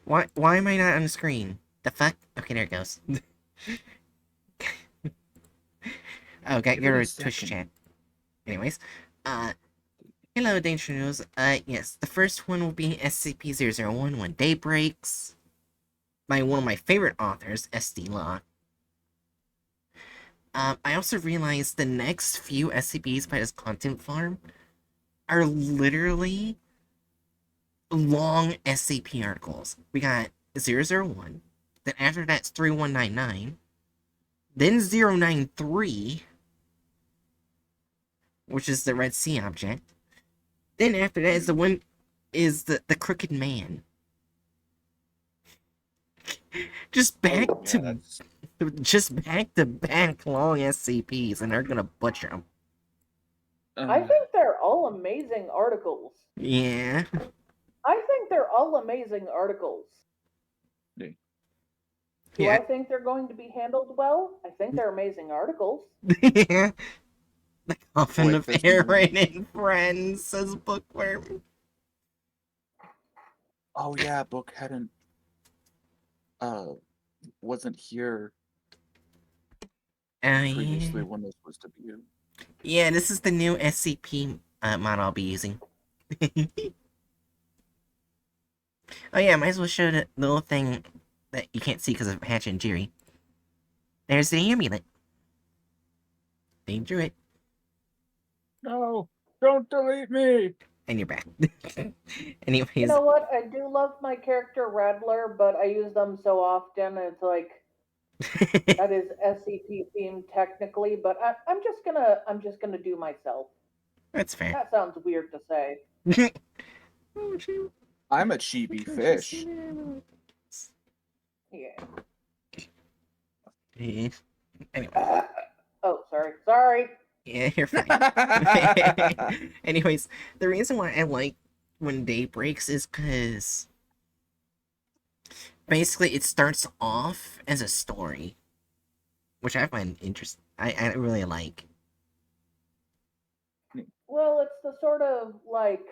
Why am I not on the screen? The fuck? Okay, there it goes. Oh, got Give it a your Twitch second. chat. Anyways, uh, hello, Danger News. Yes, the first one will be SCP-001 When Day Breaks, by one of my favorite authors, SD Law. I also realized the next few SCPs by this content farm are literally long SCP articles. We got 001, then after that's 3199, then 093, which is the Red Sea object. Then after that is the Crooked Man. Just back to back long SCPs, and they're gonna butcher them. I think they're all amazing articles. Yeah. I think they're all amazing articles. Do Yeah. I think they're going to be handled well? I think they're amazing articles. Yeah. The Coffin Boy, of this Aaron and Friends, says Bookworm. Oh yeah, Book hadn't wasn't here previously when this was debuted. Yeah, this is the new SCP mod I'll be using. Oh yeah, might as well show the little thing that you can't see because of Hatch and Jerry. There's the amulet. They drew it. No, don't delete me! And you're back. Anyways. You know what? I do love my character Rattler, but I use them so often, it's like that is SCP themed technically, but I'm just gonna do myself. That's fair. That sounds weird to say. I'm a chibi fish. Yeah. Anyway. Oh, sorry. Yeah, you're fine. Anyways, the reason why I like When Day Breaks is because basically it starts off as a story, which I find interesting. I really like. Well, it's the sort of like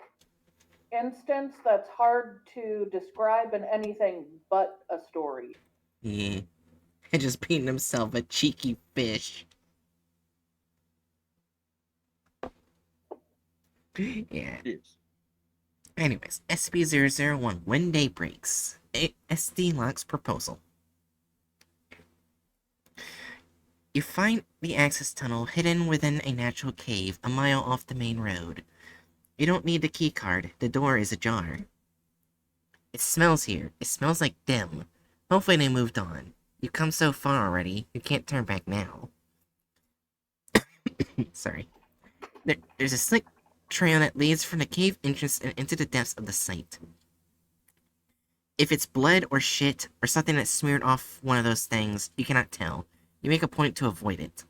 instance that's hard to describe in anything but a story. Yeah. And just being himself a cheeky fish. Yeah. Yes. Anyways, SCP-001 When Day Breaks. SD Lock's proposal. You find the access tunnel hidden within a natural cave a mile off the main road. You don't need the keycard, the door is ajar. It smells here. It smells like them. Hopefully they moved on. You've come so far already, you can't turn back now. Sorry. There's a slick trail that leads from the cave entrance and into the depths of the site. If it's blood or shit, or something that's smeared off one of those things, you cannot tell. You make a point to avoid it.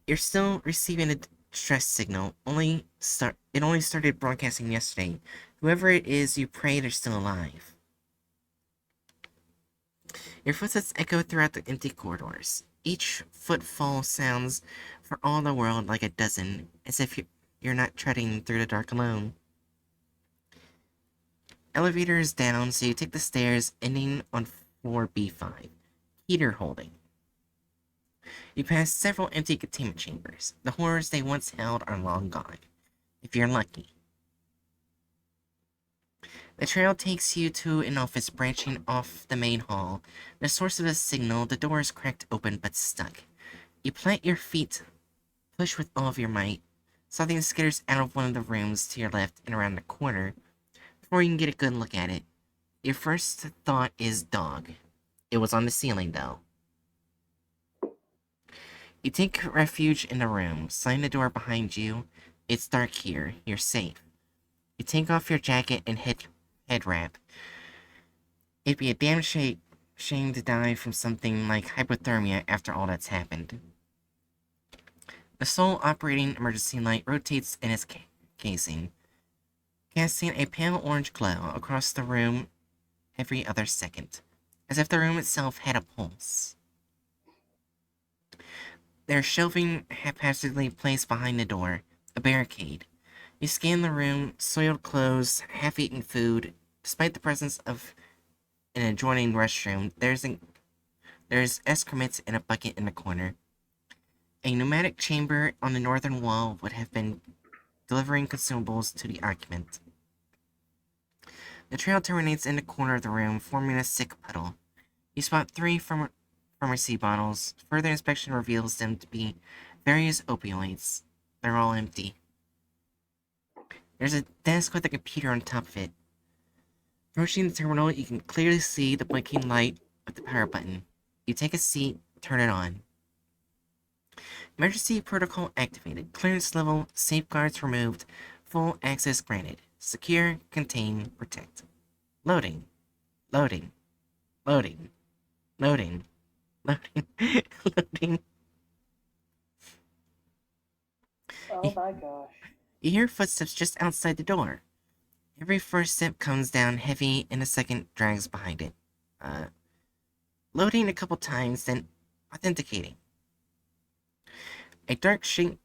You're still receiving a distress signal. It only started broadcasting yesterday. Whoever it is, you pray they're still alive. Your footsteps echo throughout the empty corridors. Each footfall sounds, for all the world, like a dozen, as if you're not treading through the dark alone. Elevator is down, so you take the stairs, ending on floor B5. Heater holding. You pass several empty containment chambers. The horrors they once held are long gone, if you're lucky. The trail takes you to an office branching off the main hall. The source of the signal, the door is cracked open but stuck. You plant your feet, push with all of your might. Something skitters out of one of the rooms to your left and around the corner. Before you can get a good look at it, your first thought is dog. It was on the ceiling, though. You take refuge in the room, slam the door behind you. It's dark here. You're safe. You take off your jacket and head wrap. It'd be a damn shame to die from something like hypothermia after all that's happened. The sole operating emergency light rotates in its casing, casting a pale orange glow across the room every other second, as if the room itself had a pulse. There's shelving haphazardly placed behind the door, a barricade. You scan the room, soiled clothes, half-eaten food, Despite the presence of an adjoining restroom, there's excrement in a bucket in the corner. A pneumatic chamber on the northern wall would have been delivering consumables to the occupant. The trail terminates in the corner of the room, forming a sick puddle. You spot 3 pharmacy bottles. Further inspection reveals them to be various opioids. They're all empty. There's a desk with a computer on top of it. Approaching the terminal, you can clearly see the blinking light of the power button. You take a seat, turn it on. Emergency protocol activated. Clearance level, safeguards removed, full access granted. Secure, contain, protect. Loading. Loading. Loading. Loading. Loading. Loading. Oh my gosh. You hear footsteps just outside the door. Every first step comes down heavy and the second drags behind it. Loading a couple times, then authenticating. A dark shape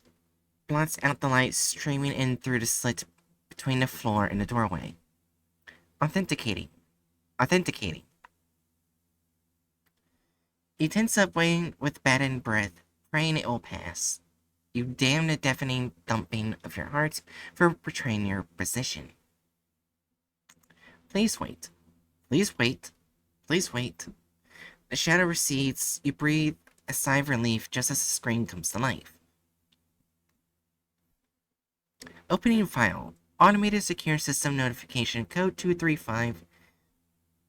blots out the light streaming in through the slit between the floor and the doorway. Authenticating. Authenticating. You tense up, waiting with bated breath, praying it will pass. You damn the deafening thumping of your heart for betraying your position. Please wait. Please wait. Please wait. The shadow recedes. You breathe a sigh of relief just as the screen comes to life. Opening file. Automated Secure System Notification Code 235.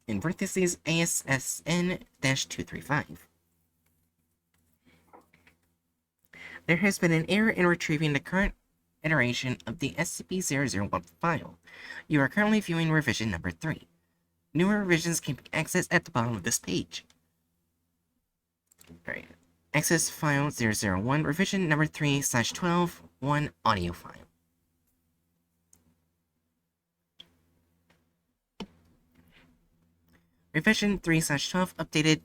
In parentheses, ASSN-235. There has been an error in retrieving the current iteration of the SCP-001 file. You are currently viewing revision number 3. Newer revisions can be accessed at the bottom of this page. Alright. Access file 001, revision number 3/12, 1 audio file. Revision 3/12 updated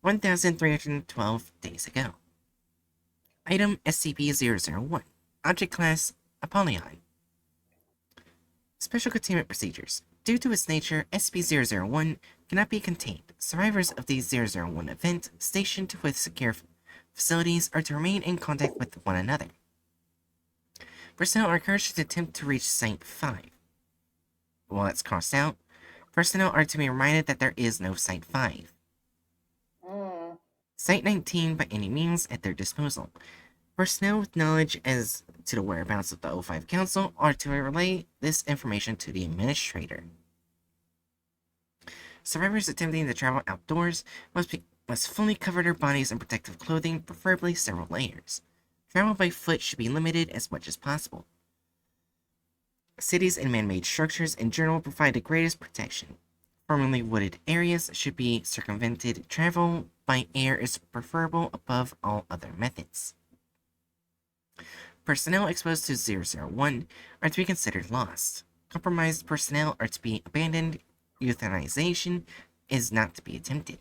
1,312 days ago. Item SCP-001. Object Class Apollyon. Special Containment Procedures. Due to its nature, SCP-001 cannot be contained. Survivors of the 001 event stationed with secure facilities are to remain in contact with one another. Personnel are encouraged to attempt to reach Site 5. While it's crossed out, personnel are to be reminded that there is no Site 5. Site 19 by any means at their disposal. Personnel with knowledge as to the whereabouts of the O5 Council are to relay this information to the Administrator. Survivors attempting to travel outdoors must fully cover their bodies in protective clothing, preferably several layers. Travel by foot should be limited as much as possible. Cities and man-made structures in general provide the greatest protection. Formerly wooded areas should be circumvented. Travel by air is preferable above all other methods. Personnel exposed to 001 are to be considered lost. Compromised personnel are to be abandoned. Euthanization is not to be attempted.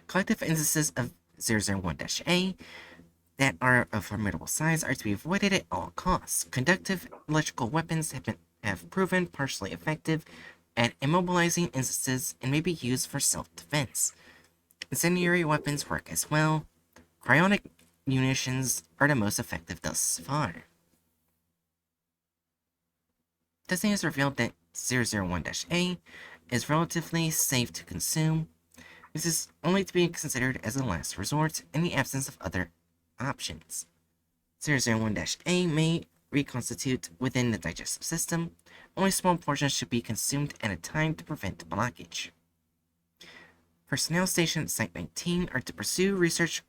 Collective instances of 001-A that are of formidable size are to be avoided at all costs. Conductive electrical weapons have proven partially effective at immobilizing instances and may be used for self-defense. Incendiary weapons work as well. Cryonic munitions are the most effective thus far. Testing has revealed that 001-A is relatively safe to consume. This is only to be considered as a last resort in the absence of other options. 001-A may reconstitute within the digestive system. Only small portions should be consumed at a time to prevent blockage. Personnel stationed at Site 19 are to pursue research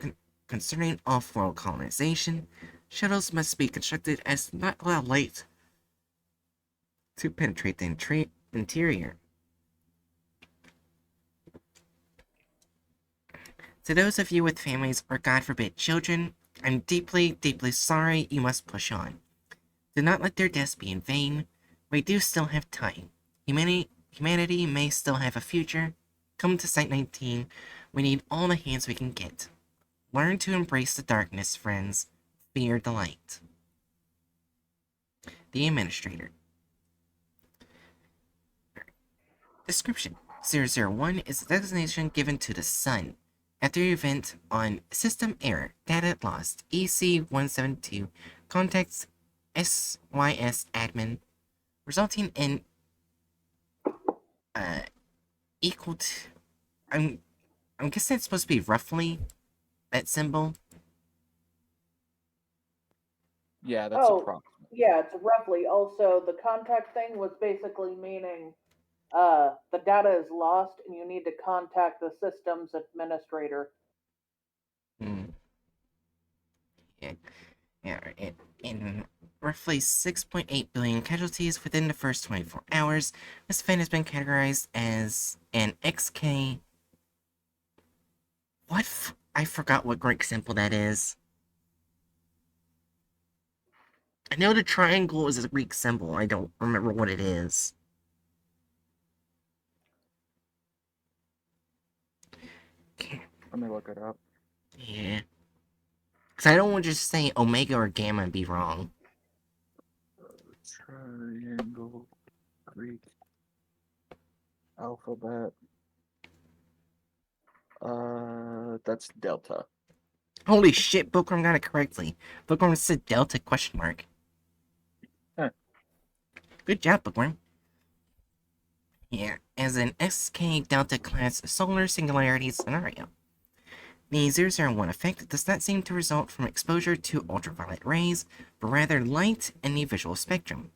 concerning off-world colonization. Shuttles must be constructed as not allow light to penetrate the interior. To those of you with families or, God forbid, children, I'm deeply, deeply sorry you must push on. Do not let their deaths be in vain. We do still have time. Humanity may still have a future. Come to Site 19. We need all the hands we can get. Learn to embrace the darkness, friends. Fear the light. the administrator. Description: 001 is a designation given to the Sun after the event on system error, data lost, EC172, contacts SYS admin, resulting in equal to, I'm guessing it's supposed to be roughly that symbol. Yeah, that's approximate. Yeah, it's roughly. Also, the contact thing was basically meaning the data is lost and you need to contact the system's administrator. Yeah, in roughly 6.8 billion casualties within the first 24 hours, this event has been categorized as an XK. What? I forgot what Greek symbol that is. I know the triangle is a Greek symbol. I don't remember what it is. Let me look it up. Yeah. Because I don't want to just say Omega or Gamma and be wrong. Triangle, Greek, alphabet. That's Delta. Holy shit, Bookworm got it correctly. Bookworm said Delta question mark. Huh. Good job, Bookworm. Yeah, as an SK Delta class solar singularity scenario. The 001 effect does not seem to result from exposure to ultraviolet rays, but rather light in the visual spectrum,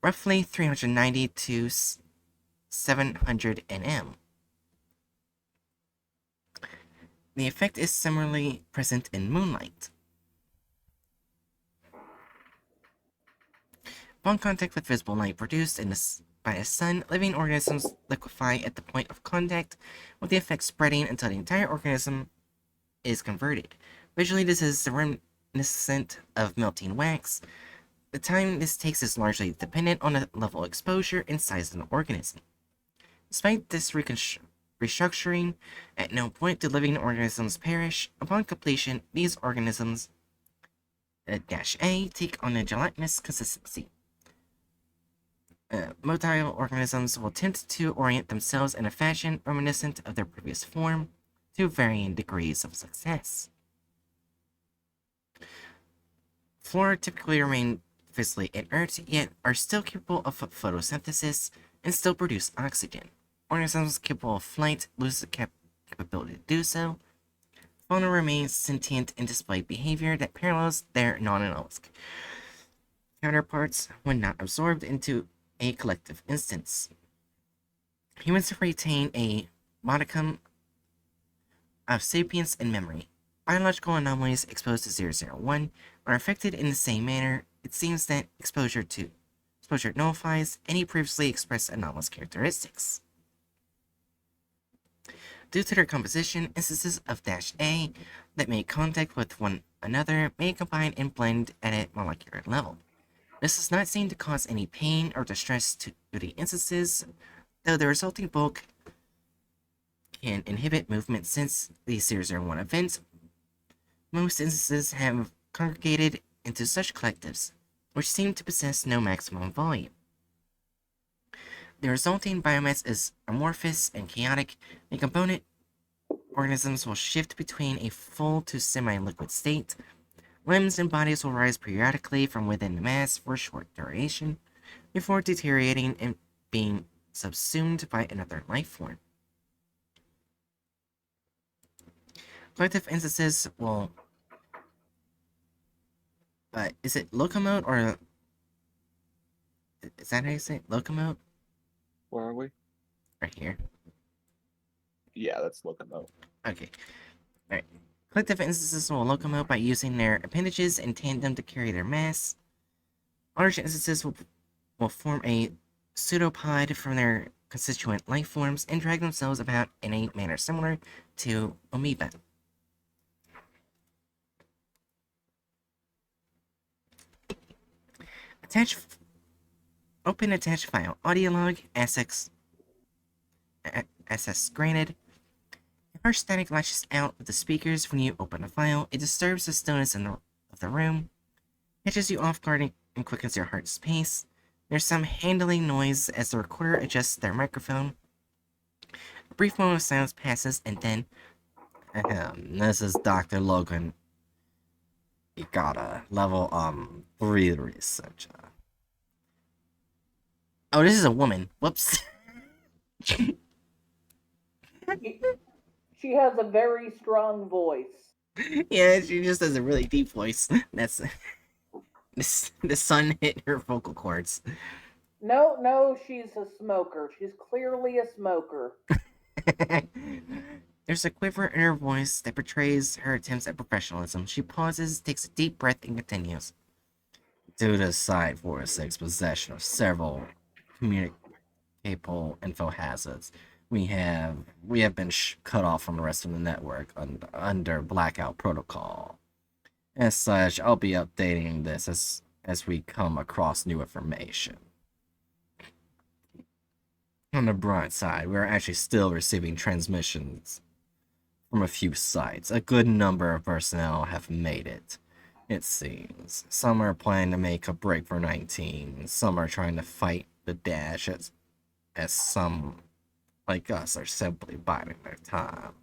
roughly 390 to 700 nm. The effect is similarly present in moonlight. Upon contact with visible light produced by a sun, living organisms liquefy at the point of contact, with the effect spreading until the entire organism is converted. Visually, this is reminiscent of melting wax. The time this takes is largely dependent on the level of exposure and size of the organism. Despite this restructuring, at no point do living organisms perish. Upon completion, these organisms -A take on a gelatinous consistency. Motile organisms will tend to orient themselves in a fashion reminiscent of their previous form, to varying degrees of success. Flora typically remain physically inert, yet are still capable of photosynthesis and still produce oxygen. Organisms capable of flight lose the capability to do so. Fauna remains sentient and display behavior that parallels their non-anomalous counterparts when not absorbed into a collective instance. Humans retain a modicum of sapience and memory. Biological anomalies exposed to 001 are affected in the same manner. It seems that exposure nullifies any previously expressed anomalous characteristics. Due to their composition, instances of -A that make contact with one another may combine and blend at a molecular level. This does not seem to cause any pain or distress to the instances, though the resulting bulk can inhibit movement since the 001 event. Most instances have congregated into such collectives, which seem to possess no maximum volume. The resulting biomass is amorphous and chaotic, and component organisms will shift between a full to semi-liquid state. Limbs and bodies will rise periodically from within the mass for a short duration, before deteriorating and being subsumed by another life form. Collective instances will... is it locomote or... Is that how you say it? Locomote? Where are we? Right here. Yeah, that's locomote. Okay. Alright. Collective instances will locomote by using their appendages in tandem to carry their mass. Large instances will form a pseudopod from their constituent life forms and drag themselves about in a manner similar to amoeba. Open attached file. Audio log, SS granted. Harsh static lashes out of the speakers when you open a file. It disturbs the stillness of the room, catches you off guard, and quickens your heart's pace. There's some handling noise as the recorder adjusts their microphone. A brief moment of silence passes, and then, this is Dr. Logan. You got a level 3 researcher. Oh, this is a woman. Whoops. She has a very strong voice. Yeah, she just has a really deep voice. That's the sun hit her vocal cords. No, she's a smoker. She's clearly a smoker. There's a quiver in her voice that betrays her attempts at professionalism. She pauses, takes a deep breath, and continues. Due to Site 406 possession of several communicable info hazards, we have been cut off from the rest of the network under blackout protocol. As such, I'll be updating this as we come across new information. On the bright side, we're actually still receiving transmissions from a few sites. A good number of personnel have made it, it seems. Some are planning to make a break for 19. Some are trying to fight the dash as some, like us, are simply biding their time.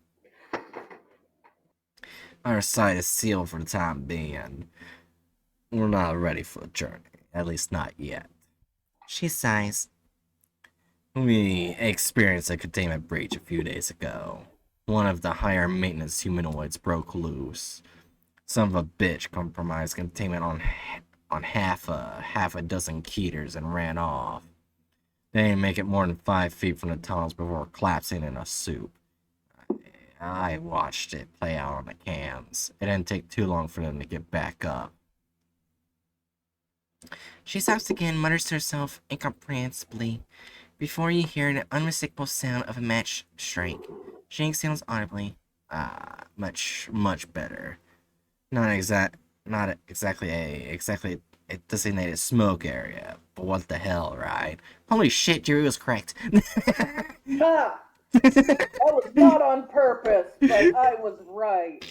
Our site is sealed for the time being. We're not ready for the journey, at least not yet. She sighs. We experienced a containment breach a few days ago. One of the higher maintenance humanoids broke loose. Son of a bitch compromised containment on half a dozen keeters and ran off. They didn't make it more than 5 feet from the tunnels before collapsing in a soup. I watched it play out on the cams. It didn't take too long for them to get back up. She stops again, mutters to herself incomprehensibly, before you hear an unmistakable sound of a match strike. She exhales audibly. Much better. Not exactly a designated smoke area, but what the hell, right? Holy shit, Jerry was correct. Ha! That was not on purpose, but I was right.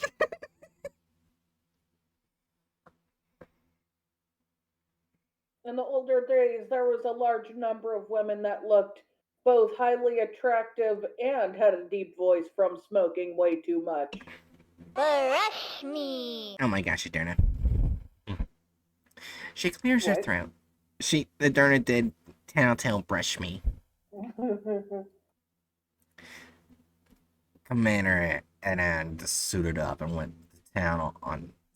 In the older days, there was a large number of women that looked both highly attractive and had a deep voice from smoking way too much. Brush me. Oh my gosh, Eterna. She clears her What? throat. Eterna did tattletale brush me. Commander and suited up and went to town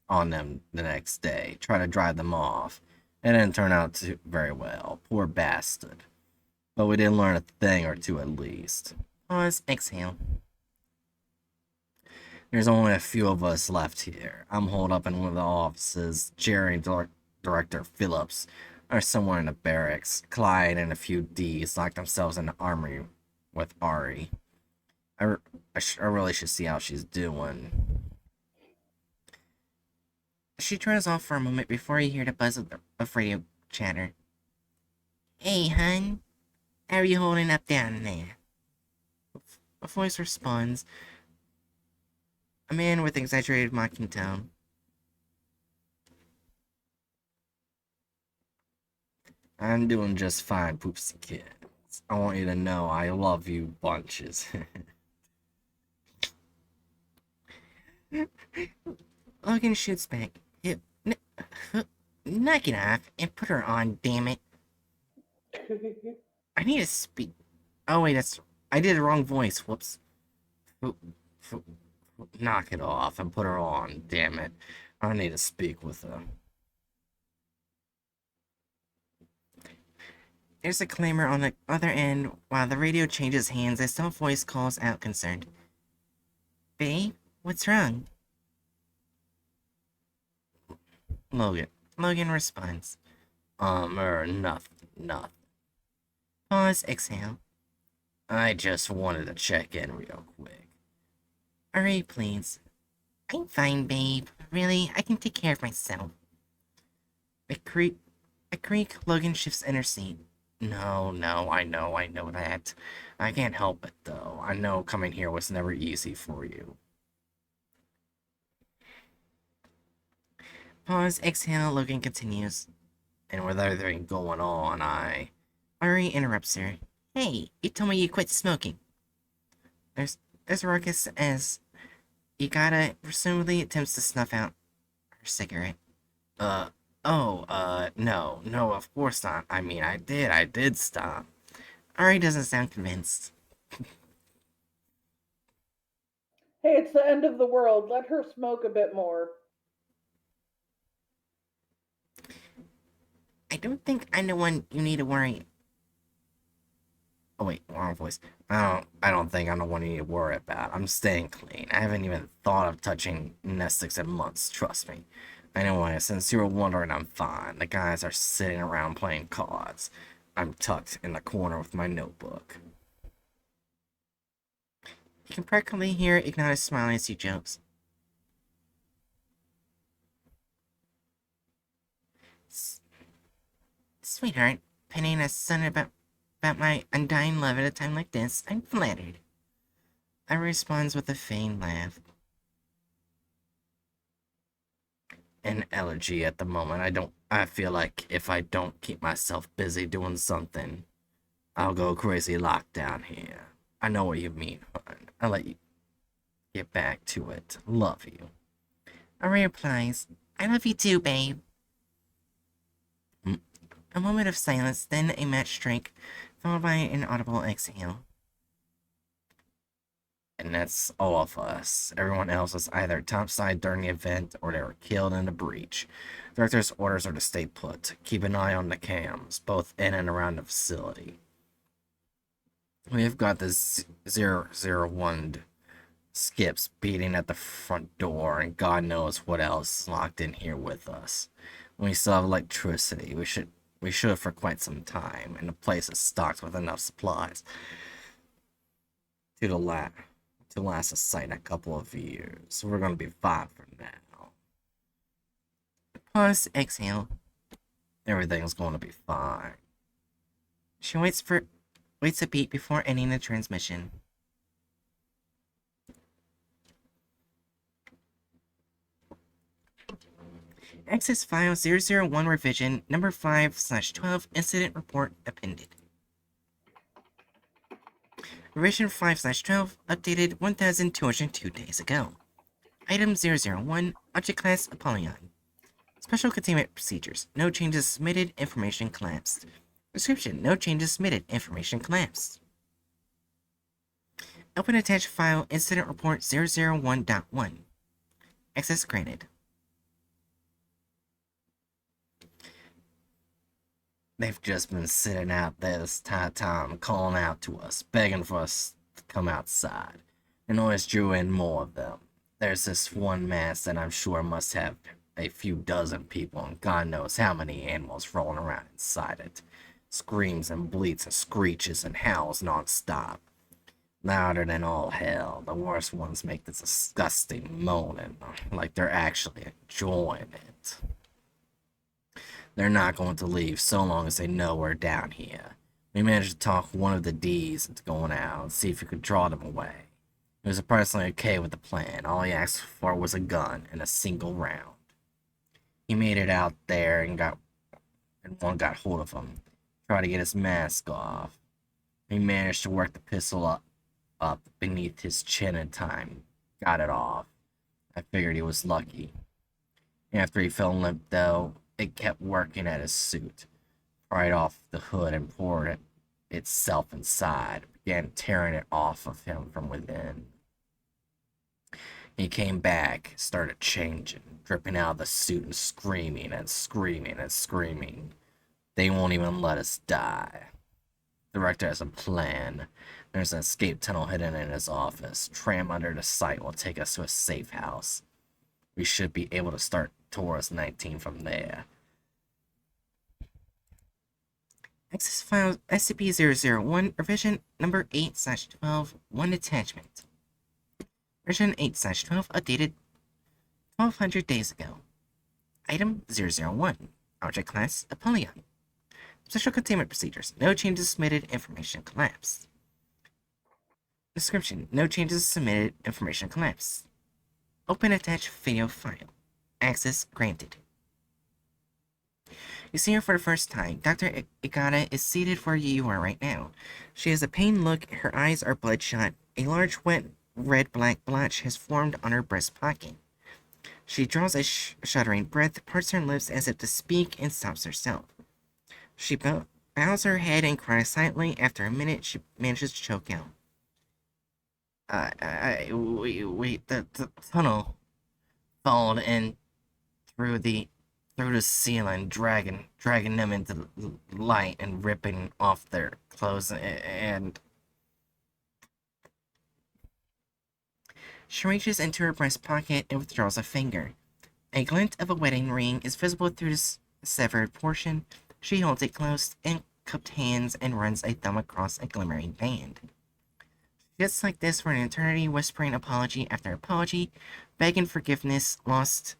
on them the next day. Tried to drive them off. It didn't turn out very well. Poor bastard. But we did learn a thing or two at least. Pause, exhale. There's only a few of us left here. I'm holed up in one of the offices. Jerry and Director Phillips are somewhere in the barracks. Clyde and a few Ds locked themselves in the armory with Ari. I really should see how she's doing. She turns off for a moment before you hear the buzz of radio chatter. Hey, hun. How are you holding up down there? A voice responds. A man with exaggerated mocking tone. I'm doing just fine, poopsie kids. I want you to know I love you bunches. Logan shoots back. Knock it off and put her on, damn it. I need to speak. Oh, wait, I did the wrong voice. Whoops. Knock it off and put her on, damn it. I need to speak with her. There's a clamor on the other end while the radio changes hands. A soft voice calls out concerned. Babe, what's wrong? Logan responds. Nothing. Pause, exhale. I just wanted to check in real quick. Hurry, please. I'm fine, babe. Really, I can take care of myself. A creak, Logan shifts in her seat. No, I know that. I can't help it, though. I know coming here was never easy for you. Pause, exhale, Logan continues. And with everything going on, Ari interrupts her. Hey, you told me you quit smoking. There's ruckus as Igata presumably attempts to snuff out her cigarette. No, of course not. I mean, I did stop. Ari doesn't sound convinced. Hey, it's the end of the world. Let her smoke a bit more. I don't think I'm the one you need to worry. Oh wait, wrong voice. I don't think I'm the one you need to worry about. I'm staying clean. I haven't even thought of touching nestics in months, trust me. Anyway, since you were wondering, I'm fine. The guys are sitting around playing cards. I'm tucked in the corner with my notebook. You can practically hear Ignatius smiling as he jokes. Sweetheart, penning a son about my undying love at a time like this, I'm flattered. I responds with a feigned laugh. An allergy at the moment. I feel like if I don't keep myself busy doing something, I'll go crazy locked down here. I know what you mean, hon. I'll let you get back to it. Love you. Ari replies, I love you too, babe. A moment of silence, then a match strike, followed by an audible exhale. And that's all of us. Everyone else was either topside during the event or they were killed in the breach. Director's orders are to stay put. Keep an eye on the cams, both in and around the facility. We've got the 001 skips beating at the front door, and God knows what else is locked in here with us. We still have electricity. We should for quite some time, and the place is stocked with enough supplies to last us sight a couple of years. So we're gonna be fine for now. Pause, exhale. Everything's gonna be fine. She waits a beat before ending the transmission. Access file 001 revision number 5/12 incident report appended. Revision 5/12 updated 1,202 days ago. Item 001 Object Class Apollyon. Special containment procedures. No changes submitted. Information collapsed. Description. No changes submitted. Information collapsed. Open attached file Incident Report 001.1. Access granted. They've just been sitting out there this entire time, calling out to us, begging for us to come outside. The noise drew in more of them. There's this one mass that I'm sure must have a few dozen people, and God knows how many animals rolling around inside it. Screams and bleats and screeches and howls non-stop. Louder than all hell. The worst ones make this disgusting moaning, like they're actually enjoying it. They're not going to leave so long as they know we're down here. We managed to talk one of the D's into going out and see if we could draw them away. He was surprisingly okay with the plan. All he asked for was a gun and a single round. He made it out there and one got hold of him. Tried to get his mask off. He managed to work the pistol up beneath his chin in time. Got it off. I figured he was lucky. After he fell limp, though, it kept working at his suit. Pried off the hood and poured it itself inside. Began tearing it off of him from within. He came back, started changing, dripping out of the suit and screaming and screaming and screaming. They won't even let us die. The director has a plan. There's an escape tunnel hidden in his office. Tram under the site will take us to a safe house. We should be able to start Taurus 19 from there. Access file SCP-001, revision number 8/12, 1 attachment. Version 8/12, updated 1,200 days ago. Item 001, Object Class Apollyon. Special containment procedures. No changes submitted. Information collapsed. Description. No changes submitted. Information collapsed. Open attached video file. Access granted. You see her for the first time. Dr. Igata is seated where you are right now. She has a pained look, her eyes are bloodshot. A large, wet, red-black blotch has formed on her breast pocket. She draws a shuddering breath, parts her lips as if to speak, and stops herself. She bows her head and cries silently. After a minute, she manages to choke out. Wait, the tunnel followed in through the ceiling, dragging them into the light and ripping off their clothes, and she reaches into her breast pocket and withdraws a finger. A glint of a wedding ring is visible through the severed portion. She holds it close in cupped hands and runs a thumb across a glimmering band. Just like this for an eternity, whispering apology after apology, begging forgiveness, lost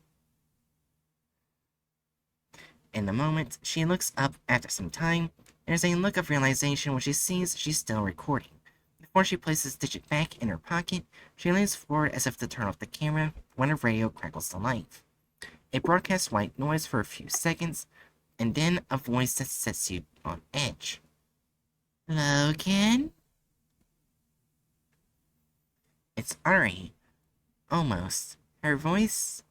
in the moment. She looks up after some time. There's a look of realization when she sees she's still recording. Before she places the digit back in her pocket, she leans forward as if to turn off the camera when her radio crackles to life. It broadcasts white noise for a few seconds, and then a voice that sets you on edge. Logan? It's Ari. Almost. Her voice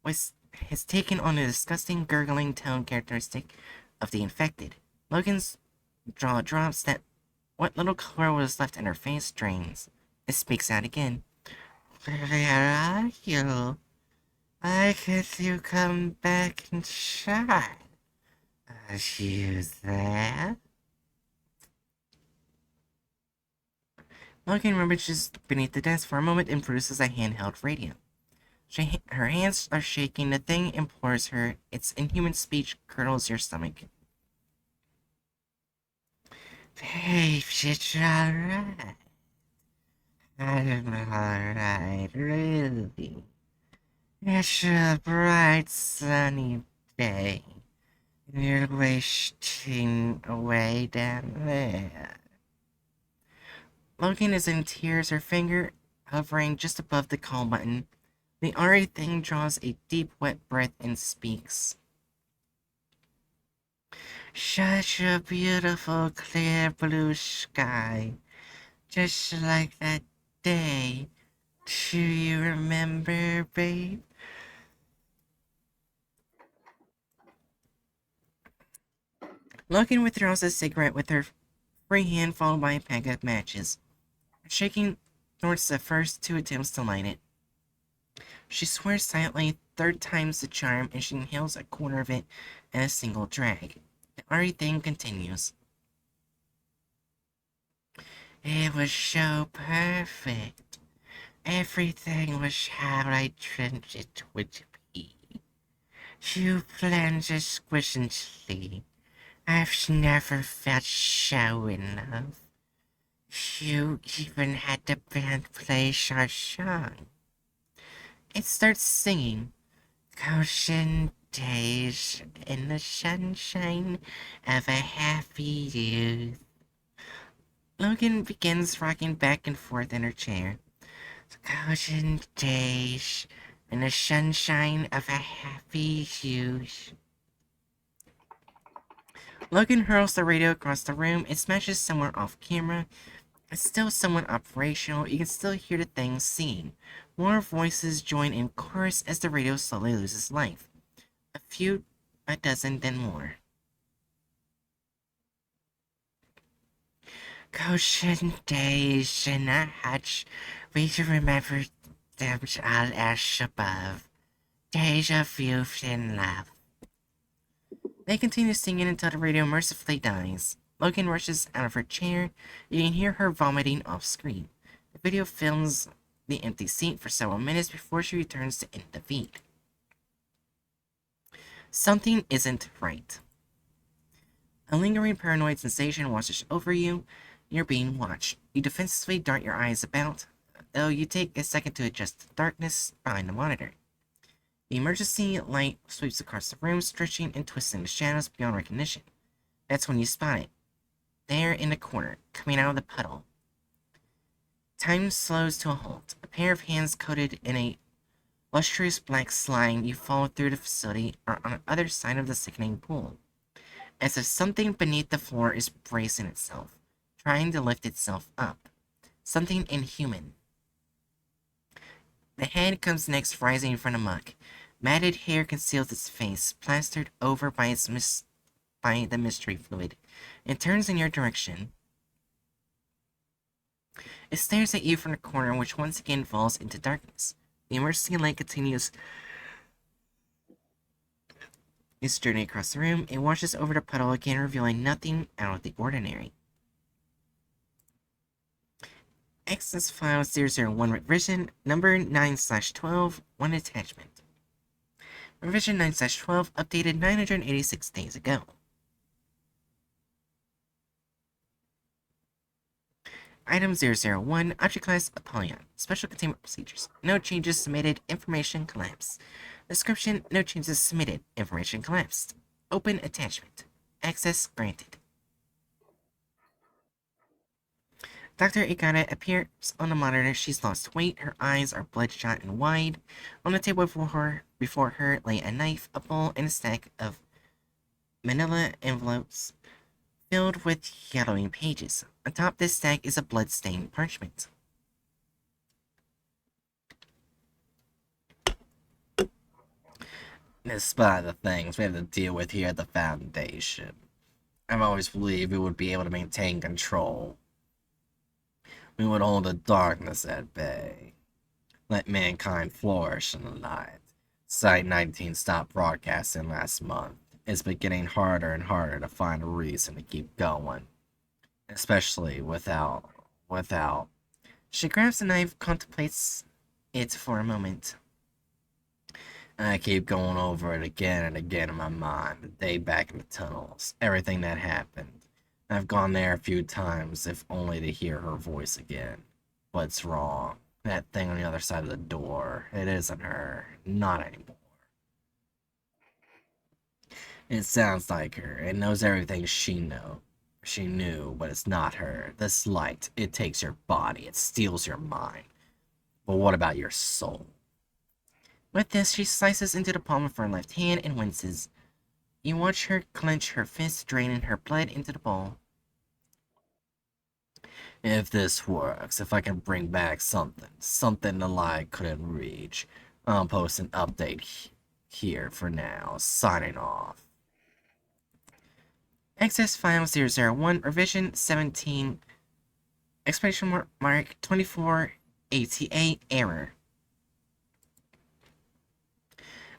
has taken on a disgusting gurgling tone characteristic of the infected. Logan's jaw drops. That what little color was left in her face drains. It speaks out again. Where are you? Why could you come back and shine? Are you there? Logan rummages beneath the desk for a moment and produces a handheld radio. Her hands are shaking. The thing implores her. Its inhuman speech curdles your stomach. Babe, it's alright. I'm alright, really. It's a bright, sunny day. You're wasting away down there. Logan is in tears, her finger hovering just above the call button. The Ari thing draws a deep, wet breath and speaks. Such a beautiful, clear blue sky. Just like that day. Do you remember, babe? Logan withdraws a cigarette with her free hand, followed by a pack of matches. Shaking towards the first two attempts to light it. She swears silently, third time's the charm, and she inhales a corner of it in a single drag. The Ari thing continues. It was so perfect. Everything was how I dreamt it would be. You planned exquisitely. I've never felt so in love. You even had the band play our song. It starts singing. Ocean days in the sunshine of a happy youth. Logan begins rocking back and forth in her chair. Ocean days in the sunshine of a happy youth. Logan hurls the radio across the room. It smashes somewhere off camera. It's still somewhat operational. You can still hear the thing singing. More voices join in chorus as the radio slowly loses life. A dozen, then more. Ocean days in a hutch, we remember them all as above. Days of youth and love. They continue singing until the radio mercifully dies. Logan rushes out of her chair. You can hear her vomiting off screen. The video films the empty seat for several minutes before she returns to end the feed. Something isn't right. A lingering paranoid sensation washes over you. You're being watched. You defensively dart your eyes about, though you take a second to adjust the darkness behind the monitor. The emergency light sweeps across the room, stretching and twisting the shadows beyond recognition. That's when you spot it. There in the corner, coming out of the puddle. Time slows to a halt. A pair of hands coated in a lustrous black slime. You follow through the facility are on the other side of the sickening pool. as if something beneath the floor is bracing itself, trying to lift itself up. Something inhuman. The head comes next, rising from the muck. Matted hair conceals its face, plastered over by the mystery fluid. It turns in your direction. It stares at you from the corner, which once again falls into darkness. The emergency light continues its journey across the room. It washes over the puddle again, revealing nothing out of the ordinary. Access file 001 revision number 9/12, one attachment. Revision 9/12 updated 986 days ago. Item 001, Object Class Apollyon. Special Containment Procedures. No changes submitted, information collapsed. Description, no changes submitted, information collapsed. Open attachment. Access granted. Dr. Ikata appears on the monitor. She's lost weight, her eyes are bloodshot and wide. On the table before her lay a knife, a bowl, and a stack of manila envelopes filled with yellowing pages. Atop this stack is a blood-stained parchment. Despite the things we have to deal with here at the Foundation, I've always believed we would be able to maintain control. We would hold the darkness at bay. Let mankind flourish in the light. Site 19 stopped broadcasting last month. It's been getting harder and harder to find a reason to keep going. Especially without... She grabs the knife, contemplates it for a moment. I keep going over it again and again in my mind. The day back in the tunnels. Everything that happened. I've gone there a few times, if only to hear her voice again. What's wrong? That thing on the other side of the door. It isn't her. Not anymore. It sounds like her. It knows everything she knew, but it's not her. This light, it takes your body. It steals your mind. But what about your soul? With this, she slices into the palm of her left hand and winces. You watch her clench her fist, draining her blood into the bowl. If this works, if I can bring back something the light couldn't reach, I'll post an update here for now. Signing off. Access file 001, revision 17, exclamation mark 24, ATA error.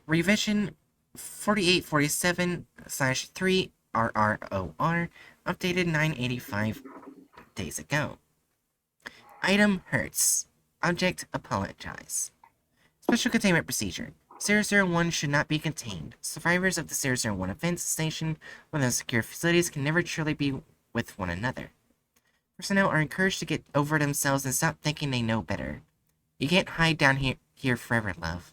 Revision 4847/3 RROR, updated 985 days ago. Item hurts. Object apologize. Special containment procedure. 001 should not be contained. Survivors of the 001 event station within secure facilities can never truly be with one another. Personnel are encouraged to get over themselves and stop thinking they know better. You can't hide down here forever, love.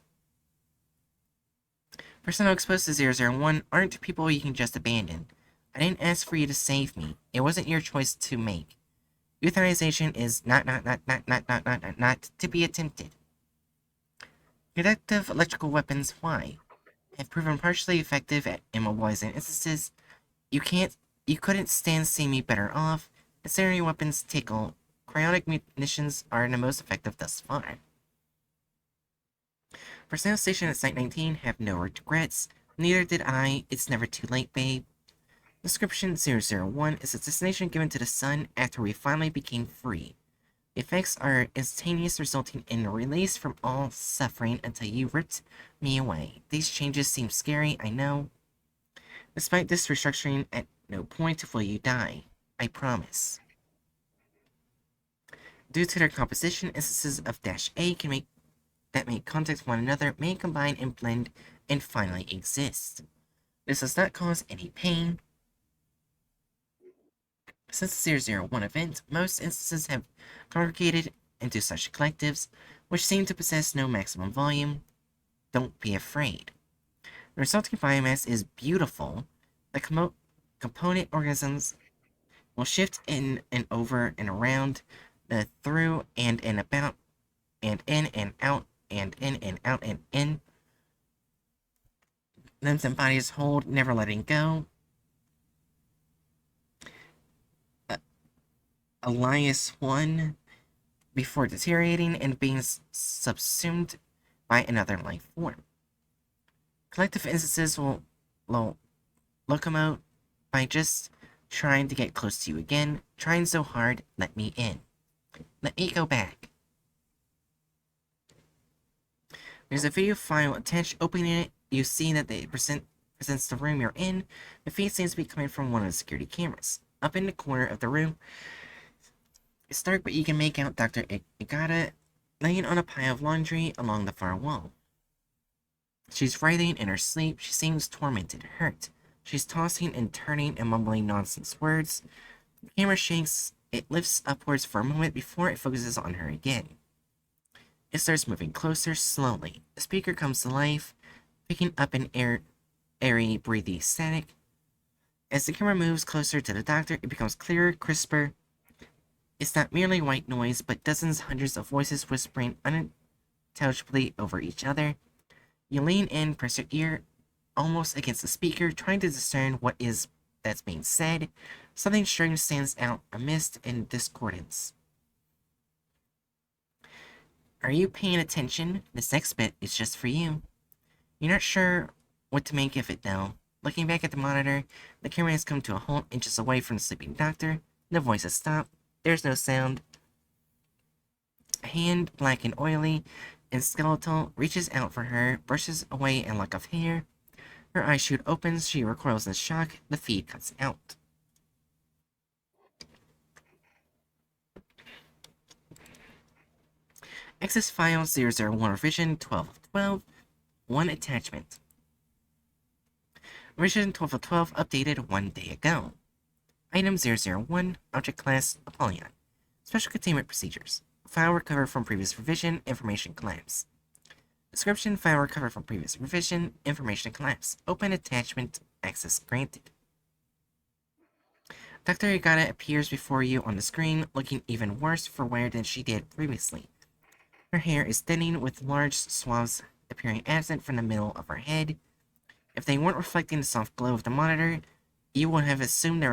Personnel exposed to 001 aren't people you can just abandon. I didn't ask for you to save me. It wasn't your choice to make. Euthanization is not to be attempted. Conductive electrical weapons, why? Have proven partially effective at immobilizing instances. You couldn't stand seeing me better off. Incendiary weapons tickle. Cryonic munitions are the most effective thus far. Personnel stationed at Site 19 have no regrets. Neither did I. It's never too late, babe. Description 001 is a destination given to the sun after we finally became free. The effects are instantaneous, resulting in a release from all suffering until you ripped me away. These changes seem scary, I know. Despite this restructuring, at no point will you die. I promise. Due to their composition, instances of -A that may contact one another may combine and blend and finally exist. This does not cause any pain. Since the 001 event, most instances have congregated into such collectives, which seem to possess no maximum volume. Don't be afraid. The resulting biomass is beautiful. The component organisms will shift in and over and around, through and about, and in and out, and in and out and in. Limbs and bodies hold, never letting go. Elias 1 before deteriorating and being subsumed by another life form. Collective instances will locomote by just trying to get close to you again, trying so hard, let me in. Let me go back. There's a video file attached. Opening it, you see that it presents the room you're in. The feed seems to be coming from one of the security cameras. Up in the corner of the room, it's dark, but you can make out Dr. Igata laying on a pile of laundry along the far wall. She's writhing in her sleep. She seems tormented, hurt. She's tossing and turning and mumbling nonsense words. The camera shakes. It lifts upwards for a moment before it focuses on her again. It starts moving closer, slowly. The speaker comes to life, picking up an airy, breathy static. As the camera moves closer to the doctor, it becomes clearer, crisper. It's not merely white noise, but dozens, hundreds of voices whispering unintelligibly over each other. You lean in, press your ear almost against the speaker, trying to discern what is that's being said. Something strange stands out, a mist and discordance. Are you paying attention? This next bit is just for you. You're not sure what to make of it, though. Looking back at the monitor, the camera has come to a halt inches away from the sleeping doctor. The voice has stopped. There's no sound. A hand, black and oily and skeletal, reaches out for her, brushes away a lock of hair. Her eyes shoot open. She recoils in shock. The feed cuts out. Access file 001 revision 12 of 12. 1 attachment. Revision 12 of 12 updated 1 day ago. Item 001, Object Class Apollyon. Special Containment Procedures. File recovered from previous revision, information collapse. Description, file recovered from previous revision, information collapse. Open attachment, access granted. Dr. Igata appears before you on the screen, looking even worse for wear than she did previously. Her hair is thinning, with large swaths appearing absent from the middle of her head. If they weren't reflecting the soft glow of the monitor, you would have assumed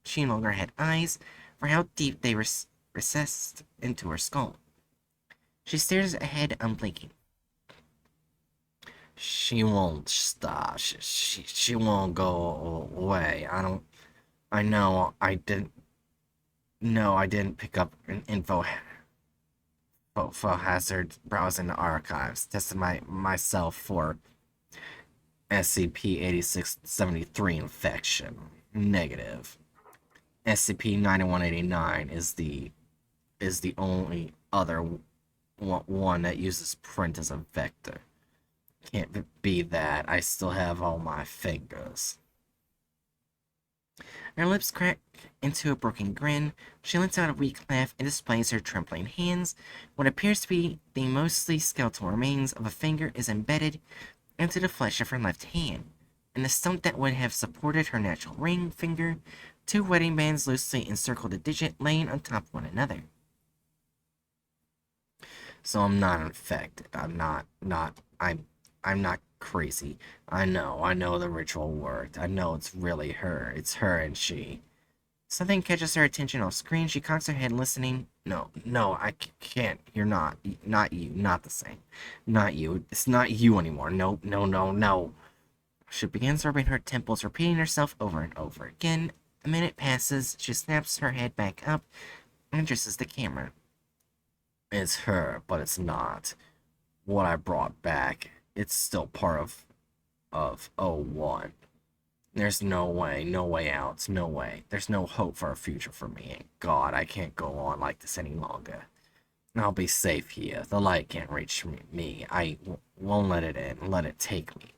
she no longer had eyes, for how deep they recessed into her skull. She stares ahead, unblinking. She won't stop. She won't go away. I know I didn't pick up an info hazard browsing the archives. Tested myself for SCP-8673 infection. Negative. SCP-9189 is the only other one that uses print as a vector. Can't be that. I still have all my fingers. Her lips crack into a broken grin. She lets out a weak laugh and displays her trembling hands. What appears to be the mostly skeletal remains of a finger is embedded into the flesh of her left hand. In the stump that would have supported her natural ring finger, 2 wedding bands loosely encircle the digit, laying on top of one another. So I'm not infected. I'm not crazy. I know the ritual worked. I know it's really her. It's her and she. Something catches her attention off screen. She cocks her head, listening. No, I can't. You're not. Not you. Not the same. Not you. It's not you anymore. No. She begins rubbing her temples, repeating herself over and over again. A minute passes. She snaps her head back up and addresses the camera. It's her, but it's not. What I brought back, it's still part of O1. There's no way out, no way. There's no hope for a future for me, and God, I can't go on like this any longer. I'll be safe here. The light can't reach me. I won't let it in. Let it take me.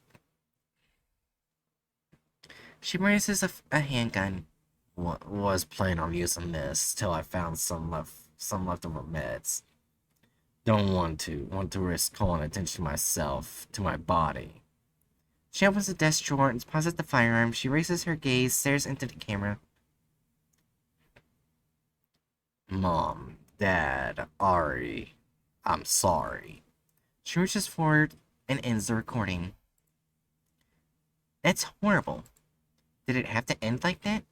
She raises a handgun. Was planning on using this till I found some leftover meds. Don't want to risk calling attention to myself, to my body. She opens the desk drawer and deposits the firearm. She raises her gaze, stares into the camera. Mom, Dad, Ari, I'm sorry. She reaches forward and ends the recording. That's horrible. Did it have to end like that?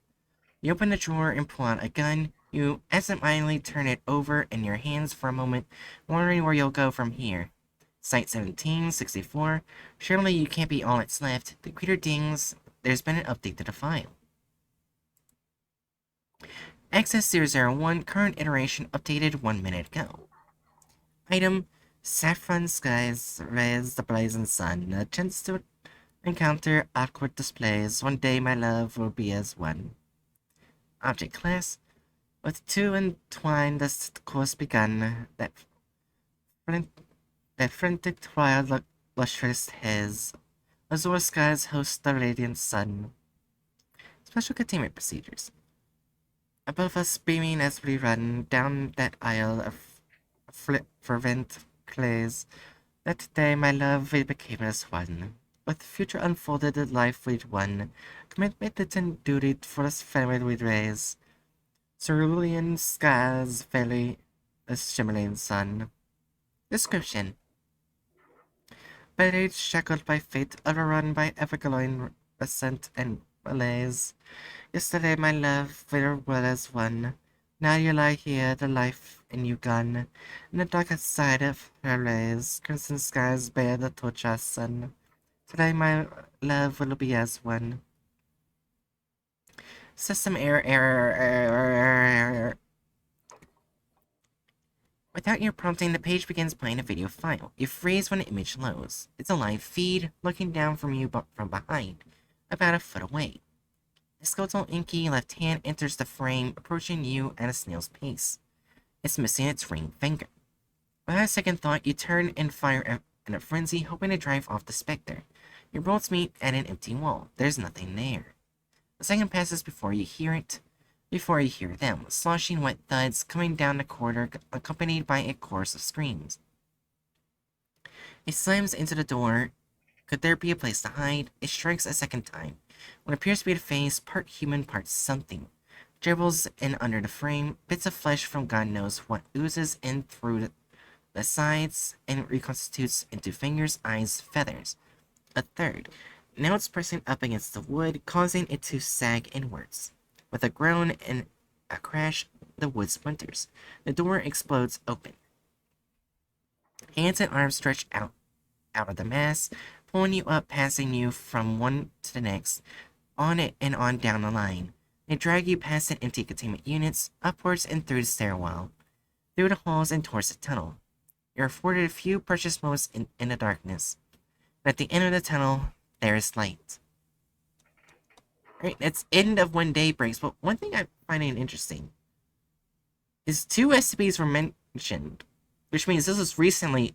You open the drawer and pull out a gun. You absentmindedly turn it over in your hands for a moment, wondering where you'll go from here. Site 1764. Surely you can't be all that's left. The computer dings. There's been an update to the file. Access 001, current iteration updated 1 minute ago. Item, saffron skies raise the blazing sun. A chance to encounter awkward displays. One day my love will be as one. Object class, with two entwined the course begun. That frantic twilight lustrous haze. Azure skies host the radiant sun. Special containment procedures. Above us beaming as we run down that aisle of fervent clays. That day my love we became as one. With future unfolded the life we'd won. Commitment and duty for this family we'd raise. Cerulean skies valley a shimmering sun. Description. Buried, shackled by fate, overrun by ever-glowing ascent and malaise. Yesterday, my love, we were well as one. Now you lie here, the life in you gone. In the darkest side of her rays, crimson skies bear the torch sun. Today, my love will be as one. System error. Without your prompting, the page begins playing a video file. You freeze when an image loads. It's a live feed, looking down from you from behind, about a foot away. The skeletal inky left hand enters the frame, approaching you at a snail's pace. It's missing its ring finger. Without a second thought, you turn and fire in a frenzy, hoping to drive off the specter. Your bolts meet at an empty wall. There's nothing there. A second passes before you hear them, sloshing wet thuds coming down the corridor, accompanied by a chorus of screams. It slams into the door. Could there be a place to hide? It strikes a second time. What appears to be a face, part human, part something. Dribbles in under the frame, bits of flesh from God knows what oozes in through the sides and reconstitutes into fingers, eyes, feathers. A third. Now it's pressing up against the wood, causing it to sag inwards. With a groan and a crash, the wood splinters. The door explodes open. Hands and arms stretch out of the mass, pulling you up, passing you from one to the next, on it and on down the line. They drag you past the empty containment units, upwards and through the stairwell, through the halls and towards the tunnel. You're afforded a few precious moments in the darkness. At the end of the tunnel, there is light. Alright, that's end of when day breaks, but one thing I'm finding interesting is 2 SCPs were mentioned, which means this was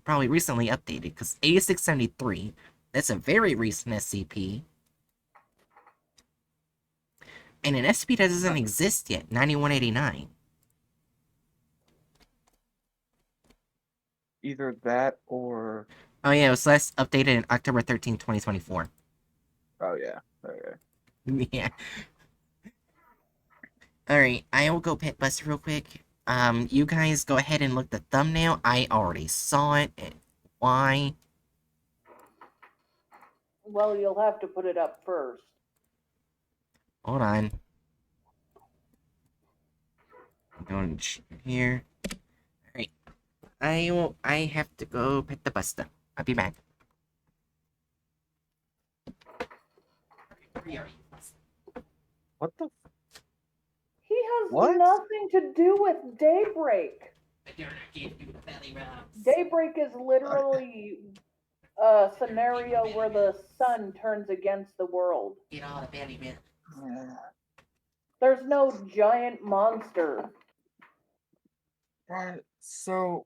probably recently updated, because 8673, that's a very recent SCP. And an SCP that doesn't exist yet, 9189. Either that or... Oh yeah, it was last updated in October 13, 2024. Oh, yeah. Okay. Yeah. Alright, I will go pet Buster real quick. You guys go ahead and look the thumbnail. I already saw it. Why? Well, you'll have to put it up first. Hold on. I'm going here. Alright. I have to go pet the Buster. I'll be back. What the... He has What? nothing to do with Daybreak. Daybreak is literally a scenario where the sun turns against the world. Get all the belly bit. There's no giant monster. Right, so...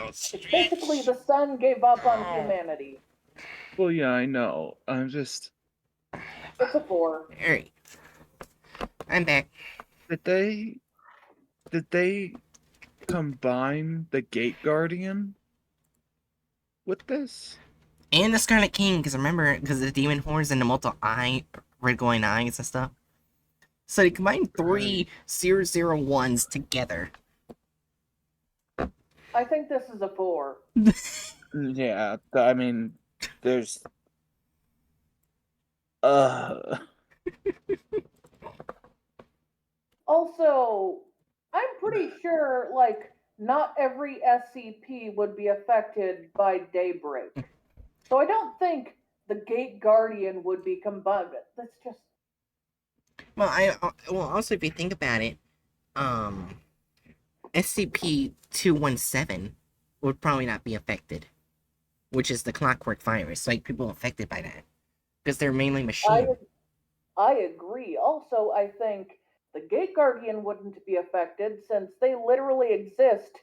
It's basically the sun gave up on humanity. Well, yeah, I know. I'm just... It's a 4. Alright. I'm back. Did they combine the Gate Guardian with this? And the Scarlet King, because remember, because the demon horns and the multi-eye, red glowing eyes and stuff. So they combined 3 001s together. I think this is a 4. Yeah, I mean, there's Also, I'm pretty sure, like, not every SCP would be affected by daybreak. So I don't think the Gate Guardian would be combined. That's just. Well, also if you think about it, SCP-217 would probably not be affected, which is the clockwork virus. Like people affected by that because they're mainly machine. I agree. Also, I think the Gate Guardian wouldn't be affected since they literally exist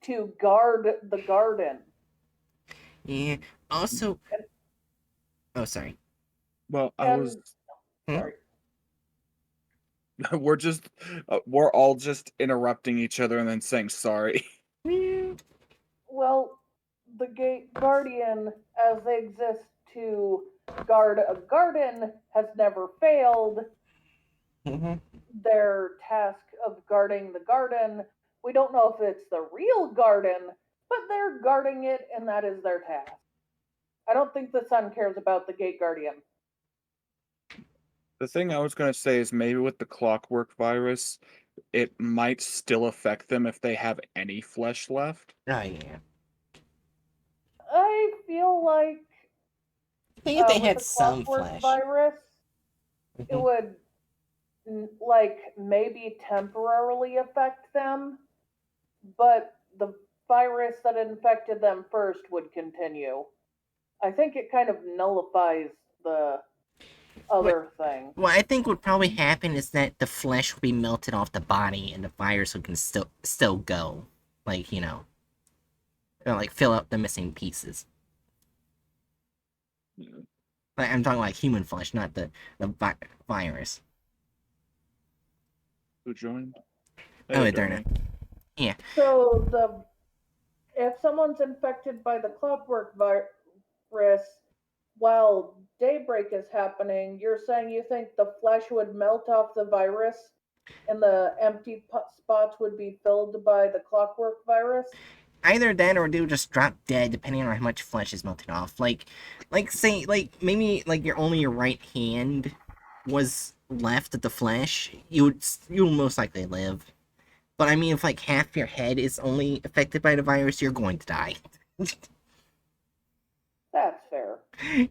to guard the garden. Yeah. Also, oh sorry. Well, I And was. sorry. We're all just interrupting each other and then saying sorry. Well, the Gate Guardian, as they exist to guard a garden, has never failed Mm-hmm. their task of guarding the garden. We don't know if it's the real garden, but they're guarding it, and that is their task. I don't think the Sun cares about the Gate Guardian. The thing I was going to say is maybe with the clockwork virus, it might still affect them if they have any flesh left. Oh yeah. I feel like I think if they with had the some clockwork flesh. virus, it Mhm. would like maybe temporarily affect them, but the virus that infected them first would continue. I think it kind of nullifies the other thing. What I think would probably happen is that the flesh would be melted off the body, and the virus can still go, like like fill out the missing pieces. Yeah. Like, I'm talking like human flesh, not the virus. Who joined? Oh, Hey, Eterna. Yeah. So if someone's infected by the clockwork virus while daybreak is happening, you're saying you think the flesh would melt off the virus and the empty spots would be filled by the clockwork virus? Either that or they'll just drop dead depending on how much flesh is melted off. Like say, like maybe like your right hand was left of the flesh, you'll most likely live. But I mean, if like half your head is only affected by the virus, you're going to die. That's fair.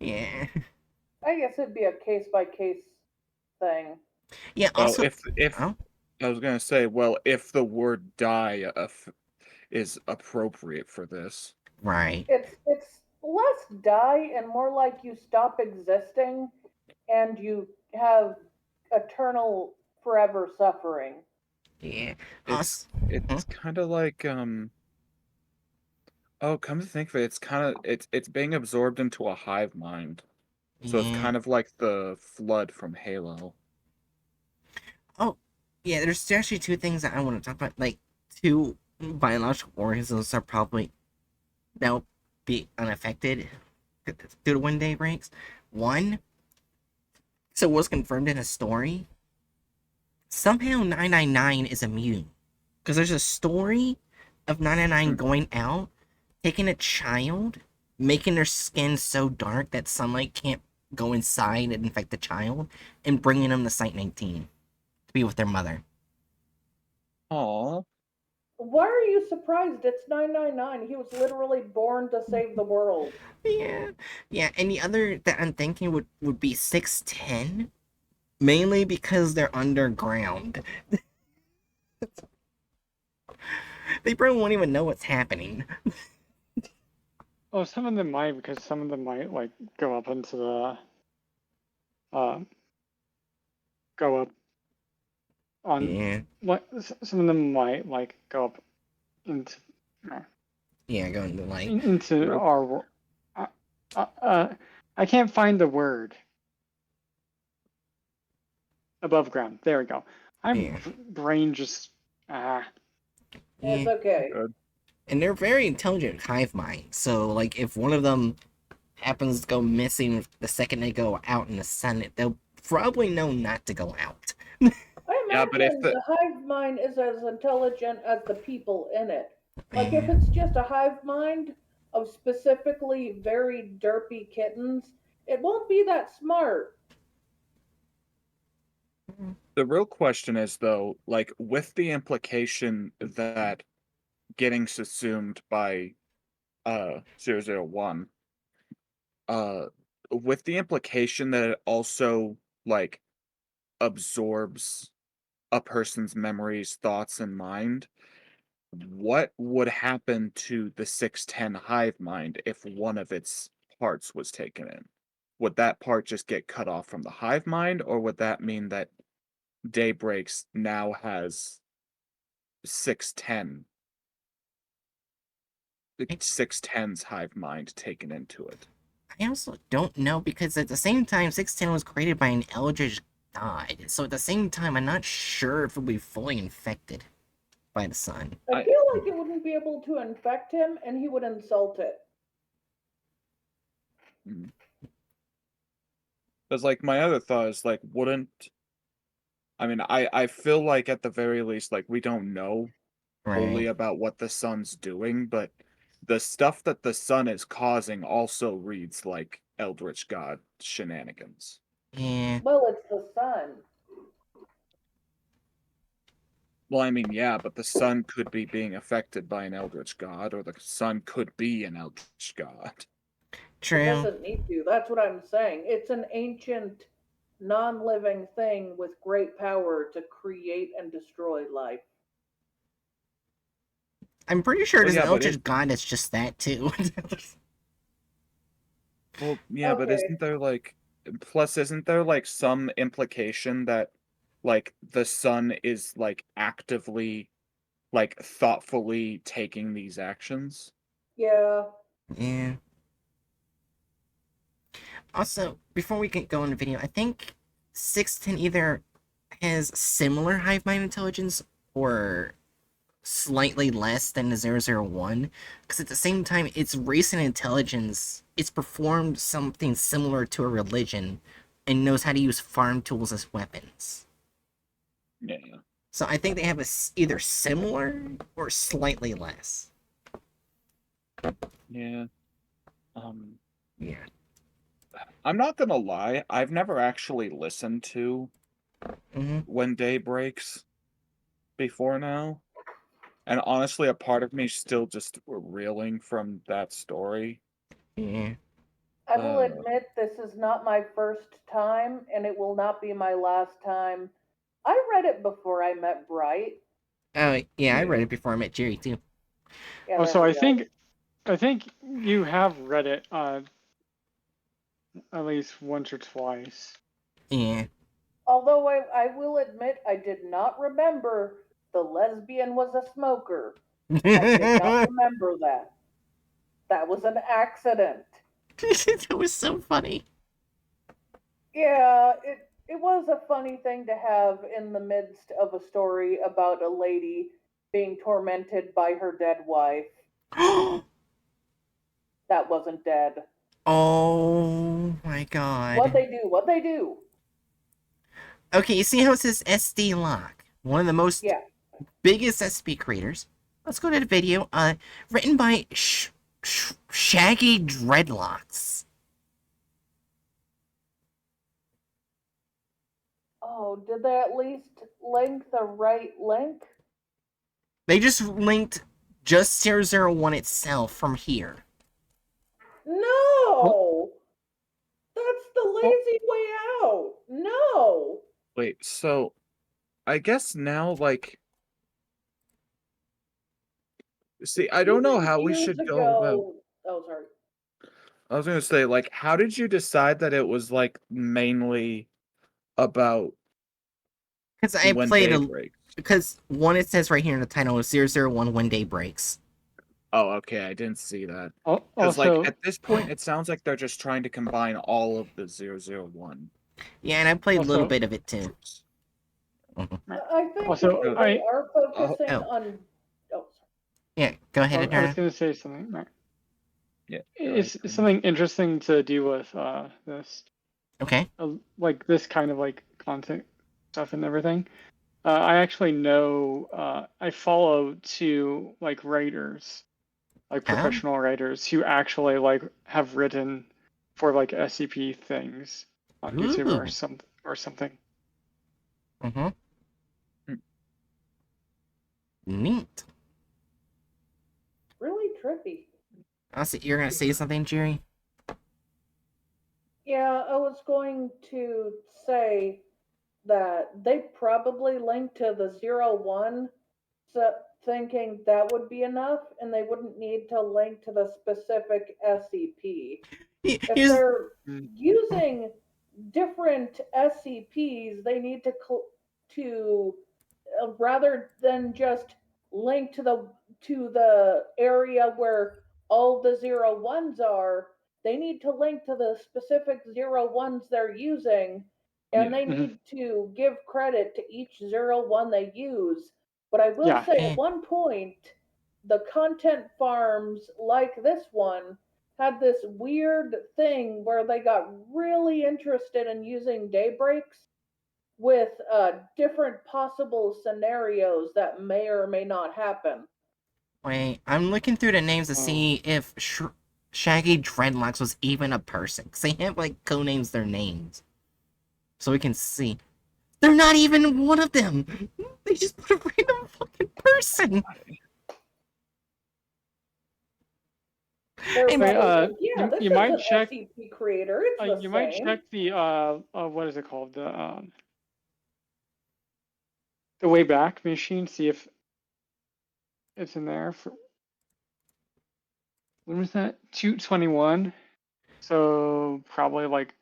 Yeah. I guess it'd be a case by case thing. Yeah. Well, Also, if oh, I was gonna say, well, if the word "die" is appropriate for this, right. It's less die and more like you stop existing and you have eternal forever suffering. Yeah. it's Huh? it's kind of like Oh, come to think of it, it's being absorbed into a hive mind. So it's Yeah. kind of like the flood from Halo. Oh, yeah. There's actually two things that I want to talk about. Like, two biological organisms are probably they'll be unaffected due to one day breaks. One, so it was confirmed in a story. Somehow 999 is immune because there's a story of 999 Hmm. going out, taking a child, making their skin so dark that sunlight can't go inside and infect the child, and bringing them to Site 19 to be with their mother. Aw. Why are you surprised? It's 999. He was literally born to save the world. Yeah, yeah. And the other that I'm thinking would be 610, mainly because they're underground. They probably won't even know what's happening. Oh, some of them might, because some of them might like go up into the go up on Yeah, what some of them might like go up into yeah, going to like, into Nope. our I can't find the word. Above ground. There we go. I'm yeah, brain just It's yeah. okay. Good. And they're very intelligent hive mind. So like, if one of them happens to go missing the second they go out in the sun, they'll probably know not to go out. I Yeah, but if imagine the the hive mind is as intelligent as the people in it. Like if it's just a hive mind of specifically very derpy kittens, it won't be that smart. The real question is, though, like, with the implication that getting subsumed by 001, uh, with the implication that it also, like, absorbs a person's memories, thoughts, and mind, what would happen to the 610 hive mind if one of its parts was taken in? Would that part just get cut off from the hive mind, or would that mean that Daybreaks now has 610, the I 610's hive mind taken into it? I also don't know because at the same time, 610 was created by an eldritch god. So at the same time, I'm not sure if it would be fully infected by the sun. I feel like it wouldn't be able to infect him, and he would insult it. Because, like, my other thought is, like, wouldn't... I mean, I feel like at the very least, like, we don't know wholly Right. about what the sun's doing, but the stuff that the sun is causing also reads like Eldritch God shenanigans. Yeah. Well, it's the sun. Well, I mean, yeah, but the sun could be being affected by an Eldritch God, or the sun could be an Eldritch God. It True. doesn't need to. That's what I'm saying. It's an ancient, non-living thing with great power to create and destroy life. I'm pretty sure Well, there's an yeah, but eldritch god that's just that too. well, yeah, but Okay. isn't there like... Plus, isn't there like some implication that like the sun is like actively, like thoughtfully taking these actions? Yeah. Yeah. Also, before we get going in the video, I think 610 either has similar hive mind intelligence or slightly less than the 001, because at the same time, its recent intelligence, it's performed something similar to a religion and knows how to use farm tools as weapons. Yeah. So I think they have either similar or slightly less. Yeah. Yeah. I'm not gonna lie, I've never actually listened to Mm-hmm. When Day Breaks before now. And honestly, a part of me still just reeling from that story. Yeah. I will Uh, admit this is not my first time, and it will not be my last time. I read it before I met Bright. Oh, yeah, I read yeah. it before I met Jerry, too. Yeah, Oh, there so we I go. think you have read it at least once or twice. Yeah. Although I will admit I did not remember the lesbian was a smoker. I did not remember that. That was an accident. That was so funny. Yeah, it was a funny thing to have in the midst of a story about a lady being tormented by her dead wife. That wasn't dead. Oh my god. What they do, what they do. Okay, you see how it says SD Lock? One of the most Yeah. biggest SP creators. Let's go to the video. Written by Shaggy Dreadlocks. Oh, did they at least link the right link? They just linked just 001 itself from here. No! That's the lazy way out. No! Wait, so I guess now, like, see, I don't know how we Years should go about. ago. Oh, sorry. I was gonna say, like, how did you decide that it was like mainly about Because I When played Day a. Breaks? Because one, it says right here in the title is 001 When Day Breaks. Oh, okay, I didn't see that. Because, like, Also, at this point, it sounds like they're just trying to combine all of the 001 Yeah, and I played a little Also- bit of it too. troops. I think Also, if they are focusing Oh. on. Oh, sorry. Yeah, go ahead, I was Adriana. going to say something. Right. Yeah. It's something interesting to do with this, Okay. like this kind of like content stuff and everything. I actually know I follow two like writers, like professional writers who actually like have written for like SCP things on YouTube Ooh. or something. Mm-hmm. Hmm. Neat. Really trippy. You're gonna say something, Jerry? Yeah, I was going to say that they probably linked to the 01, so thinking that would be enough, and they wouldn't need to link to the specific SCP. If Here's they're Mm. using different SCPs, they need to rather than just link to the area where all the 01s are, they need to link to the specific 01s they're using, and Yeah. they Mhm. need to give credit to each 01 they use. But I will Yeah. say, Eh. at one point, the content farms like this one had this weird thing where they got really interested in using daybreaks with different possible scenarios that may or may not happen. Wait, I'm looking through the names to Oh. see if Shaggy Dreadlocks was even a person. Because they have, like, codenames their names. So we can see. They're not even one of them! They just put a random fucking person! They're And- Wait, probably like, yeah, this you is might an check. SCP creator. It's the You might same. check the what is it called, the Wayback Machine, see if it's in there. For when was that? 221. So probably like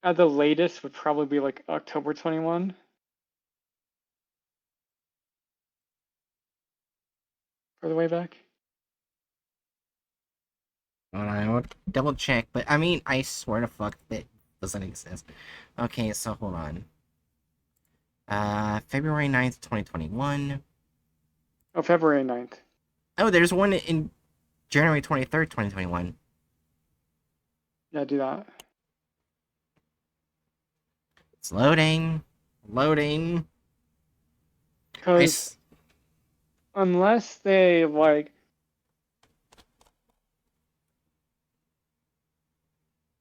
at the latest would probably be like October 21 for the Wayback. Hold on, I will double check, but I mean, I swear to fuck that doesn't exist. Okay, so hold on. February 9th, 2021. Oh, February 9th. Oh, there's one in January 23rd, 2021. Yeah, do that. It's loading. Loading. Because unless they like.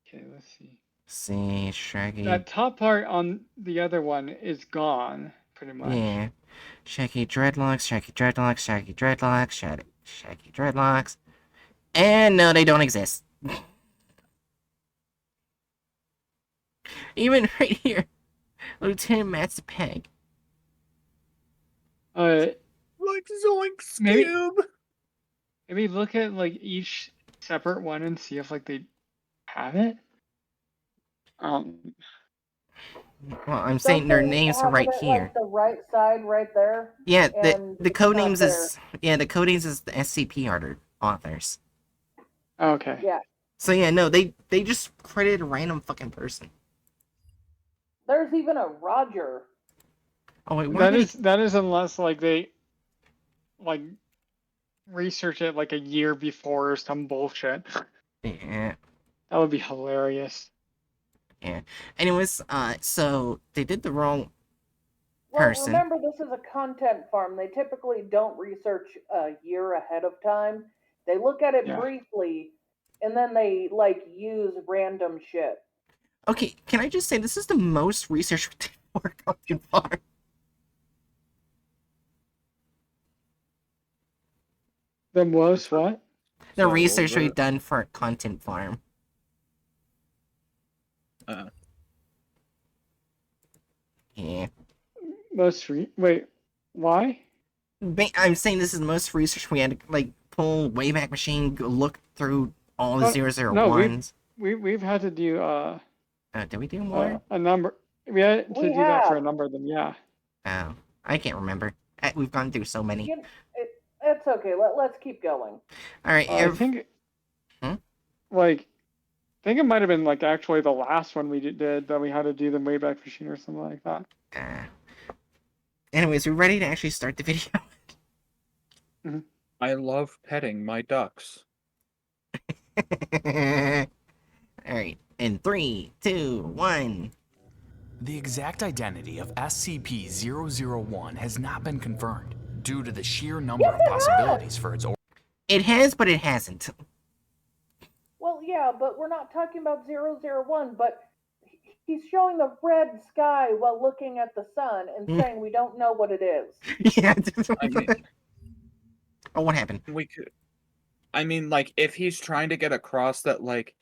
Okay, let's see. See, Shaggy. That top part on the other one is gone, pretty much. Yeah. Shaggy Dreadlocks, Shaggy Dreadlocks, Shaggy Dreadlocks, Shaggy Dreadlocks. And no, they don't exist. Even right here. Lieutenant Matt's Peg. Like Zoink Maybe- Scoob. Maybe look at like each separate one and see if like they have it. Well, I'm saying their names are right here. Like the right side, right there. Yeah, and the it's not codenames there. is the codenames is the SCP authors. Okay. Yeah. So yeah, no, they just credited a random fucking person. There's even a Roger. Oh wait, why That is unless like they like research it like a year before or some bullshit. Yeah. That would be hilarious. Yeah. Anyways, so they did the wrong Well, person. remember, this is a content farm. They typically don't research a year ahead of time. They look at it Yeah. briefly, and then they like use random shit. Okay, can I just say this is the most research we did for a content farm? The most what? The So research the- we've done for a content farm. Yeah. Wait, why? I'm saying this is the most research we had to, like, pull Wayback Machine, go look through all the Oh, 001s. We've had to do Did we do more? a number. We had to We do that for a have. number of them. Yeah. Oh, I can't remember. We've gone through so many. It's okay. Let's keep going. Alright, I think. Hmm? Like, I think it might have been like actually the last one we did that we had to do the Wayback Machine or something like that. anyways, we're ready to actually start the video. I love petting my ducks. Alright, in 3, 2, 1. The exact identity of SCP-001 has not been confirmed due to the sheer number of possibilities for its origin. It has, but it hasn't. yeah, but we're not talking about 001, but he's showing the red sky while looking at the sun and saying we don't know what it is. Yeah. I mean, Oh, what happened? we could. I mean, like, if he's trying to get across that, like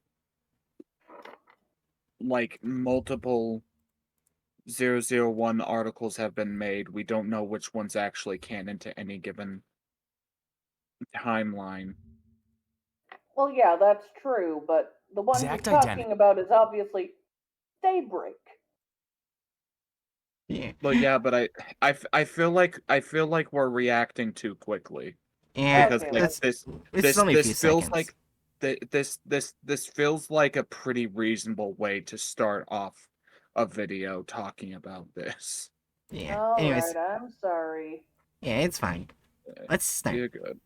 multiple 001 articles have been made, we don't know which one's actually canon to any given timeline. Well, yeah, that's true, but the one he's Exact talking identity. about is obviously Daybreak. Yeah. But yeah, but I feel like we're reacting too quickly Yeah. because Okay, like let's- It's only a few this feels seconds. like this feels like a pretty reasonable way to start off a video talking about this. Yeah. All Anyways, right, I'm sorry. yeah, it's fine. Let's start. You're good.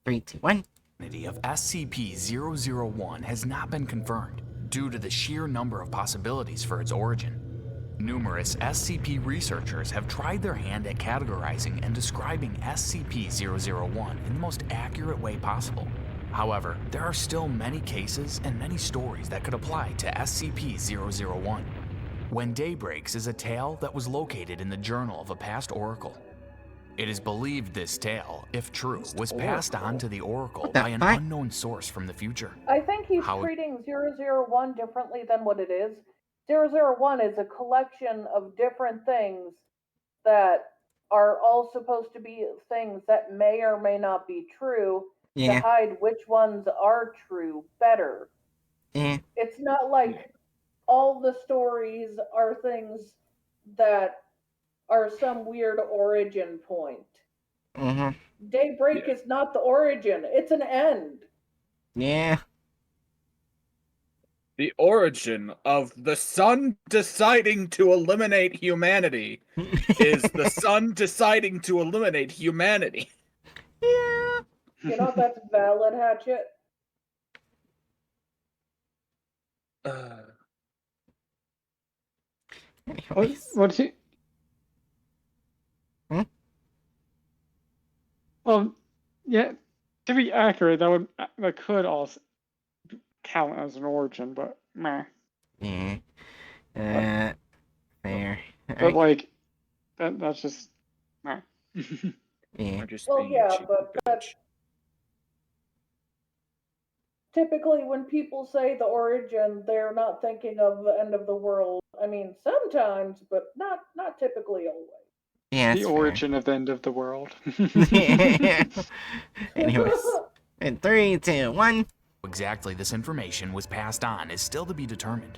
3, 2, 1. Identity of SCP-001 has not been confirmed due to the sheer number of possibilities for its origin. Numerous SCP researchers have tried their hand at categorizing and describing SCP-001 in the most accurate way possible. However, there are still many cases and many stories that could apply to SCP-001. When Day Breaks is a tale that was located in the journal of a past oracle. It is believed this tale, if true, was passed on to the oracle What the by an fuck? unknown source from the future. I think he's How- treating 001 differently than what it is. 001 is a collection of different things that are all supposed to be things that may or may not be true to Yeah. hide which ones are true better. Yeah. It's not like all the stories are things that are some weird origin point. Mm-hmm. Daybreak Yeah. is not the origin, it's an end. Yeah. The origin of the sun deciding to eliminate humanity is the sun deciding to eliminate humanity. Yeah. You know, that's valid, Hatchet. Anyways. What's he? Hmm? Well, yeah. To be accurate, that could also count as an origin, but meh. Yeah. Fair. But Alright. like, that's just meh. Yeah. I'm just Well, being yeah, a cheeky but bitch. typically when people say the origin, they're not thinking of the end of the world. I mean, sometimes, but not typically always. Yeah, The that's origin of the end of the world. fair. Anyways. In 3, 2, 1. Exactly this information was passed on is still to be determined.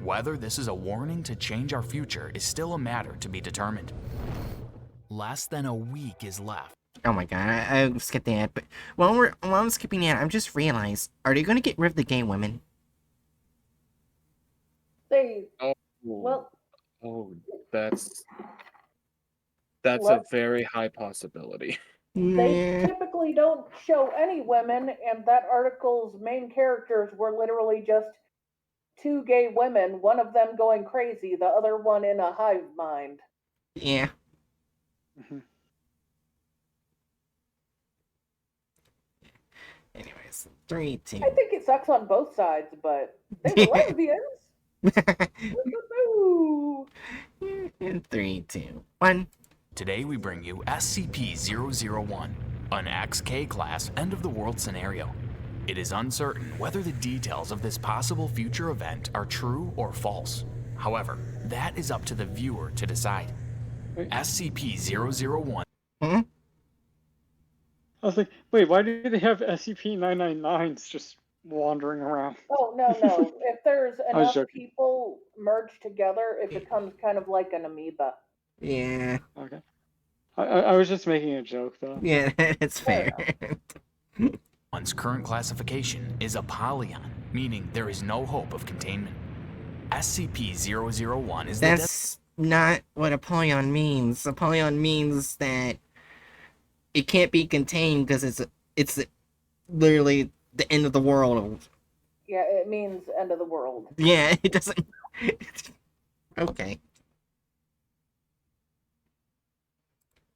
Whether this is a warning to change our future is still a matter to be determined. Less than a week is left. Oh my god, I skipped the ad, but while I'm skipping the ad, I'm just realized, are they gonna get rid of the gay women? They, Oh, well, that's Let's- a very high possibility. they Yeah. typically don't show any women, and that article's main characters were literally just two gay women, one of them going crazy, the other one in a hive mind. Yeah. Mhm. Anyways, 3, 2. I think it sucks on both sides, but they were lesbians. Woo-hoo-hoo. In 3, 2, 1. Today we bring you SCP-001, an XK class end-of-the-world scenario. It is uncertain whether the details of this possible future event are true or false. However, that is up to the viewer to decide. Wait. SCP-001 Hmm? I was like, wait, why do they have SCP-999s just wandering around? Oh, no. If there's I was enough joking. people merged together, it becomes kind of like an amoeba. Yeah. Okay. I was just making a joke, though. Yeah, it's fair. One's current classification is a polyon, meaning there is no hope of containment. SCP-001 is That's not what Apollyon means. Apollyon means that it can't be contained because it's literally the end of the world. Yeah, it means end of the world. Yeah, it doesn't. Okay.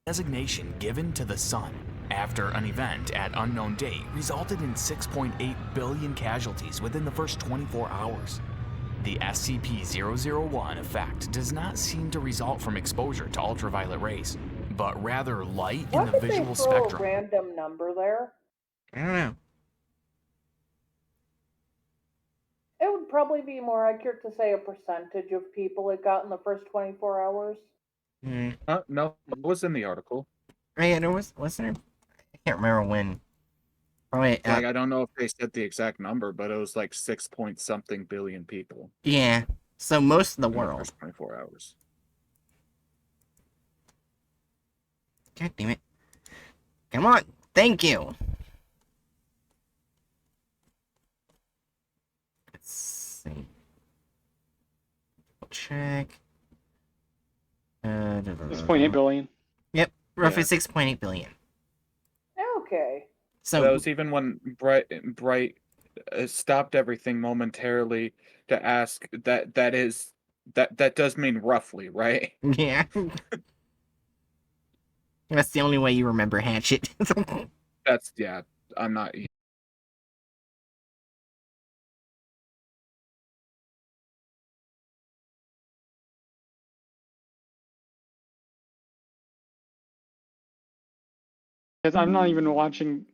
designation given to the sun, after an event at unknown date resulted in 6.8 billion casualties within the first 24 hours. The SCP-001 effect does not seem to result from exposure to ultraviolet rays, but rather light Why in the did they visual throw a spectrum. random number there? I don't know. It would probably be more accurate to say a percentage of people it got in the first 24 hours. Hmm. No, it was in the article. Oh, yeah, there wasn't there? I can't remember when. Probably, Like, I don't know if they said the exact number, but it was like 6 point something billion people yeah. So most of the in the world. first 24 hours. God damn it. Come on. Thank you. Let's see. Check. 6.8 billion. Yep, roughly Yeah. 6.8 billion. Okay. So That was even when Bright stopped everything momentarily to ask that does mean roughly, right? yeah. That's the only way you remember Hatchet. That's yeah. I'm not. Because I'm not even watching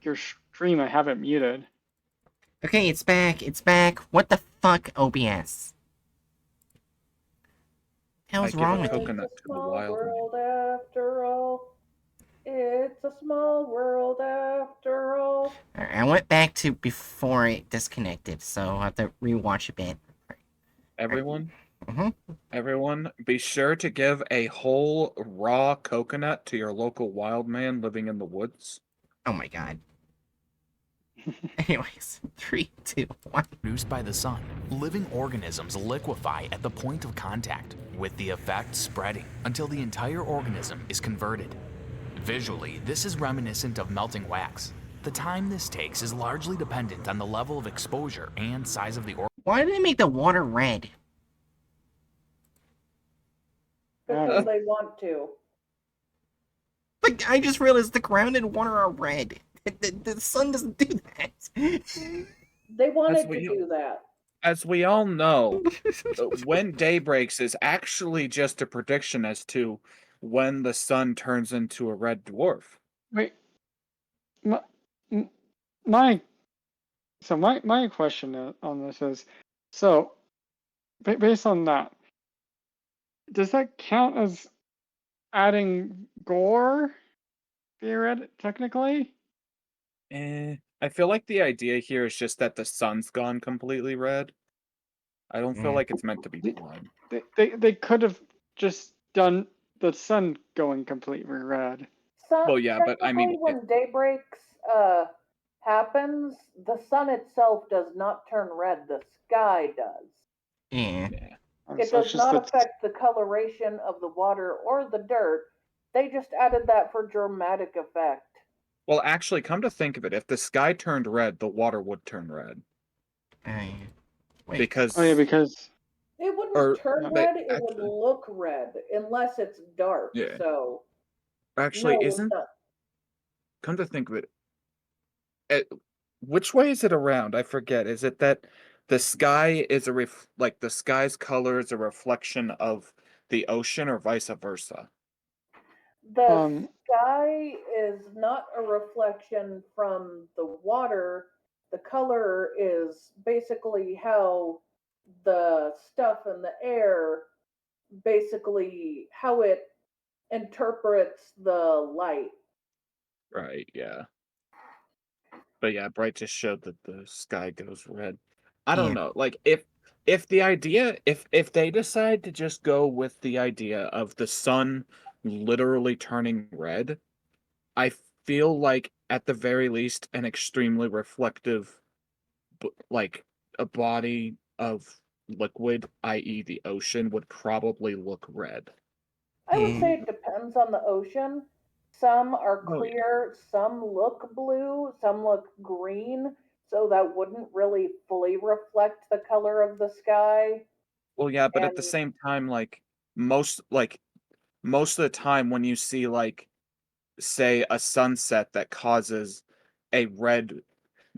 your stream. I have it muted. Okay, it's back. It's back. What the fuck, OBS? Hell's I give wrong a with you? coconut It's a to the small wild man. world after all. It's a small world after all. Alright, I went back to before it disconnected, so I'll have to rewatch a bit. Everyone, Mm-hmm. everyone, be sure to give a whole raw coconut to your local wild man living in the woods. Oh my god. Anyways, 3, 2, 1. Produced by the sun, living organisms liquefy at the point of contact, with the effect spreading until the entire organism is converted. Visually, this is reminiscent of melting wax. The time this takes is largely dependent on the level of exposure and size of the Why did they make the water red? Because they want to. Like, I just realized the ground and water are red. The sun doesn't do that. They wanted what to you- do that. As we all know, when day breaks is actually just a prediction as to when the sun turns into a red dwarf. Wait, my my so my question on this is, so based on that, does that count as adding gore? Technically, I feel like the idea here is just that the sun's gone completely red. I don't feel Yeah. like it's meant to be blood. they could have just done the sun going completely red. Sun, Well, yeah, but I mean, technically, when day breaks happens, the sun itself does not turn red. The sky does. Yeah. yeah. It So it's does just not that affect the coloration of the water or the dirt. They just added that for dramatic effect. Well, actually, come to think of it, if the sky turned red, the water would turn red Wait. because oh yeah, because It wouldn't Or- turn yeah. red, it would actually- look red unless it's dark. Yeah. So, actually no, isn't. no. Come to think of it, which way is it around? I forget. Is it that the sky is like the sky's color is a reflection of the ocean, or vice versa? The sky is not a reflection from the water. The color is basically how the stuff in the air, basically how it interprets the light. Right. Yeah. But yeah, Bright just showed that the sky goes red. I don't Yeah. know. Like if the idea if they decide to just go with the idea of the sun literally turning red, I feel like at the very least an extremely reflective like a body of liquid, i.e. the ocean, would probably look red. I would say it depends on the ocean. Some are Oh, yeah. clear, some look blue, some look green, so that wouldn't really fully reflect the color of the sky. Well, yeah, but at the And same time, most of the time when you see like say, a sunset that causes a red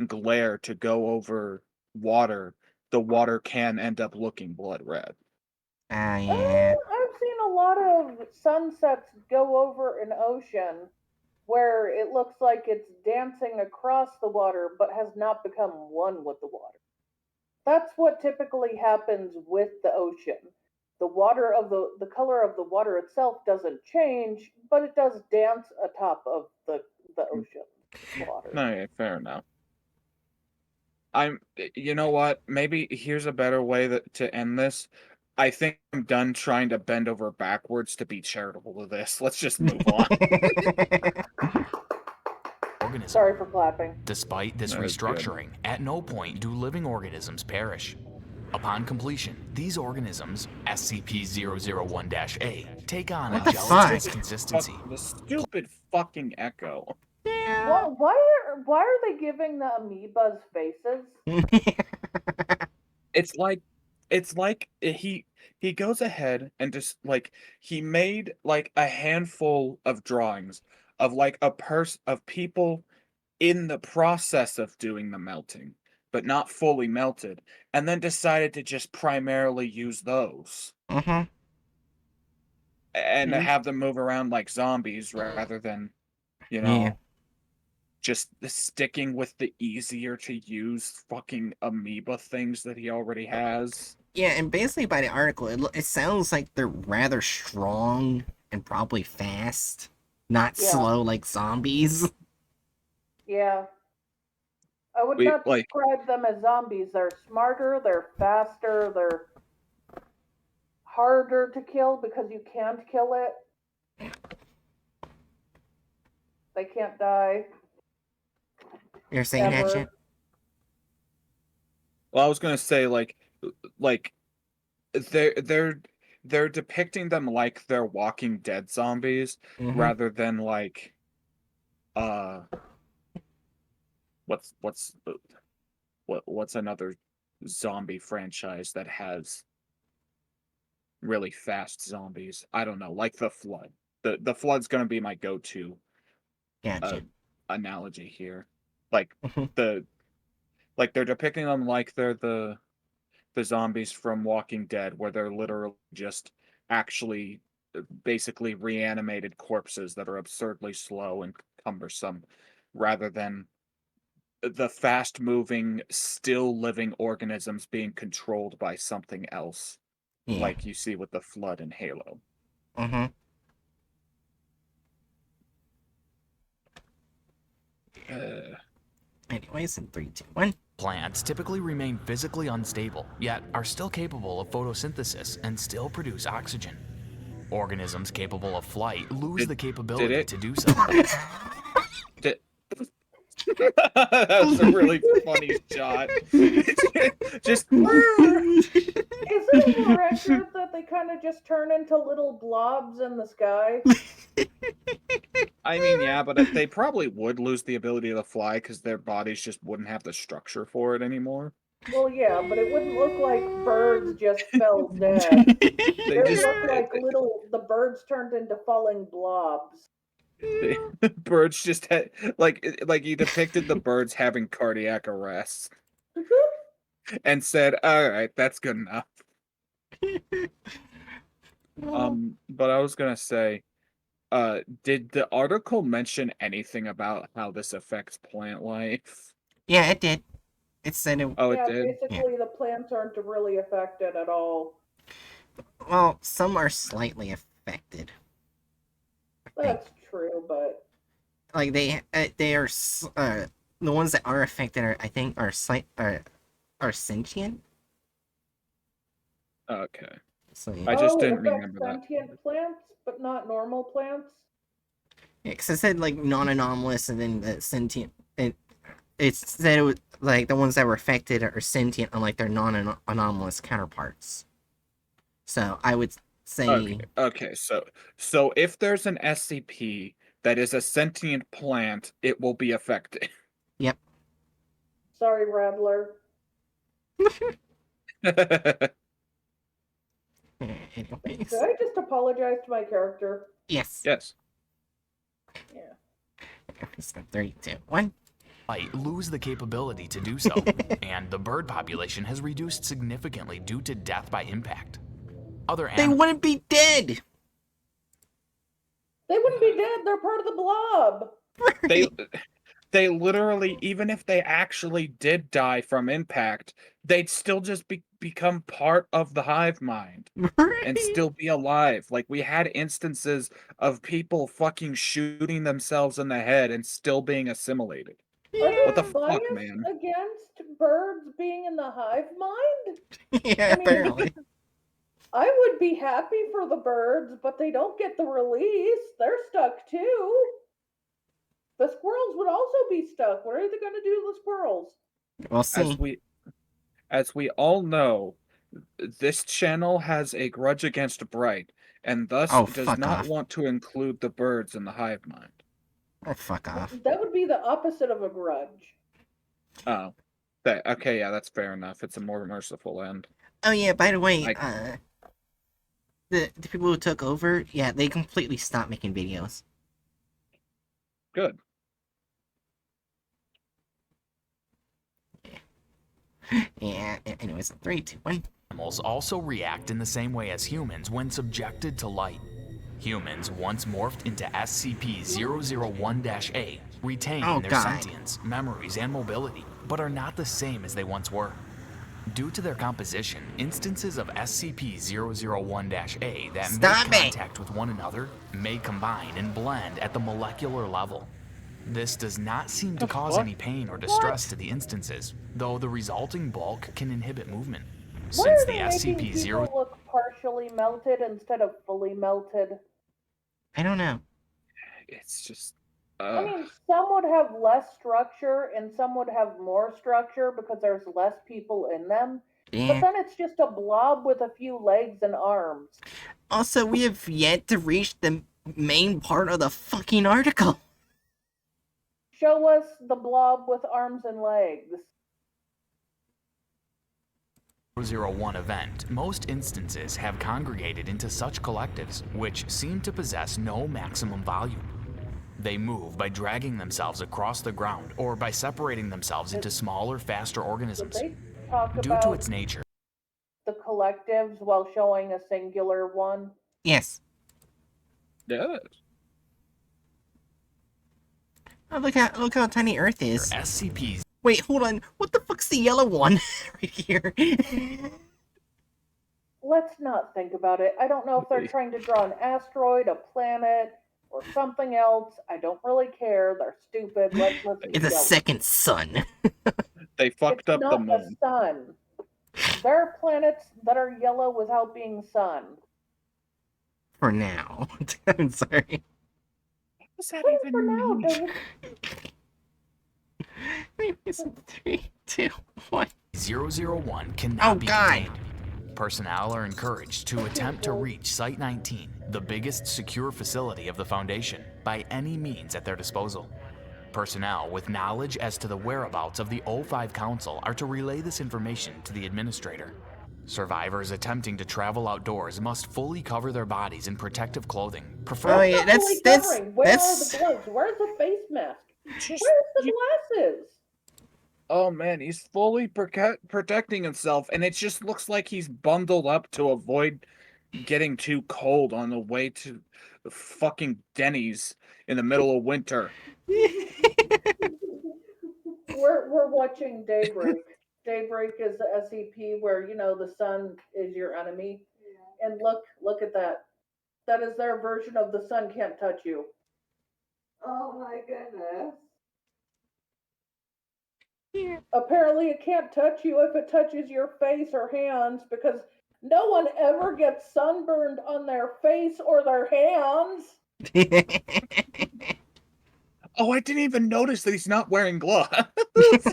glare to go over water, the water can end up looking blood red. Ah, yeah. I've seen a lot of sunsets go over an ocean where it looks like it's dancing across the water but has not become one with the water. That's what typically happens with the ocean. The water of the color of the water itself doesn't change, but it does dance atop of the ocean water. Okay, fair enough. You know what? Maybe here's a better way to end this. I think I'm done trying to bend over backwards to be charitable to this. Let's just move on. Organism. Sorry for clapping. Despite this That is good. restructuring, at no point do living organisms perish. Upon completion, these organisms, SCP-001-A, take on What a the gelatinous fuck? consistency. The stupid fucking echo. Why are they giving the amoebas faces? It's like he goes ahead and just like he made like a handful of drawings of like of people in the process of doing the melting, but not fully melted, and then decided to just primarily use those Mm-hmm. and Mhm. have them move around like zombies rather than, you know, Yeah. just sticking with the easier to use fucking amoeba things that he already has. Yeah, and basically by the article, it sounds like they're rather strong and probably fast, not Yeah. slow like zombies. Yeah. I would We not like describe them as zombies. They're smarter, they're faster, they're harder to kill because you can't kill it. They can't die. You're saying that Ever. shit? well, I was gonna say like they're they're depicting them like they're Walking Dead zombies Mm-hmm. rather than like uh what's what's another zombie franchise that has really fast zombies? I don't know, like the Flood. The Flood's gonna be my go-to Gotcha. analogy here. Like Mhm. the like they're depicting them like they're the zombies from Walking Dead, where they're literally just actually basically reanimated corpses that are absurdly slow and cumbersome, rather than the fast moving, still living organisms being controlled by something else, Yeah. like you see with the Flood in Halo. Mm-hmm. Uh, Anyways, in 3, 2, 1. Plants typically remain physically unstable, yet are still capable of photosynthesis and still produce oxygen. Organisms capable of flight lose the capability it? to do so. Did, that was a really funny shot. Just Is it more accurate that they kind of just turn into little blobs in the sky? I mean, yeah, but they probably would lose the ability to fly because their bodies just wouldn't have the structure for it anymore. Well, yeah, but it wouldn't look like birds just fell dead. They It would just look like the birds turned into falling blobs. birds just had like you depicted the birds having cardiac arrest and said, "All right, that's good enough." But I was gonna say, did the article mention anything about how this affects plant life? Yeah, it did. It said it. Oh, it Yeah, did. basically the plants aren't really affected at all. Well, some are slightly affected. I think. That's true, but Like they are the ones that are affected are, I think, are sentient. Okay, So I yeah, just it didn't affects remember that. sentient plants, but not normal plants. because it said like non-anomalous and then sentient. It said it was like the ones that were affected are sentient, unlike their non-anomalous counterparts. So I would say, Okay. So if there's an SCP that is a sentient plant, it will be affected. yep. Sorry, Rattler. Anyways, Did I just apologize to my character? yes. Yes. Yeah. So 3, 2, 1. Light lose the capability to do so, and the bird population has reduced significantly due to death by impact. Other They animals wouldn't be dead. They wouldn't be dead. They're part of the blob. They literally, even if they actually did die from impact, they'd still just become part of the hive mind and still be alive. Like, we had instances of people fucking shooting themselves in the head and still being assimilated. Are there What the fuck, bias man? against birds being in the hive mind? Yeah, I mean, apparently. I would be happy for the birds, but they don't get the release. They're stuck too. The squirrels would also be stuck. What are they going to do to the squirrels? We'll see. As we all know, this channel has a grudge against Bright, and thus Oh, does fuck not off. want to include the birds in the hive mind. Oh, fuck off. That would be the opposite of a grudge. Oh. Okay, yeah, that's fair enough. It's a more merciful end. Oh, yeah, by the way, I- the people who took over, yeah, they completely stopped making videos. Good. Yeah, anyways, 3, 2, 1. Animals also react in the same way as humans when subjected to light. Humans, once morphed into SCP-001-A, retain Oh, their God. sentience, memories, and mobility, but are not the same as they once were. Due to their composition, instances of SCP-001-A that Stop make it! contact with one another may combine and blend at the molecular level. This does not seem to cause any pain or distress to the instances, though the resulting bulk can inhibit movement. Why Since are the they making SCP-0 people look partially melted instead of fully melted? I don't know. It's just. I mean, some would have less structure and some would have more structure because there's less people in them. But Yeah. then it's just a blob with a few legs and arms. Also, we have yet to reach the main part of the fucking article. Show us the blob with arms and legs. 001 event, most instances have congregated into such collectives, which seem to possess no maximum volume. They move by dragging themselves across the ground or by separating themselves into smaller, faster Did organisms. they talk Due to about its nature, the collectives while showing a singular one? Yes. Yeah. Oh, look how tiny Earth is. SCPs Wait, hold on. What the fuck's the yellow one right here? Let's not think about it. I don't know if they're trying to draw an asteroid, a planet, or something else. I don't really care. They're stupid. Let's keep It's a going. second sun. They fucked It's up the not a moon. sun. There are planets that are yellow without being sun. For now. I'm sorry. What does that What even for now, mean? does it? Anyways, 3, 2, 1. 001 cannot Oh, be God. contained. Personnel are encouraged to attempt to reach Site-19, the biggest secure facility of the Foundation, by any means at their disposal. Personnel with knowledge as to the whereabouts of the O5 Council are to relay this information to the Administrator. Survivors attempting to travel outdoors must fully cover their bodies in protective clothing, Oh, preferably yeah, Not fully covering. Where are that's- the gloves? Where's the face mask? Just- Where's the glasses? Oh man, he's fully protecting himself, and it just looks like he's bundled up to avoid getting too cold on the way to the fucking Denny's in the middle of winter. We're watching Daybreak. Daybreak is the SCP where the sun is your enemy. And look at that. That is their version of the sun can't touch you. Oh my goodness. Apparently it can't touch you if it touches your face or hands because no one ever gets sunburned on their face or their hands. Oh, I didn't even notice that he's not wearing gloves. It's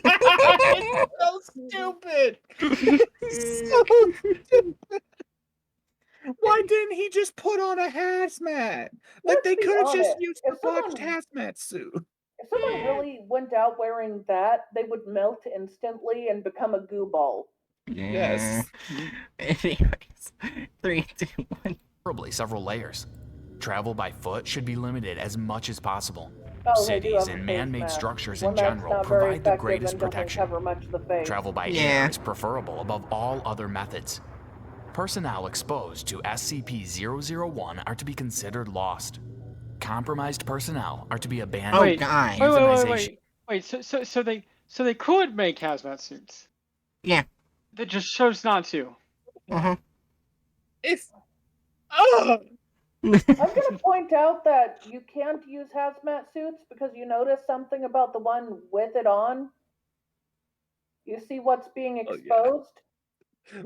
so stupid. So stupid. Why didn't he just put on a hazmat? Like, Let's they be could have just honest. used the botched hazmat suit. If someone really went out wearing that, they would melt instantly and become a goo ball. Yes. Anyways, 3, 2, 1. several layers. Travel by foot should be limited as much as possible. Oh, they do Cities have a and face man-made mask. structures One in that's general not very provide the effective greatest and doesn't protection. cover much of the face. Travel by Yeah. air is preferable above all other methods. Personnel exposed to SCP-001 are to be considered lost. Compromised personnel are to be abandoned. Oh, Wait, God. wait. So they could make hazmat suits. Yeah. They just chose not to. Uh-huh. If I'm gonna point out that you can't use hazmat suits because you notice something about the one with it on. You see what's being Oh, yeah. exposed?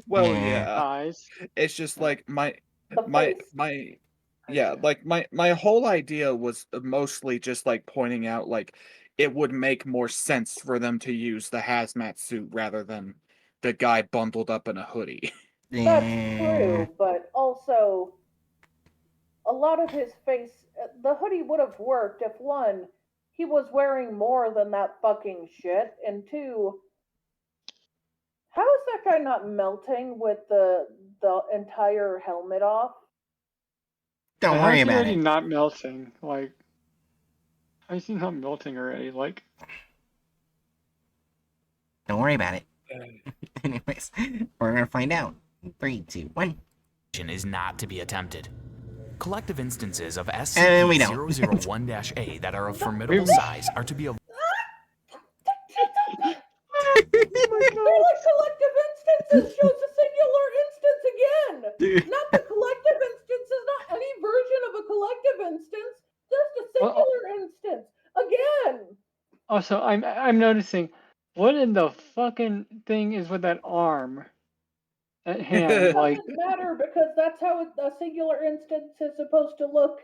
well, Yeah. yeah. Eyes. It's just like The my face. my I yeah, see. like my whole idea was mostly just like pointing out like it would make more sense for them to use the hazmat suit rather than the guy bundled up in a hoodie. That's Yeah. true, but also a lot of his face, the hoodie would have worked if one, he was wearing more than that fucking shit, and two, how is that guy not melting with the entire helmet off? Don't How worry is he about already it. not melting? Like, how is he not melting already? Like, Don't worry about it. Anyways, we're gonna find out. 3, 2, 1. Is not to be attempted. Collective instances of And we don't. SCP-001-A that are of formidable size are to be avoided. oh my god. Like collective instances shows a singular instance again. Not the collective instances, not any version of a collective instance, just a Well, singular instance again. also, I'm noticing, what in the fucking thing is with that arm at It hand? Like, doesn't matter because that's how a singular instance is supposed to look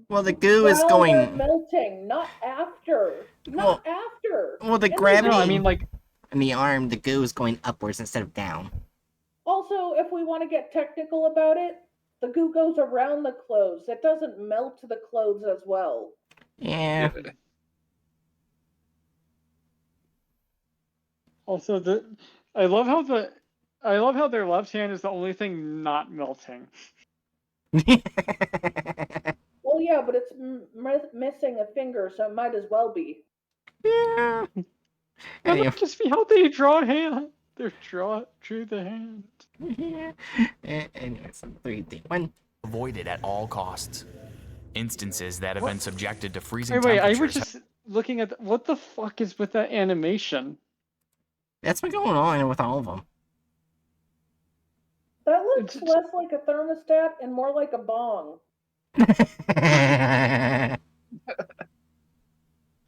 Well, the goo is while they're going. melting, not after. Not after. Well, the And gravity no, I mean, like, in the arm, the goo is going upwards instead of down. Also, if we want to get technical about it, the goo goes around the clothes. It doesn't melt the clothes as well. Yeah. also I love how their left hand is the only thing not melting. Well, yeah, but it's missing a finger, so it might as well be. Yeah. That Anyway. would just be how they drew the hand. Anyways, 3, 2, 1. Avoided at all costs. Instances that have been subjected to freezing Wait, I temperatures. was just looking at what the fuck is with that animation? That's been going on with all of them. That looks less like a thermostat and more like a bong.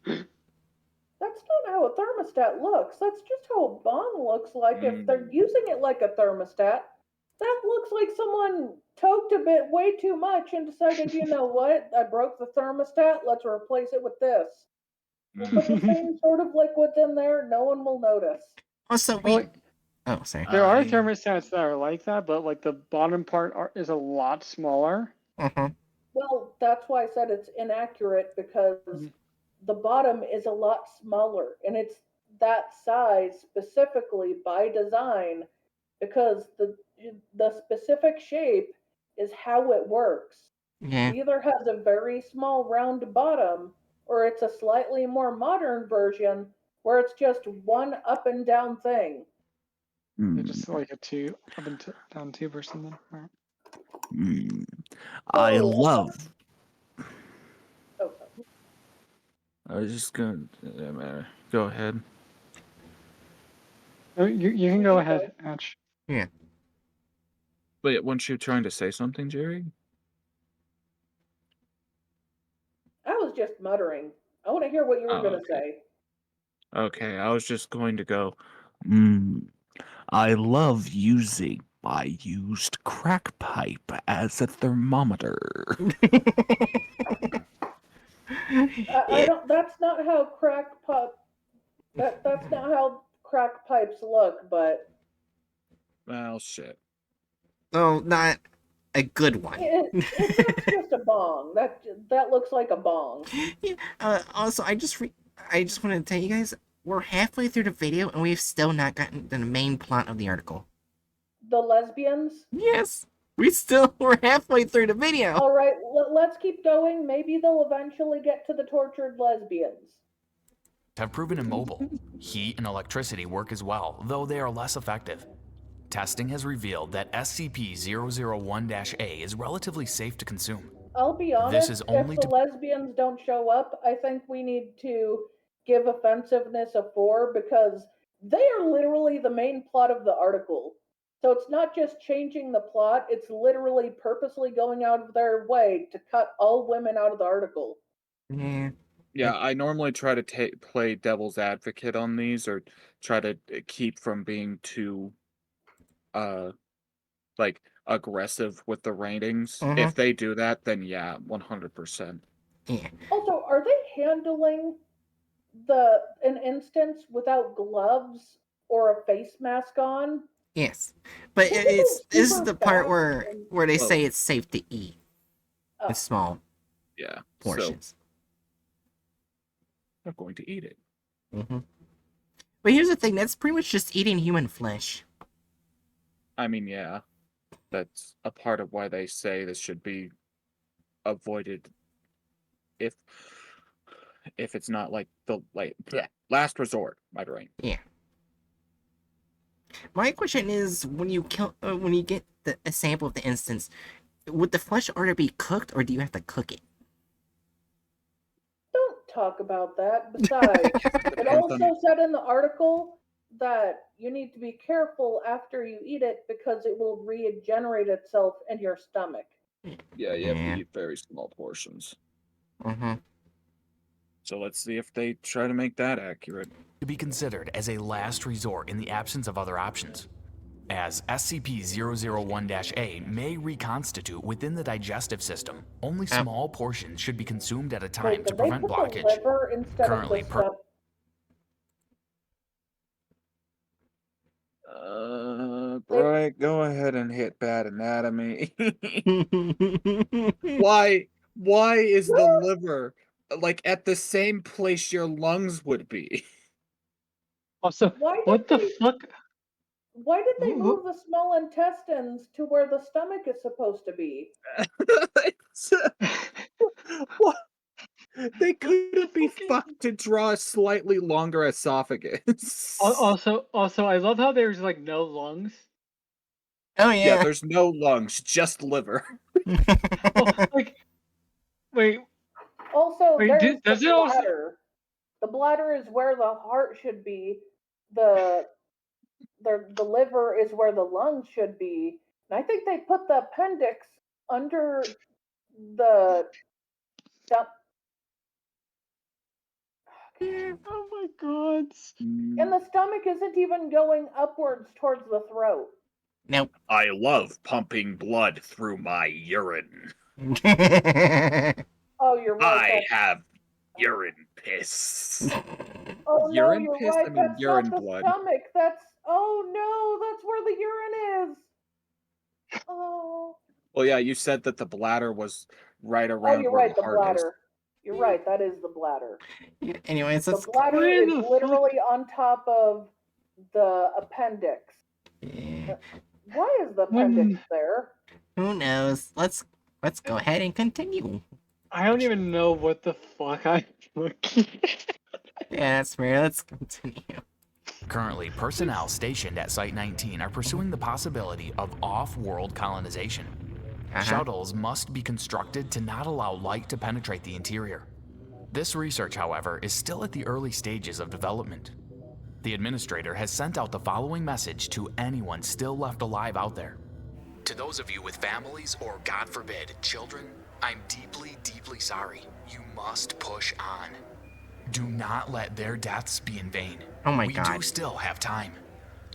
That's not how a thermostat looks. That's just how a bong looks like. If they're using it like a thermostat, that looks like someone toked a bit way too much and decided, you know what, I broke the thermostat, let's replace it with this. We'll put the same sort of liquid in there, no one will notice. Also, Well, oh, sorry. there are thermostats that are like that, but like the bottom part is a lot smaller. Uh-huh. Well, that's why I said it's inaccurate because the bottom is a lot smaller and it's that size specifically by design because the specific shape is how it works. Yeah. It either has a very small round bottom or it's a slightly more modern version where it's just one up and down thing. Just like a two up and down tube or something. Right. I So, love. Oh, I was just gonna go ahead. Oh, you can go ahead, Hatch. Yeah. Wait, weren't you trying to say something, Jerry? I was just muttering. I want to hear what you were Oh, going to okay. say. Okay, I was just going to go. I love using my used crack pipe as a thermometer. I don't. That's not how crack pipe. That's not how crack pipes look. But Well, shit. Oh, not a good one. that's just a bong. That looks like a bong. Yeah, also, I just wanted to tell you guys, we're halfway through the video and we've still not gotten to the main plot of the article. The lesbians. Yes. We're halfway through the video. All right, let's keep going. Maybe they'll eventually get to the tortured lesbians. Have proven immobile. Heat and electricity work as well, though they are less effective. Testing has revealed that SCP-001-A is relatively safe to consume. I'll be honest, is if only the to- lesbians don't show up, I think we need to give offensiveness a 4 because they are literally the main plot of the article. So it's not just changing the plot, it's literally purposely going out of their way to cut all women out of the article. Yeah. Yeah, I normally try to play devil's advocate on these, or try to keep from being too like aggressive with the ratings. If they do that, then yeah, 100%. Yeah. Also, are they handling an instance without gloves or a face mask on? Yes. But This is this is super the part fast where they Well- say it's safe to eat Oh. in small Yeah, portions. so they're going to eat it. But here's the thing, that's pretty much just eating human flesh. I mean, yeah, that's a part of why they say this should be avoided if it's not like the last resort. My brain. Yeah. My question is, when you get a sample of the instance, would the flesh already be cooked, or do you have to cook it? Don't talk about that. Besides, it Depends on- also said in the article that you need to be careful after you eat it because it will regenerate itself in your stomach. Yeah, you have Yeah. to eat very small portions. Mm-hmm. So let's see if they try to make that accurate. To be considered as a last resort in the absence of other options, as SCP-001-A may reconstitute within the digestive system. Only small portions should be consumed at a time Wait, to did they prevent put the blockage. liver instead Currently, of the stomach? Bright, go ahead and hit bad anatomy. Why is the liver like at the same place your lungs would be? Also, Why did what the they- fuck? Why did they Wh- move the small intestines to where the stomach is supposed to be? What? They couldn't be fucked to draw a slightly longer esophagus. Also, I love how there's like no lungs. Oh Yeah, yeah. there's no lungs, just liver. Oh, like, wait, Also, Wait, there's does the it also- bladder. The bladder is where the heart should be. The liver is where the lungs should be. And I think they put the appendix under the stomach. oh my god. And the stomach isn't even going upwards towards the throat. Nope. I love pumping blood through my urine. Oh, you're right. I have urine piss. Oh urine no, you're piss? right. I mean That's urine not the blood. stomach. That's that's where the urine is. Oh. Well, yeah, you said that the bladder was right Oh, around you're where right. the The heart is. bladder. You're right. That is the bladder. Anyways, The let's. bladder Where is the fuck- literally on top of the appendix. Yeah. Why is the appendix When- there? Who knows? Let's go ahead and continue. I don't even know what the fuck I'm looking at. Yeah, that's fair. Let's continue. Currently, personnel stationed at Site-19 are pursuing the possibility of off-world colonization. Shuttles must be constructed to not allow light to penetrate the interior. This research, however, is still at the early stages of development. The administrator has sent out the following message to anyone still left alive out there. To those of you with families or, God forbid, children, I'm deeply, deeply sorry. You must push on. Do not let their deaths be in vain. Oh my We God. do still have time.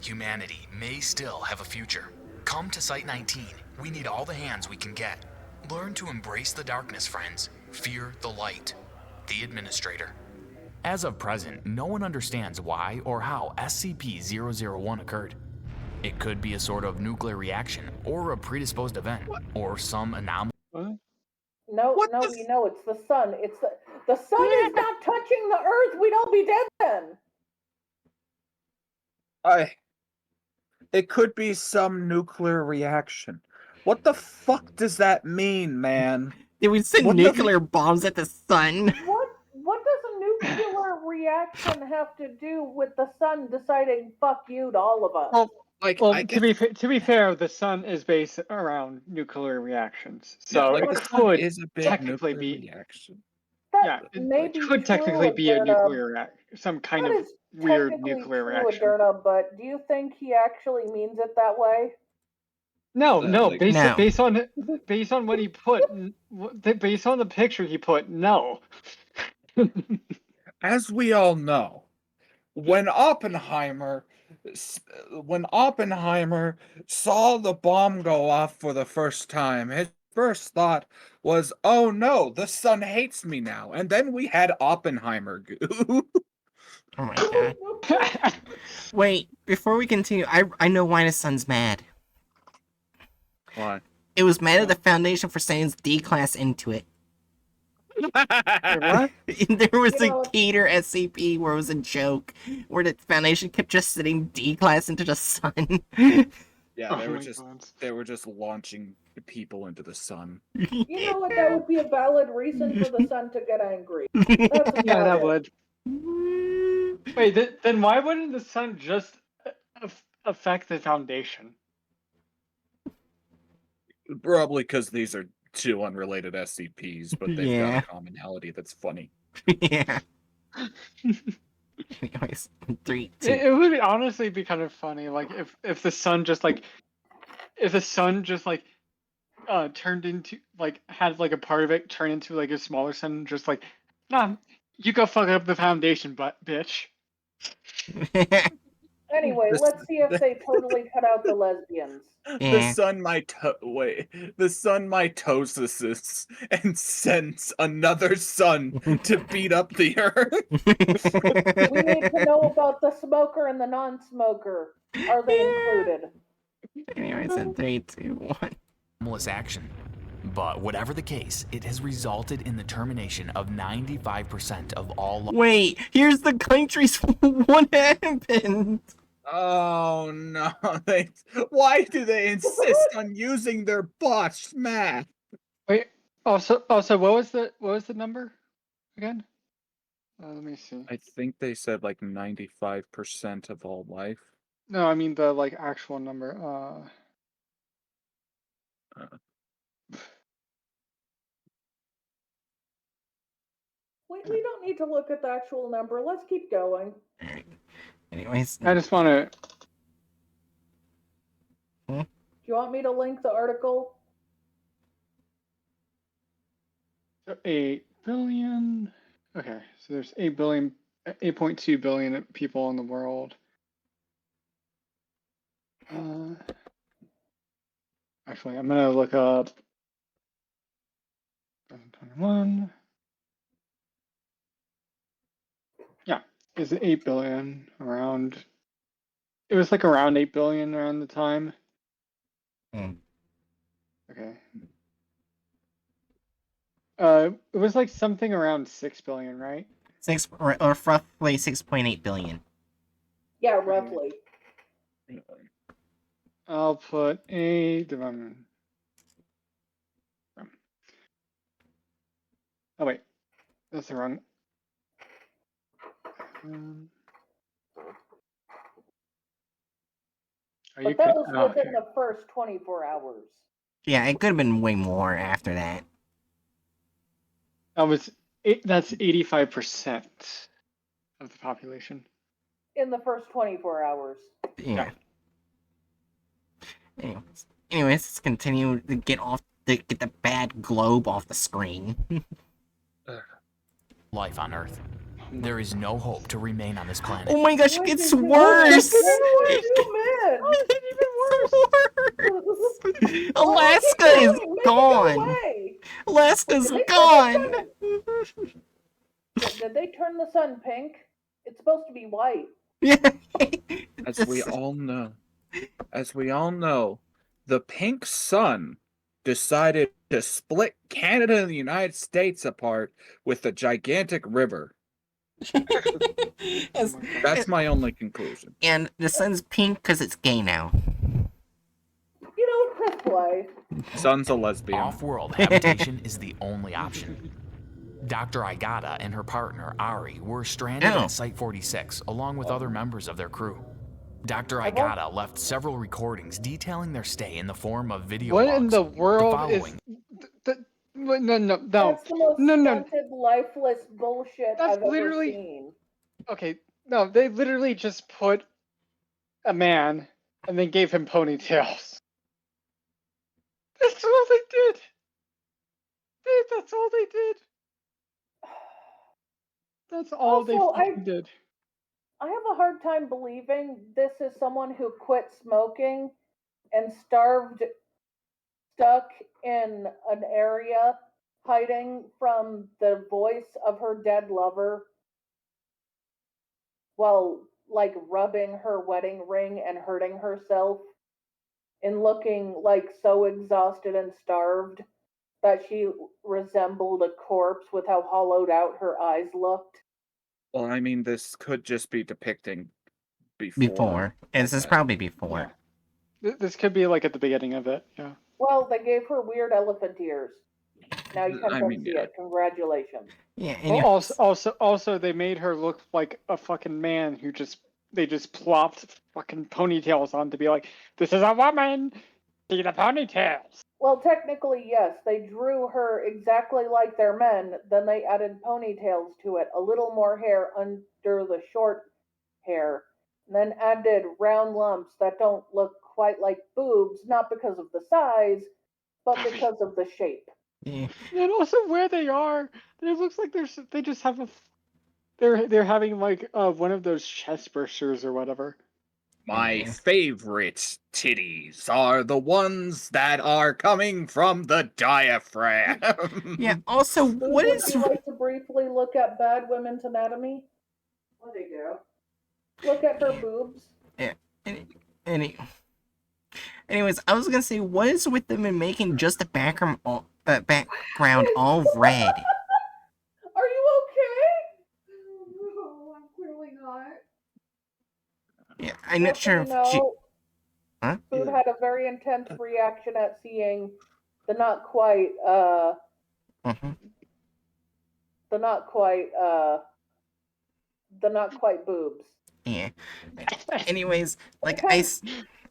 Humanity may still have a future. Come to Site-19. We need all the hands we can get. Learn to embrace the darkness, friends. Fear the light. The Administrator. As of present, no one understands why or how SCP-001 occurred. It could be a sort of nuclear reaction, or a predisposed event, or some anomaly. What? No, What no, the we know it's the sun. It's the sun is not touching the earth. We'd all be dead then. It could be some nuclear reaction. What the fuck does that mean, man? Did we send What the- nuclear bombs at the sun? What does a nuclear reaction have to do with the sun deciding "fuck you" to all of us? Well, Like, well, I to guess, be fair, the sun is based around nuclear reactions, yeah, so like it the sun could is a big technically nuclear be. reaction. Yeah, That it may be could technically true, be a Adurna. nuclear some kind That of is weird technically nuclear true, reaction. Adurna, but do you think he actually means it that way? No, Yeah, no, like- No. based on what he put, based on the picture he put, no. As we all know, when Oppenheimer saw the bomb go off for the first time, his first thought was, "Oh no, the sun hates me now." And then we had Oppenheimer goo. Oh my god. Wait, before we continue, I know why the sun's mad. Why? It was mad at the Foundation for sending its D class into it. Wait, what? There was You a know- Keter SCP where it was a joke, where the Foundation kept just sending D class into the sun. Yeah, they Oh were my just God. they were just launching people into the sun. You know what? That would be a valid reason for the sun to get angry. That's about Yeah, that it. would. Wait, then why wouldn't the sun just affect the Foundation? Probably because these are two unrelated SCPs, but they've got Yeah. a commonality that's funny. Yeah. Anyways, 3, 2. It would honestly be kind of funny, like if the sun just like turned into like had like a part of it turn into like a smaller sun, just like, nah, you go fuck up the Foundation, but bitch. Anyway, This- let's see if they totally cut out the lesbians. The sun mitoses and sends another sun to beat up the earth. We need to know about the smoker and the non-smoker. Are they included? Anyways, in 3, 2, 1. Anomalous action. But whatever the case, it has resulted in the termination of 95% of all Wait, here's the countries. What happened? Oh no! Why do they insist on using their botched math? Wait, also, what was the number again? Let me see. I think they said like 95% of all life. No, I mean the like actual number. We don't need to look at the actual number. Let's keep going. Anyways, I just want to. Do you want me to link the article? 8 billion. Okay, so there's 8.2 billion people in the world. Actually, I'm gonna look up 2021. Yeah, is it 8 billion around? It was like around 8 billion around the time. Hmm. Okay. It was like something around 6 billion, right? 6 or roughly 6.8 billion. Yeah, roughly. I'll put a divided. Oh wait, that's the wrong. But that was within the first 24 hours. Yeah, it could have been way more after that. That's 85% of the population. In the first 24 hours. Yeah. Anyways, let's continue to get the bad globe off the screen. life on Earth. There is no hope to remain on this planet. Oh my gosh, it gets worse! Alaska is gone! Alaska's gone! Did they turn the sun pink? It's supposed to be white. As we all know, the pink sun decided to split Canada and the United States apart with a gigantic river. That's my only conclusion. And the sun's pink because it's gay now. You know, Chris anyway. Son's a lesbian. Off-world habitation is the only option. Dr. Igata and her partner, Ari, were stranded Oh. at Site-46, along with other members of their crew. Dr. I've Igata left several recordings detailing their stay in the form of video What logs. in the world following- No. That's the most No. stunted, lifeless bullshit That's I've ever literally- seen. Okay, no, they literally just put a man and then gave him ponytails. That's all they did. That's all they did. That's all they Also, fucking did. I have a hard time believing this is someone who quit smoking and stuck in an area hiding from the voice of her dead lover while like rubbing her wedding ring and hurting herself and looking like so exhausted and starved that she resembled a corpse with how hollowed out her eyes looked. Well, I mean, this could just be depicting before. Before. And this is probably before. This could be like at the beginning of it. Yeah. Well, they gave her weird elephant ears. Now you can I come mean, see yeah. it. Congratulations. Yeah, Well, anyways. also, they made her look like a fucking man who they just plopped fucking ponytails on to be like, this is a woman. See the ponytails. Well, technically, yes. They drew her exactly like their men, then they added ponytails to it, a little more hair under the short hair, and then added round lumps that don't look quite like boobs, not because of the size, but because of the shape. Yeah. And also where they are, it looks like they just have they're having like one of those chest bursters or whatever. My Yeah. favorite titties are the ones that are coming from the diaphragm. Yeah, also, Boo, what would is... you like to briefly look at bad women's anatomy? What do you do? Look at her boobs. Anyways, I was gonna say, what is with them in making just the background all red? Are you No, I'm clearly not. Yeah, okay? I'm not sure if Huh? Food Yeah. had a very intense reaction at seeing the not quite Mhm. boobs. Yeah. Anyways, like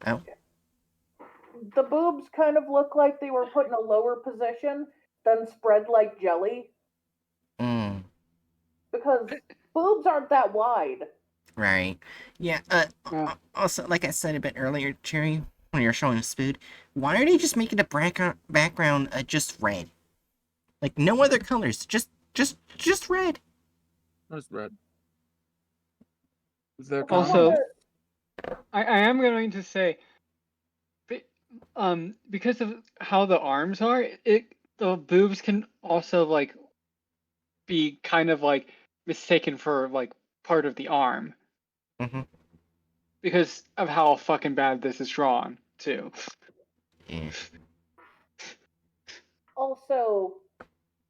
oh, The boobs kind of look like they were put in a lower position, then spread like jelly, mm, because boobs aren't that wide. right. Yeah. Yeah. Also, like I said a bit earlier, Cherry, when you're showing us food, why are they just making the background just red? Like no other colors, just red. That's red. They're Also- common. I am going to say, because of how the arms are, the boobs can also like be kind of like mistaken for like part of the arm Mhm. because of how fucking bad this is drawn too. Yeah. Also,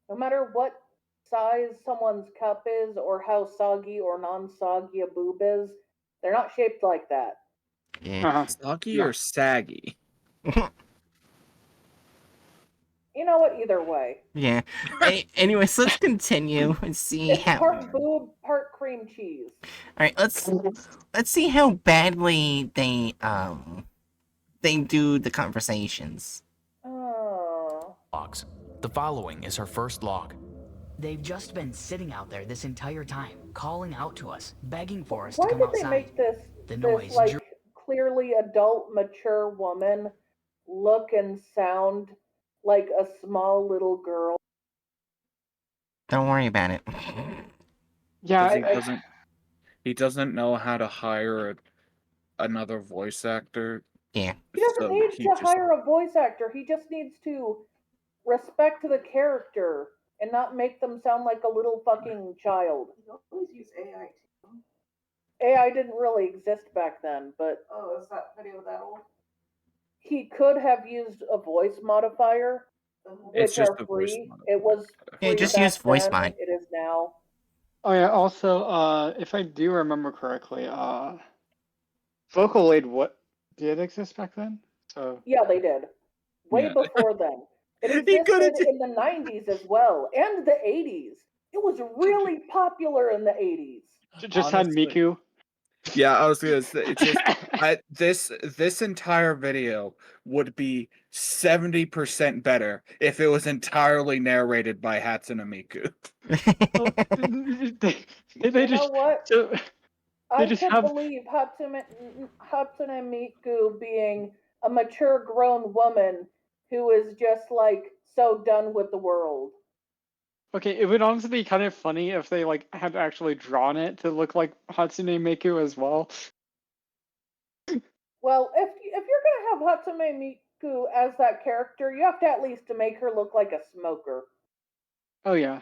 no matter what size someone's cup is or how soggy or non-soggy a boob is, they're not shaped like that. Yeah. Uh-huh. Soggy No. or saggy? You know what? Either way, Yeah. Anyways, let's continue and see it's how. part boob, part cream cheese. All right, let's see how badly they do the conversations. Oh. Logs. The following is her first log. They've just been sitting out there this entire time, calling out to us, begging for us Why to come did outside. they make this The this noise like drew- clearly adult, mature woman look and sound like a small little girl? Don't worry about it. Yeah, He doesn't know how to hire another voice actor. Yeah. He doesn't so need he to just- hire a voice actor. He just needs to respect the character and not make them sound like a little fucking child. You always use AI too. AI didn't really exist back then, but Oh, is that video that old? he could have used a voice modifier, It's which just are a voice free. modifier. It was Yeah, free just back use voice then. mod. It is now. Oh yeah. Also, if I do remember correctly, Vocal Aid what did exist back then? So Yeah, they did. way Yeah. before then. It He could've existed in the 90s as well, and the 80s. It was really popular in the 80s. Just Honestly. had Miku. Yeah, I was gonna say it's just this entire video would be 70% better if it was entirely narrated by Hatsune Miku. Well, they You know just what? so I just could have believe Hatsune Miku being a mature grown woman who is just like so done with the world. okay. It would honestly be kind of funny if they like had actually drawn it to look like Hatsune Miku as well. Well, if you're gonna have Hatsune Miku as that character, you have to at least to make her look like a smoker. Oh yeah.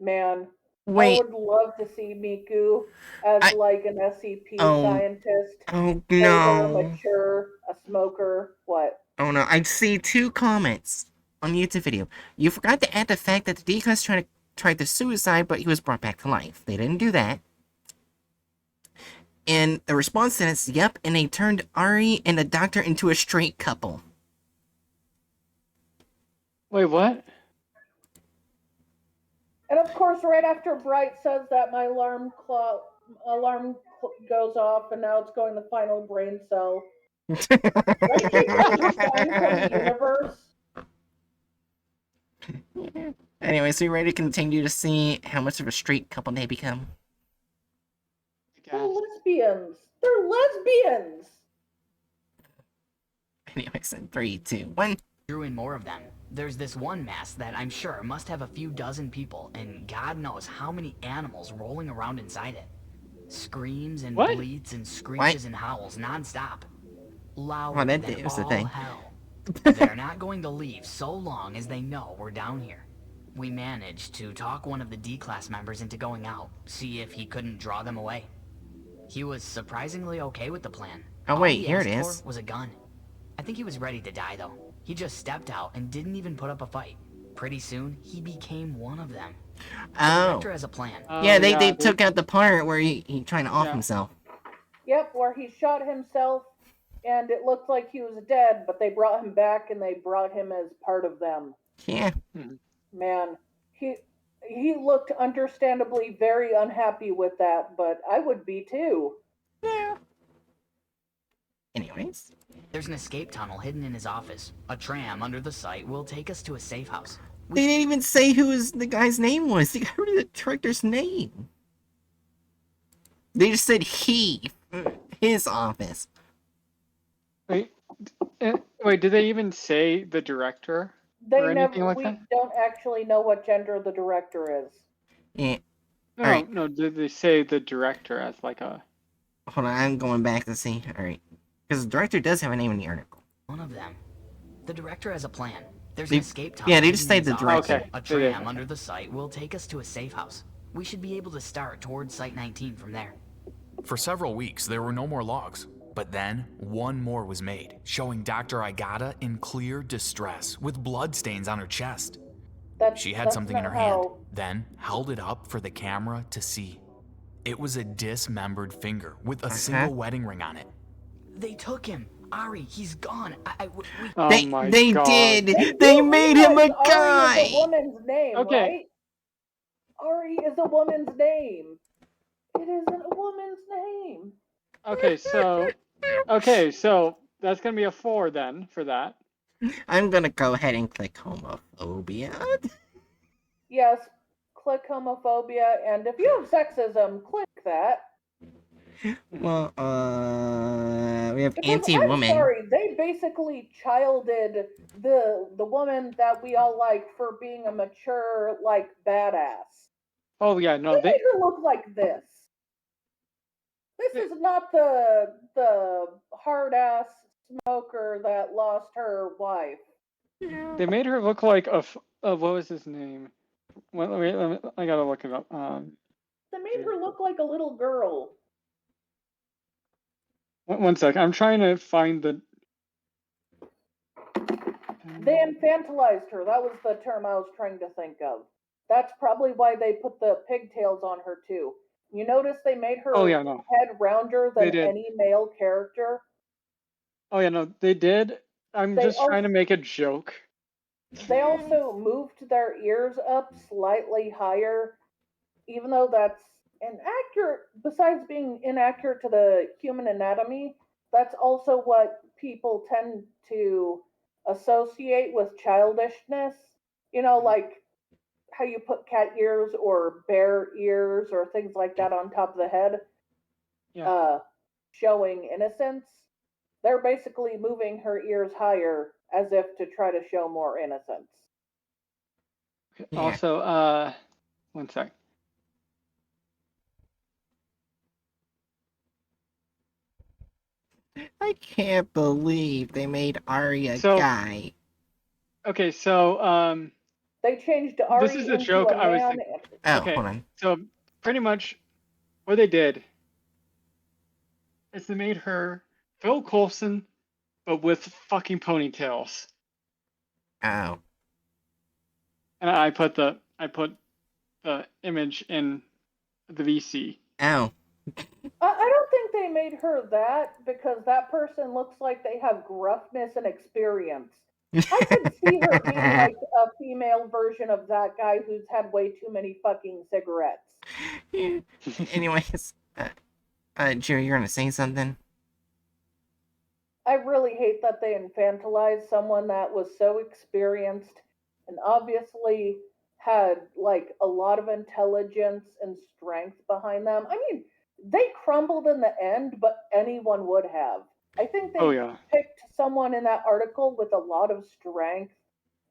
Man, I Wait. would love to see Miku as I- like an SCP Oh. scientist, Oh older, no. mature, a smoker. What? Oh no, I see 2 comments on the YouTube video. You forgot to add the fact that the decoys tried to suicide, but he was brought back to life. They didn't do that. And the response to is, yep, and they turned Ari and the doctor into a straight couple. Wait, what? And of course, right after Bright says that, my alarm goes off, and now it's going to final brain cell. Right? She couldn't resign from the universe. Anyway, so you ready to continue to see how much of a straight couple they become? They're lesbians. They're lesbians. Anyways, in 3, 2, 1. Drew in more of them. There's this one mass that I'm sure must have a few dozen people, and God knows how many animals rolling around inside it. Screams and What? bleats and screeches and howls nonstop. Louder Well, that than was the all thing. hell. They're not going to leave so long as they know we're down here. We managed to talk one of the D-class members into going out, see if he couldn't draw them away. He was surprisingly okay with the plan. Oh, All wait, he here it asked is. for was a gun. I think he was ready to die though. He just stepped out and didn't even put up a fight. Pretty soon, he became one of them. The Oh. director has a plan. Yeah, they took out the part where he trying to off Yeah. himself. Yep, where he shot himself, and it looked like he was dead, but they brought him back, and they brought him as part of them. Yeah. Man, he looked understandably very unhappy with that, but I would be too. Yeah. Anyways. There's an escape tunnel hidden in his office. A tram under the site will take us to a safe house. They didn't even say who the guy's name was. They got rid of the director's name. They just said his office. Wait, did they even say the director? They Or anything like we that? don't actually know what gender the director is. Yeah. No, Alright. no. Did they say the director as like a? Hold on, I'm going back to see. Alright. Because the director does have a name in the article. One of them. The director has a plan. There's They- an escape tunnel. yeah, they just hidden say in the his office. director. Okay. A tram under the site will take us to a safe house. We should be able to start towards Site 19 from there. For several weeks, there were no more logs. But then, one more was made, showing Dr. Aigata in clear distress, with bloodstains on her chest. She had That's something in not her hand, how- then held it up for the camera to see. It was a dismembered finger with a single wedding ring on it. They took him. Ari, he's gone. We... Oh my they god. did! They made him a Ari is guy! a woman's name, Okay. right? Ari is a woman's name. It isn't a woman's name. Okay, so that's gonna be a 4 then for that. I'm gonna go ahead and click homophobia. Yes, click homophobia, and if you have sexism, click that. Well, we have Because anti-woman. I'm sorry, they basically childed the woman that we all liked for being a mature, like, badass. Oh yeah, no, They they made her look like this. This is not the hard ass smoker that lost her wife. they made her look like what was his name? Wait, I gotta look it up. They made her look like a little girl. One sec. I'm trying to find the. They infantilized her. That was the term I was trying to think of. That's probably why they put the pigtails on her too. You notice they made her Oh yeah, no. head rounder They than did. any male character. Oh yeah, no. They did. I'm They just trying to also- make a joke. They also moved their ears up slightly higher, even though that's inaccurate. Besides being inaccurate to the human anatomy, that's also what people tend to associate with childishness. You know, like how you put cat ears or bear ears or things like that on top of the head, Yeah. showing innocence. They're basically moving her ears higher as if to try to show more innocence. Yeah. Also, one sec. I can't believe they made Ari a So- guy. Okay, so They changed Ari is the into joke a I was man. thinking. Oh, Okay. hold on. So pretty much what they did is they made her Phil Coulson, but with fucking ponytails. Oh. And I put the image in the VC. Oh. I don't think they made her that because that person looks like they have gruffness and experience. I could see her being like a female version of that guy who's had way too many fucking cigarettes. Yeah. Anyways, Jerry, you're gonna say something? I really hate that they infantilized someone that was so experienced and obviously had like a lot of intelligence and strength behind them. I mean, they crumbled in the end, but anyone would have. I think they Oh yeah. picked someone in that article with a lot of strength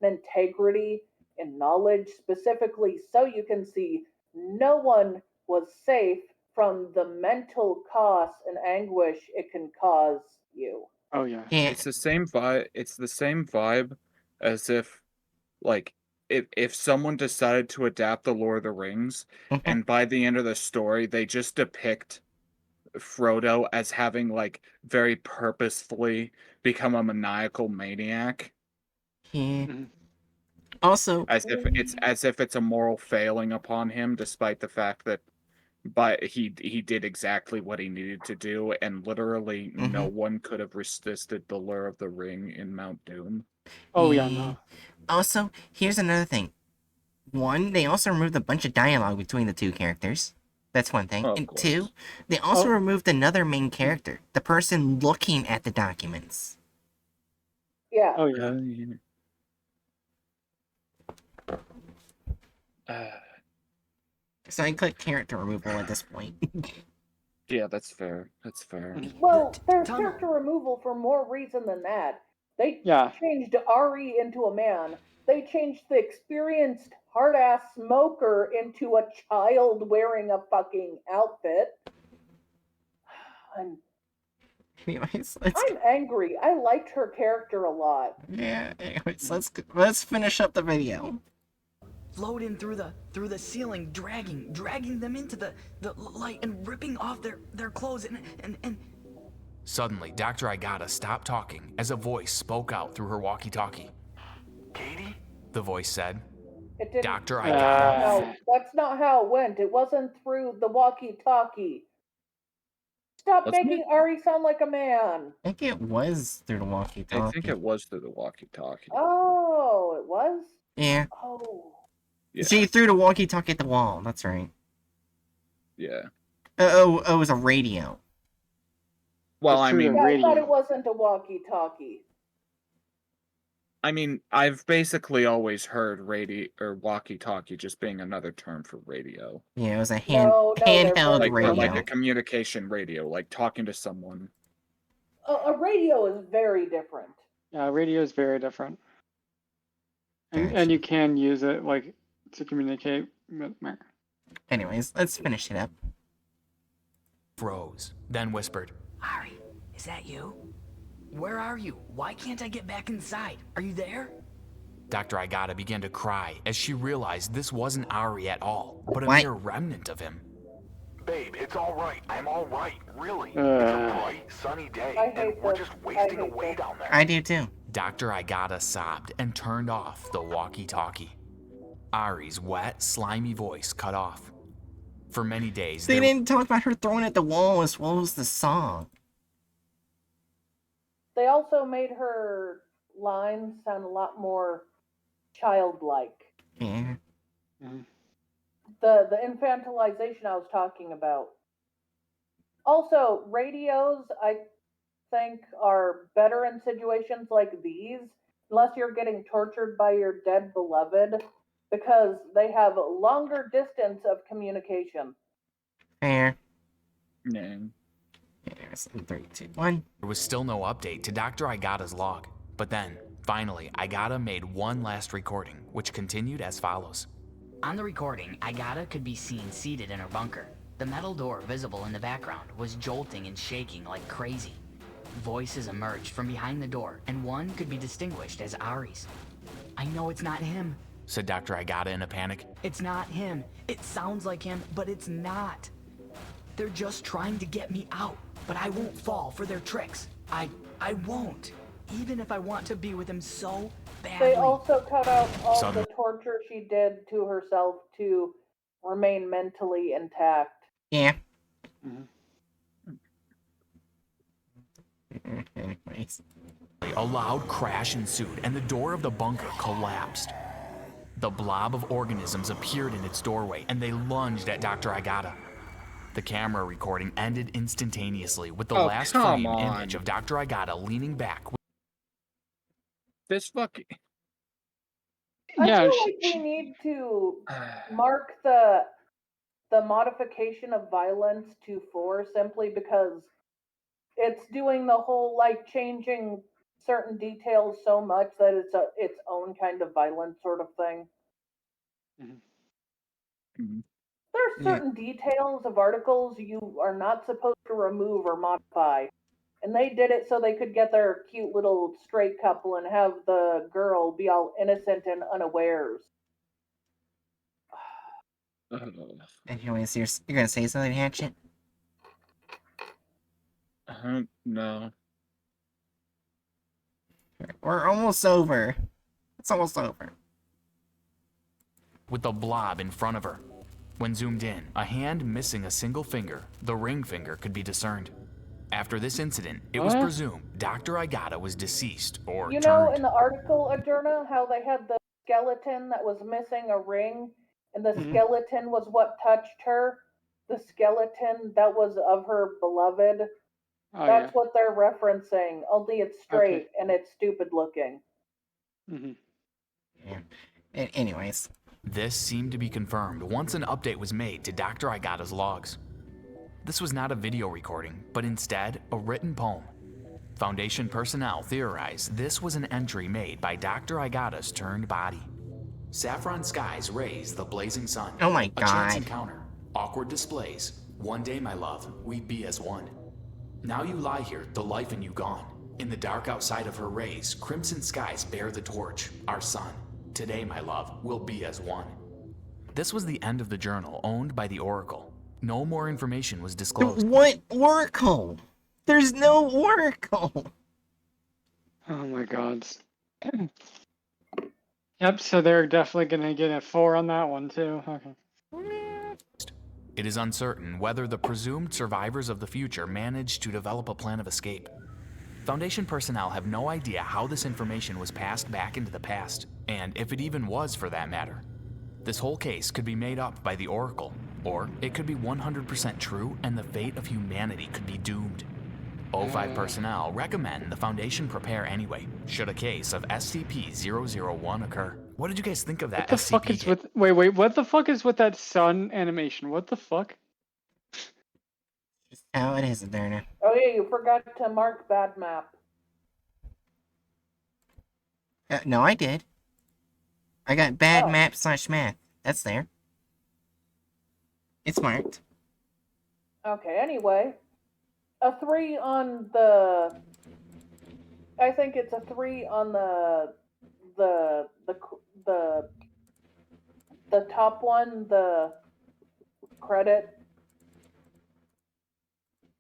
and integrity and knowledge, specifically so you can see no one was safe from the mental cost and anguish it can cause you. Oh yeah. Yeah. It's the same vibe. It's the same vibe as if, like, if someone decided to adapt the Lord of the Rings, Mhm. and by the end of the story they just depict Frodo as having like very purposefully become a maniacal maniac, Yeah. Mhm. Also, as if it's a moral failing upon him, despite the fact that but he did exactly what he needed to do, and literally no one could have resisted the lure of the ring in Mount Doom. Oh yeah, no. Also, here's another thing. One, they also removed a bunch of dialogue between the two characters. That's one thing. Oh, of And course. two, they also Oh. removed another main character, the person looking at the documents. Yeah. Oh yeah. So I click character removal at this point. Yeah, that's fair. That's fair. Well, there's Tunnel. character removal for more reason than that. They Yeah. changed Ari into a man. They changed the experienced hard ass smoker into a child wearing a fucking outfit. Anyways, I'm angry. I liked her character a lot. yeah. Anyways, let's finish up the video. Float in through the ceiling, dragging them into the light and ripping off their clothes and Suddenly, Dr. Igata stopped talking as a voice spoke out through her walkie-talkie. Katie? The voice said, It didn't. Dr. Igata. No, that's not how it went. It wasn't through the walkie-talkie. Stop Wasn't making Ari sound like a man. I think it was through the walkie-talkie. I think it was through the walkie-talkie. Oh, it was? Yeah. Oh. Yeah. She threw the walkie-talkie at the wall. That's right. Yeah. It was a radio. Well, It's I through mean, the Yeah, I thought radio. it wasn't a walkie-talkie. I've basically always heard radio or walkie-talkie just being another term for radio, Yeah, it was a No, they're handheld both radio. like a communication radio, like talking to someone. A radio is very different. Yeah, radio is very different. And Gotcha. you can use it like to communicate with Anyways, let's finish it up. Froze, then whispered, Ari, is that you? Where are you? Why can't I get back inside? Are you there? Dr. Igata began to cry as she realized this wasn't Ari at all, but a What? mere remnant of him. Babe, it's all right. I'm all right. Really. It's a bright, sunny day, I and hate we're this. just I wasting hate away this. down there. I do too. Dr. Igata sobbed and turned off the walkie-talkie. Ari's wet, slimy voice cut off. For many days, They there- didn't talk about her throwing at the wall as well as the song. They also made her lines sound a lot more childlike. Yeah. The infantilization I was talking about. Also, radios, I think, are better in situations like these, unless you're getting tortured by your dead beloved, because they have a longer distance of communication. Fair. Yeah. Here's 3, 2, 1. There was still no update to Dr. Igata's log. But then, finally, Igata made one last recording, which continued as follows. On the recording, Igata could be seen seated in her bunker. The metal door visible in the background was jolting and shaking like crazy. Voices emerged from behind the door, and one could be distinguished as Ari's. "I know it's not him," said Dr. Igata in a panic. "It's not him. It sounds like him, but it's not. They're just trying to get me out, but I won't fall for their tricks. I won't, even if I want to be with him so badly." They also cut out all Suddenly- the torture she did to herself to remain mentally intact. Yeah. Mhm. Anyways. A loud crash ensued, and the door of the bunker collapsed. The blob of organisms appeared in its doorway, and they lunged at Dr. Igata. The camera recording ended instantaneously with the Oh, last come frame on. image of Dr. Igata leaning back. This fucking. I Yeah, feel like we need to mark the modification of violence to 4 simply because it's doing the whole like changing certain details so much that it's its own kind of violence sort of thing. Mhm. There are certain details of articles you are not supposed to remove or modify. And they did it so they could get their cute little straight couple and have the girl be all innocent and unawares. Anyways, you're gonna say something, Hatchet? No. We're almost over. It's almost over. With the blob in front of her. When zoomed in, a hand missing a single finger, the ring finger, could be discerned. After this incident, it was What? presumed Dr. Igata was deceased or You know, turned. in the article, Adurna, how they had the skeleton that was missing a ring, and the Mhm. skeleton was what touched her? The skeleton that was of her beloved? Oh, That's what they're referencing, only it's straight and it's stupid looking. Mhm. Yeah. Anyways. This seemed to be confirmed once an update was made to Dr. Igata's logs. This was not a video recording, but instead a written poem. Foundation personnel theorized this was an entry made by Dr. Igata's turned body. Saffron skies raise the blazing sun. Oh my A chance God. encounter, awkward displays. One day, my love, we'd be as one. Now you lie here, the life in you gone. In the dark outside of her rays, crimson skies bear the torch, our sun. Today, my love, we'll be as one. This was the end of the journal owned by the Oracle. No more information was disclosed. What Oracle? There's no Oracle. Oh my god. Yep, so they're definitely gonna get a 4 on that one too. Okay. It is uncertain whether the presumed survivors of the future managed to develop a plan of escape. Foundation personnel have no idea how this information was passed back into the past, and if it even was for that matter. This whole case could be made up by the Oracle, or it could be 100% true and the fate of humanity could be doomed. O5 personnel recommend the Foundation prepare anyway, should a case of SCP-001 occur. What did you guys think of that What the SCP fuck is case? with what the fuck is with that sun animation? What the fuck? Just how it is, Adurna. Oh yeah, you forgot to mark bad map. No, I did. I got bad Oh. map / math. That's there. It's marked. Okay, anyway. A 3 on the... I think it's a 3 on the top one, the credit.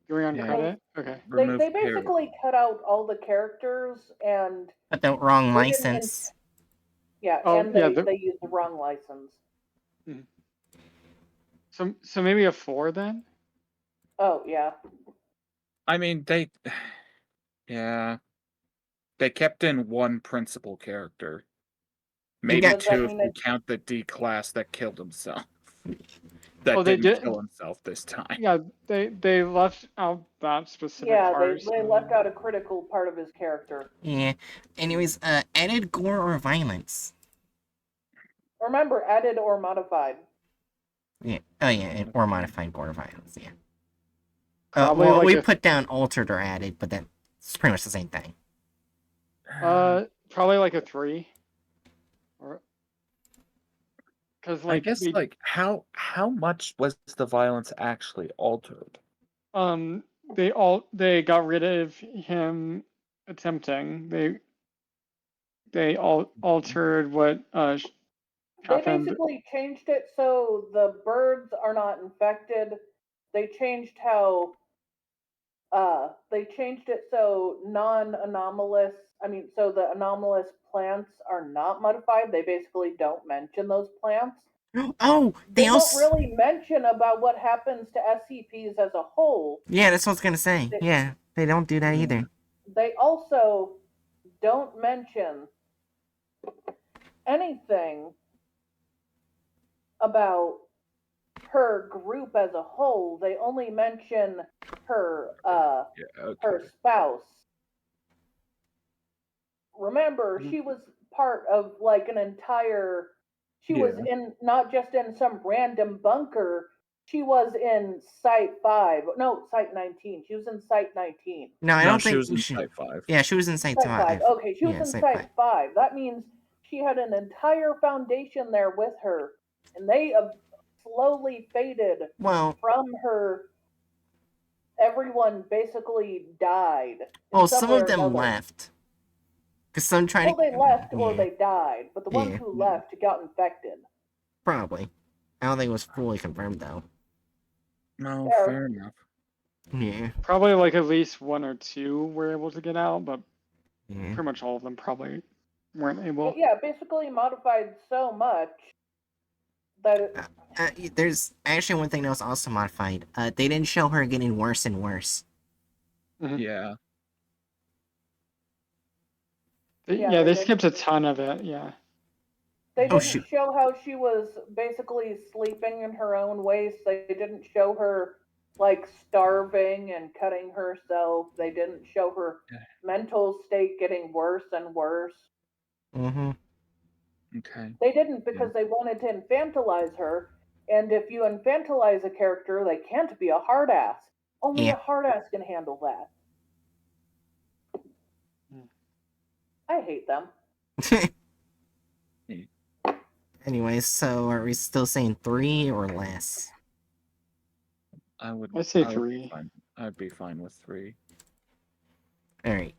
You're on Yeah. credit? Okay. Remove They hair. basically cut out all the characters and But the wrong They didn't license. yeah, Oh, and yeah, they used the wrong license. So maybe a 4 then? Oh yeah. I mean, they. Yeah. They kept in one principal character. You Maybe got- Does that two if mean you it- count the D class that killed himself. That Oh, they didn't did- kill himself this time. Yeah, they left out that specific Yeah, part. they left out a critical part of his character. Yeah. Anyways, added gore or violence. Remember, added or modified. Yeah. Oh yeah, or modified gore or violence. Yeah. Probably well, like we a- put down altered or added, but that's pretty much the same thing. Probably like a 3. Or because I guess like how much was the violence actually altered? they got rid of him attempting. They altered what They happened. basically changed it so the birds are not infected. They changed how they changed it so non-anomalous, so the anomalous plants are not modified. They basically don't mention those plants. Oh, They they don't also. really mention about what happens to SCPs as a whole. Yeah, that's what I was gonna say. Yeah, they don't do that either. They also don't mention anything about her group as a whole. They only mention her her spouse. Remember, she was part of like an entire she was in not just in some random bunker. She was in Site 5. No, Site 19. She was in Site 19. No, I don't think she was in Site 5. Yeah, she was in Site 5. Okay, she was Yeah, in Site Site 5. That means she had an entire foundation there with her, and they have slowly faded from her. Everyone basically died. Well, some of them left. Because some tried Well, to. they left or they died, but the ones Yeah. who left got infected. Probably. I don't think it was fully confirmed, though. No, fair enough. Yeah. Probably like at least 1 or 2 were able to get out, but Yeah. pretty much all of them probably weren't able. Yeah, basically modified so much that There's actually one thing that was also modified. They didn't show her getting worse and worse. Mm-hmm. Yeah. They skipped a ton of it. Yeah. They didn't show how she was basically sleeping in her own waste. They didn't show her like starving and cutting herself. They didn't show her mental state getting worse and worse. Mm-hmm. Okay. They didn't because they wanted to infantilize her. And if you infantilize a character, they can't be a hard ass. Only a hard ass can handle that. I hate them. Anyways, so are we still saying 3 or less? I'd say 3. I'd be fine with 3. Alright.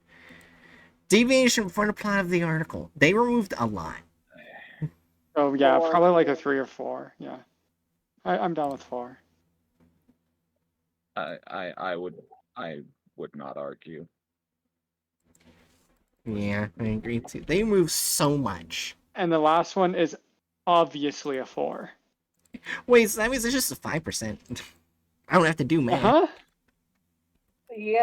Deviation from the plot of the article. They removed a lot. Oh yeah, probably like a 3 or 4. Yeah. I'm down with 4. I would not argue. Yeah, I agree too. They move so much. And the last one is obviously a 4. Wait, so that means it's just a 5%. I don't have to do math. Uh-huh. Yay!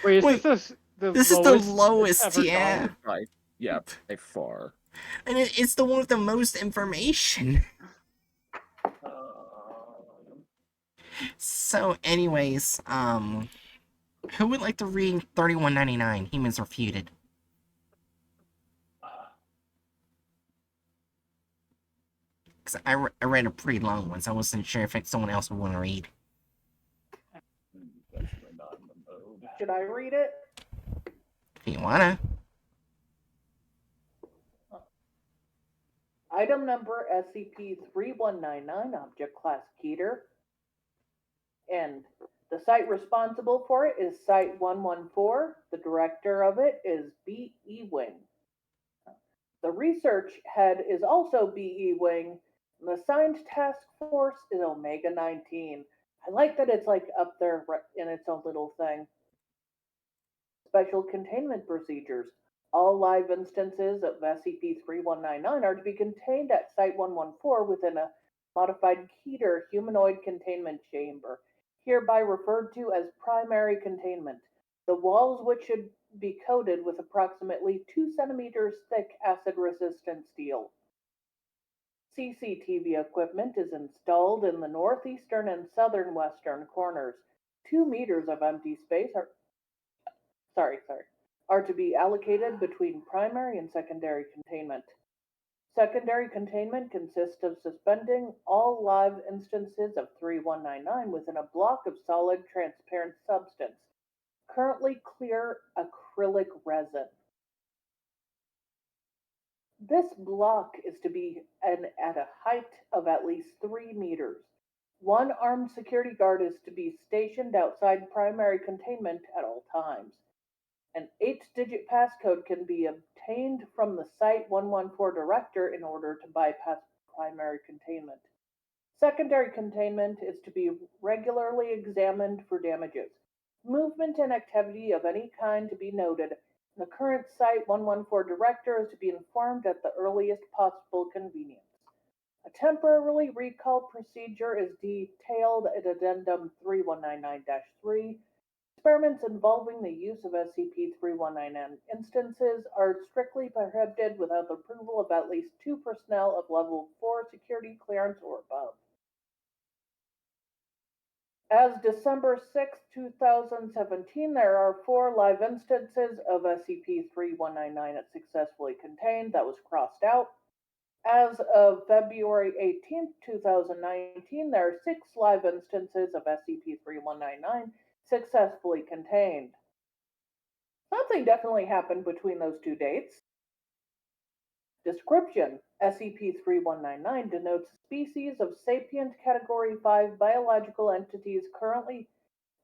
Wait, this is the lowest, yeah. Right. Yeah, by far. And it's the one with the most information. So, anyways, who would like to read 3199? Humans Refuted. Because I read a pretty long one, so I wasn't sure if someone else would want to read. Should I read it? If you wanna. Item number SCP-3199, Object Class Keter. And the site responsible for it is Site 114. The director of it is B.E. Wing. The research head is also B.E. Wing, and the signed task force is Omega 19. I like that it's like up there in its own little thing. Special containment procedures. All live instances of SCP-3199 are to be contained at Site 114 within a modified Keter humanoid containment chamber, hereby referred to as primary containment. The walls which should be coated with approximately 2 centimeters thick acid-resistant steel. CCTV equipment is installed in the northeastern and southern western corners. 2 meters of empty space are to be allocated between primary and secondary containment. Secondary containment consists of suspending all live instances of 3199 within a block of solid transparent substance, currently clear acrylic resin. This block is to be at a height of at least 3 meters. One armed security guard is to be stationed outside primary containment at all times. An 8-digit passcode can be obtained from the Site 114 director in order to bypass primary containment. Secondary containment is to be regularly examined for damages. Movement and activity of any kind to be noted. The current Site 114 director is to be informed at the earliest possible convenience. A temporary recall procedure is detailed at Addendum 3199-3. Experiments involving the use of SCP-3199 instances are strictly prohibited without the approval of at least 2 personnel of Level 4 security clearance or above. As December 6, 2017, there are 4 live instances of SCP-3199 successfully contained. That was crossed out. As of February 18, 2019, there are 6 live instances of SCP-3199 successfully contained. Something definitely happened between those 2 dates. Description: SCP-3199 denotes a species of sapient Category 5 biological entities currently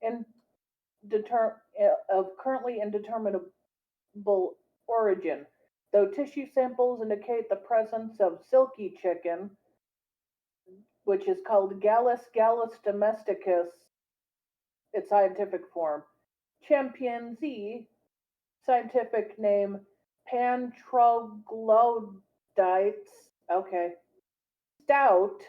indeterminable origin, though tissue samples indicate the presence of silky chicken, which is called Gallus domesticus, its scientific form, chimpanzee, scientific name Pantroglodytes, okay, stout,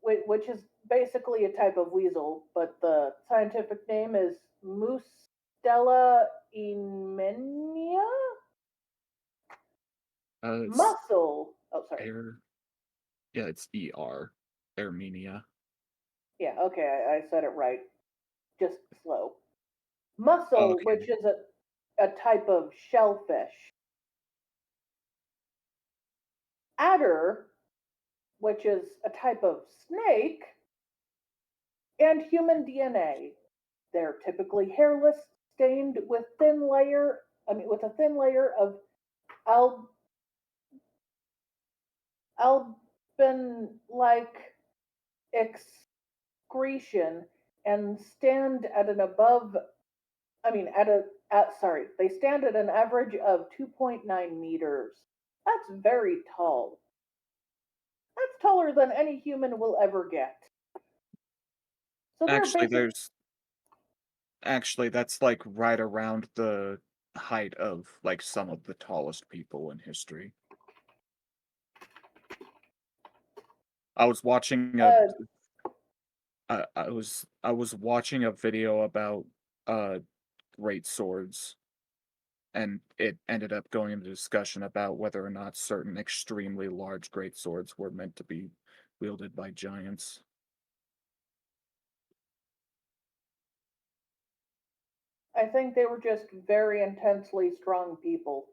which is basically a type of weasel, but the scientific name is Mustela emenia? Muscle. Oh, sorry. Yeah, it's ER. Armenia. Yeah, okay, I said it right. Just slow. Mussel, Okay. which is a type of shellfish. Adder, which is a type of snake. And human DNA. They're typically hairless, stained with a thin layer of albin-like excretion, and stand at an they stand at an average of 2.9 meters. That's very tall. That's taller than any human will ever get. So Actually, that's like right around the height of like some of the tallest people in history. I was watching I was watching a video about great swords, and it ended up going into discussion about whether or not certain extremely large great swords were meant to be wielded by giants. I think they were just very intensely strong people.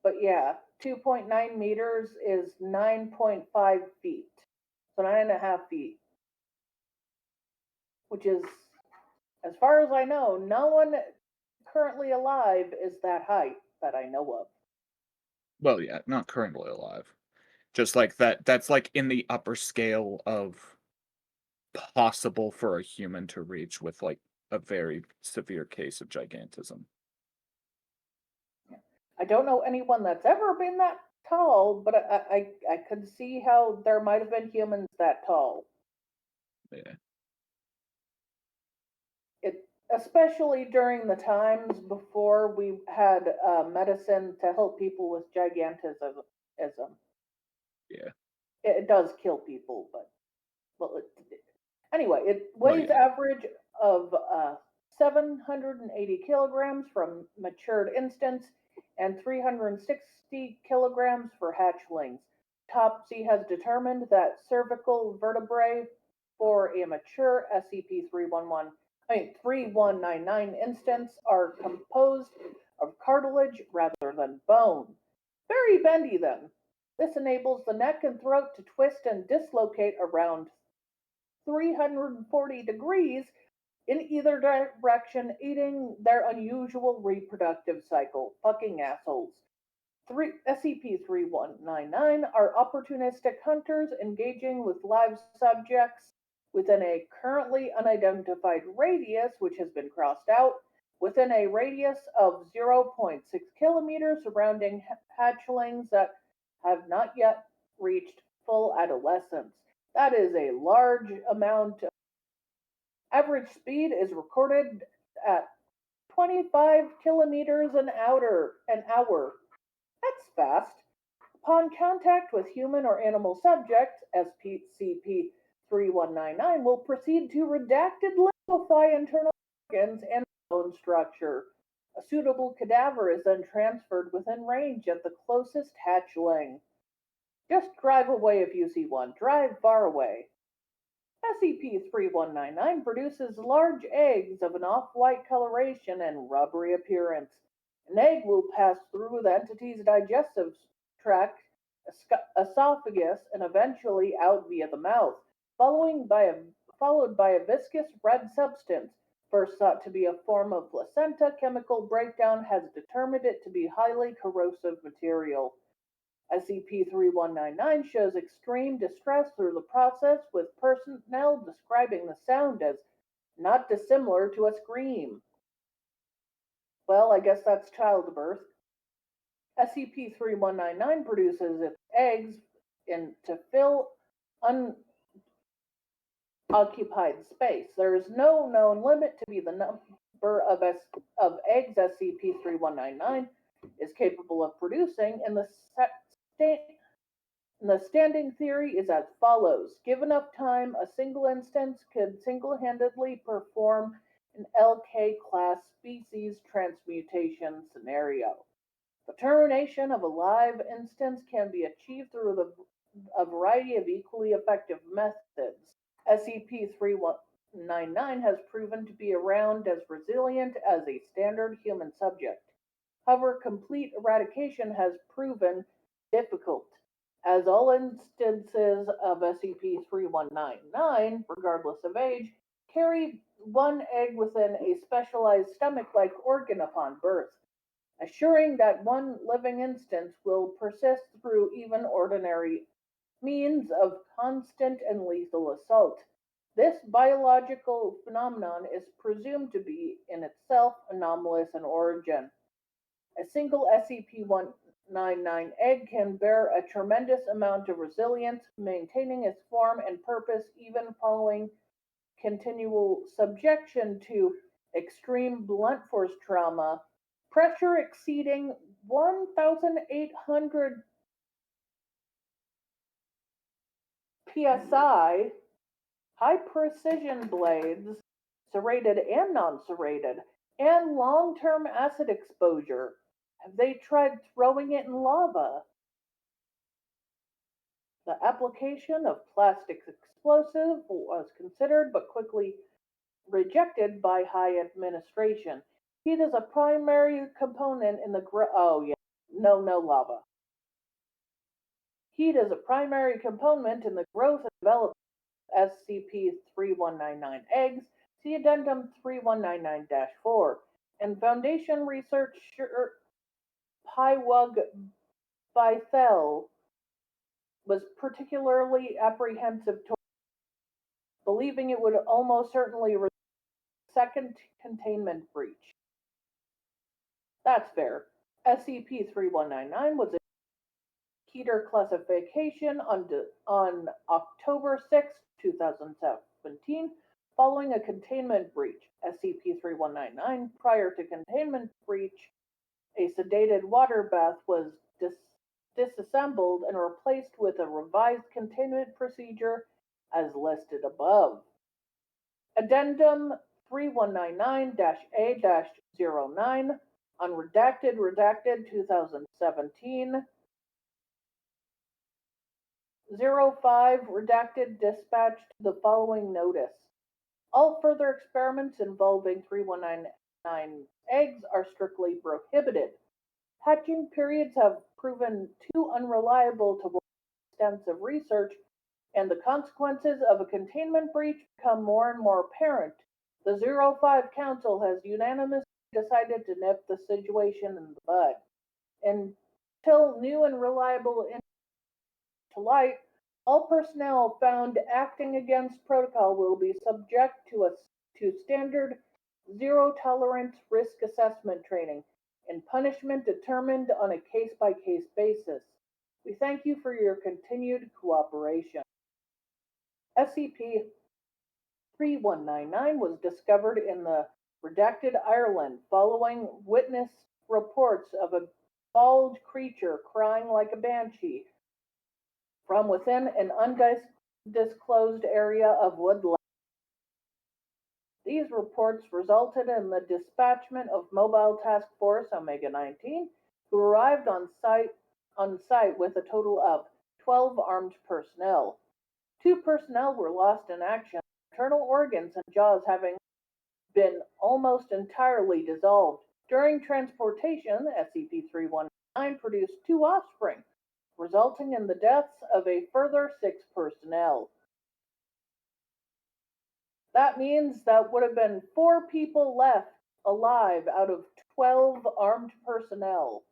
But yeah, 2.9 meters is 9.5 feet. So 9.5 feet. Which is, as far as I know, no one currently alive is that height that I know of. Well, yeah, not currently alive. Just like that's like in the upper scale of possible for a human to reach with like a very severe case of gigantism. I don't know anyone that's ever been that tall, but I could see how there might have been humans that tall. Yeah. Especially during the times before we had medicine to help people with gigantism. Yeah. It does kill people, but well, anyway, it Well, weighs yeah. average of 780 kilograms from matured instance, and 360 kilograms for hatchlings. Autopsy has determined that cervical vertebrae for a mature SCP-3199 instance are composed of cartilage rather than bone. Very bendy then. This enables the neck and throat to twist and dislocate around 340 degrees in either direction, aiding their unusual reproductive cycle. Fucking assholes. SCP-3199 are opportunistic hunters engaging with live subjects within a currently unidentified radius, which has been crossed out, within a radius of 0.6 kilometers surrounding hatchlings that have not yet reached full adolescence. That is a large amount. Average speed is recorded at 25 kilometers an hour. That's fast. Upon contact with human or animal subjects, SCP-3199 will proceed to redacted liquefy internal organs and bone structure. A suitable cadaver is then transferred within range of the closest hatchling. Just drive away if you see one. Drive far away. SCP-3199 produces large eggs of an off-white coloration and rubbery appearance. An egg will pass through the entity's digestive tract, esophagus, and eventually out via the mouth, followed by a viscous red substance. First thought to be a form of placenta, chemical breakdown has determined it to be highly corrosive material. SCP-3199 shows extreme distress through the process, with personnel describing the sound as not dissimilar to a scream. Well, I guess that's childbirth. SCP-3199 produces its eggs to fill unoccupied space. There is no known limit to the number of eggs SCP-3199 is capable of producing, and the standing theory is as follows. Given enough time, a single instance could single-handedly perform an LK-class species transmutation scenario. The termination of a live instance can be achieved through a variety of equally effective methods. SCP-3199 has proven to be around as resilient as a standard human subject. However, complete eradication has proven difficult, as all instances of SCP-3199, regardless of age, carry one egg within a specialized stomach-like organ upon birth, assuring that one living instance will persist through even ordinary means of constant and lethal assault. This biological phenomenon is presumed to be in itself anomalous in origin. A single SCP-199 egg can bear a tremendous amount of resilience, maintaining its form and purpose even following continual subjection to extreme blunt force trauma, pressure exceeding 1,800 psi, high precision blades, serrated and non-serrated, and long-term acid exposure. Have they tried throwing it in lava? The application of plastic explosive was considered but quickly rejected by high administration. Heat is a primary component in the no lava. Heat is a primary component in the growth and development of SCP-3199 eggs. See Addendum 3199-4. And Foundation researcher Pywug Bithell was particularly apprehensive toward, believing it would almost certainly result in a second containment breach. That's fair. SCP-3199 was a Keter classification on October 6, 2017, following a containment breach. SCP-3199, prior to containment breach, a sedated water bath was disassembled and replaced with a revised containment procedure as listed above. Addendum 3199-A-09, unredacted, redacted 2017. 05 redacted dispatched the following notice. All further experiments involving 3199 eggs are strictly prohibited. Hatching periods have proven too unreliable to warrant extensive research, and the consequences of a containment breach become more and more apparent. The 05 Council has unanimously decided to nip the situation in the bud. Until new and reliable to light, all personnel found acting against protocol will be subject to standard zero-tolerance risk assessment training and punishment determined on a case-by-case basis. We thank you for your continued cooperation. SCP-3199 was discovered in the redacted Ireland following witness reports of a bald creature crying like a banshee from within an undisclosed area of woodland. These reports resulted in the dispatchment of Mobile Task Force Omega-19, who arrived on site with a total of 12 armed personnel. 2 personnel were lost in action, internal organs and jaws having been almost entirely dissolved. During transportation, SCP-319 produced 2 offspring, resulting in the deaths of a further 6 personnel. That means that would have been 4 people left alive out of 12 armed personnel.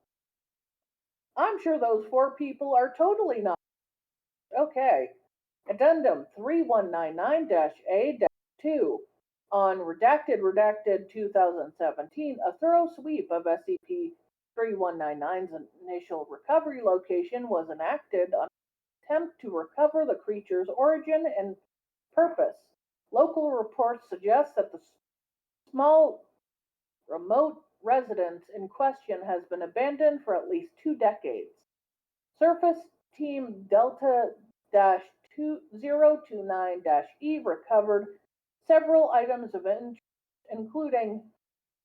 I'm sure those 4 people are totally not. Okay. Addendum 3199-A-2. On redacted 2017, a thorough sweep of SCP-3199's initial recovery location was enacted on an attempt to recover the creature's origin and purpose. Local reports suggest that the small remote residence in question has been abandoned for at least 2 decades. Surface Team Delta-029-E recovered several items of interest, including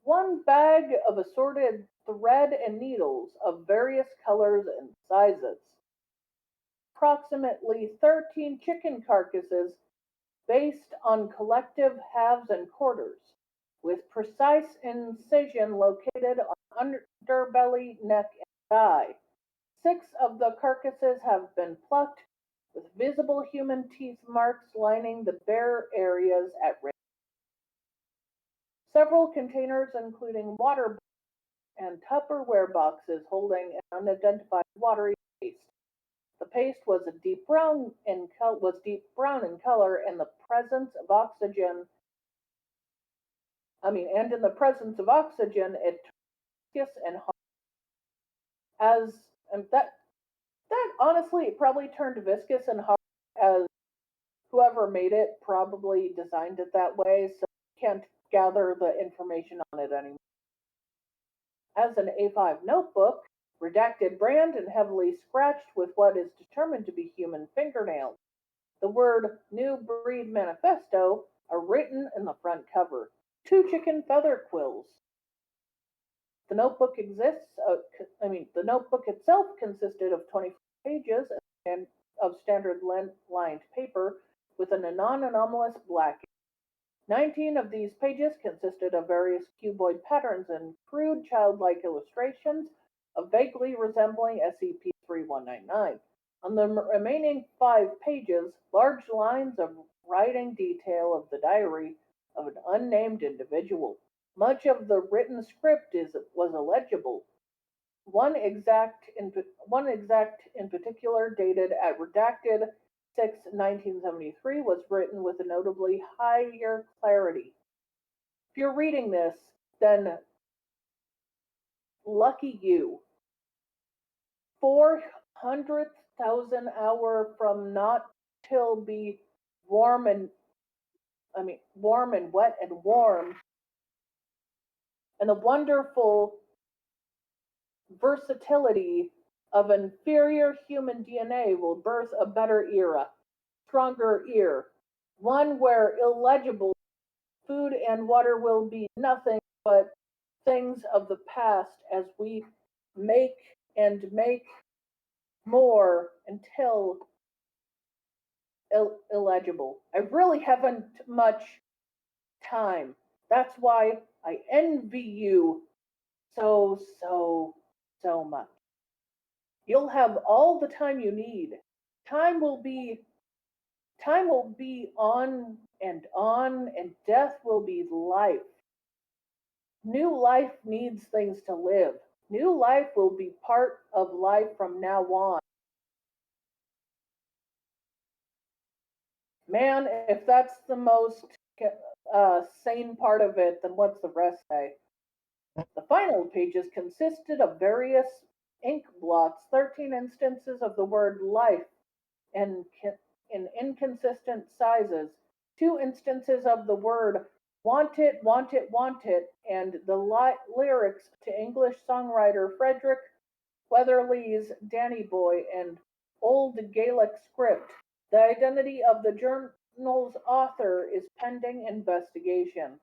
1 bag of assorted thread and needles of various colors and sizes, approximately 13 chicken carcasses based on collective halves and quarters, with precise incision located on underbelly, neck, and thigh. 6 of the carcasses have been plucked, with visible human teeth marks lining the bare areas at random. Several containers, including water and Tupperware boxes holding an unidentified watery paste. The paste was deep brown in color, and the presence of oxygen. And in the presence of oxygen, it viscous and hard. That honestly, it probably turned viscous and hard as whoever made it probably designed it that way, so you can't gather the information on it anymore. As an A5 notebook, redacted brand and heavily scratched with what is determined to be human fingernails. The word New Breed Manifesto are written in the front cover. 2 chicken feather quills. The notebook the notebook itself consisted of 24 pages of standard lined paper with an non-anomalous black. 19 of these pages consisted of various cuboid patterns and crude childlike illustrations of vaguely resembling SCP-3199. On the remaining 5 pages, large lines of writing detail of the diary of an unnamed individual. Much of the written script was illegible. One exact in particular, dated at redacted 6/1973, was written with a notably higher clarity. If you're reading this, then lucky you. 400,000 hour from not till be warm and wet and warm, and the wonderful versatility of inferior human DNA will birth a better era, stronger ear, one where illegible Food and water will be nothing but things of the past as we make and make more until illegible. I really haven't much time. That's why I envy you so much. You'll have all the time you need. Time will be time will be on, and death will be life. New life needs things to live. New life will be part of life from now on. Man, if that's the most sane part of it, then what's the rest say? The final pages consisted of various ink blots, 13 instances of the word life in, in inconsistent sizes, 2 instances of the word want it, want it, want it, and the lyrics to English songwriter Frederick Weatherly's Danny Boy and Old Gaelic script. The identity of the journal's author is pending investigation.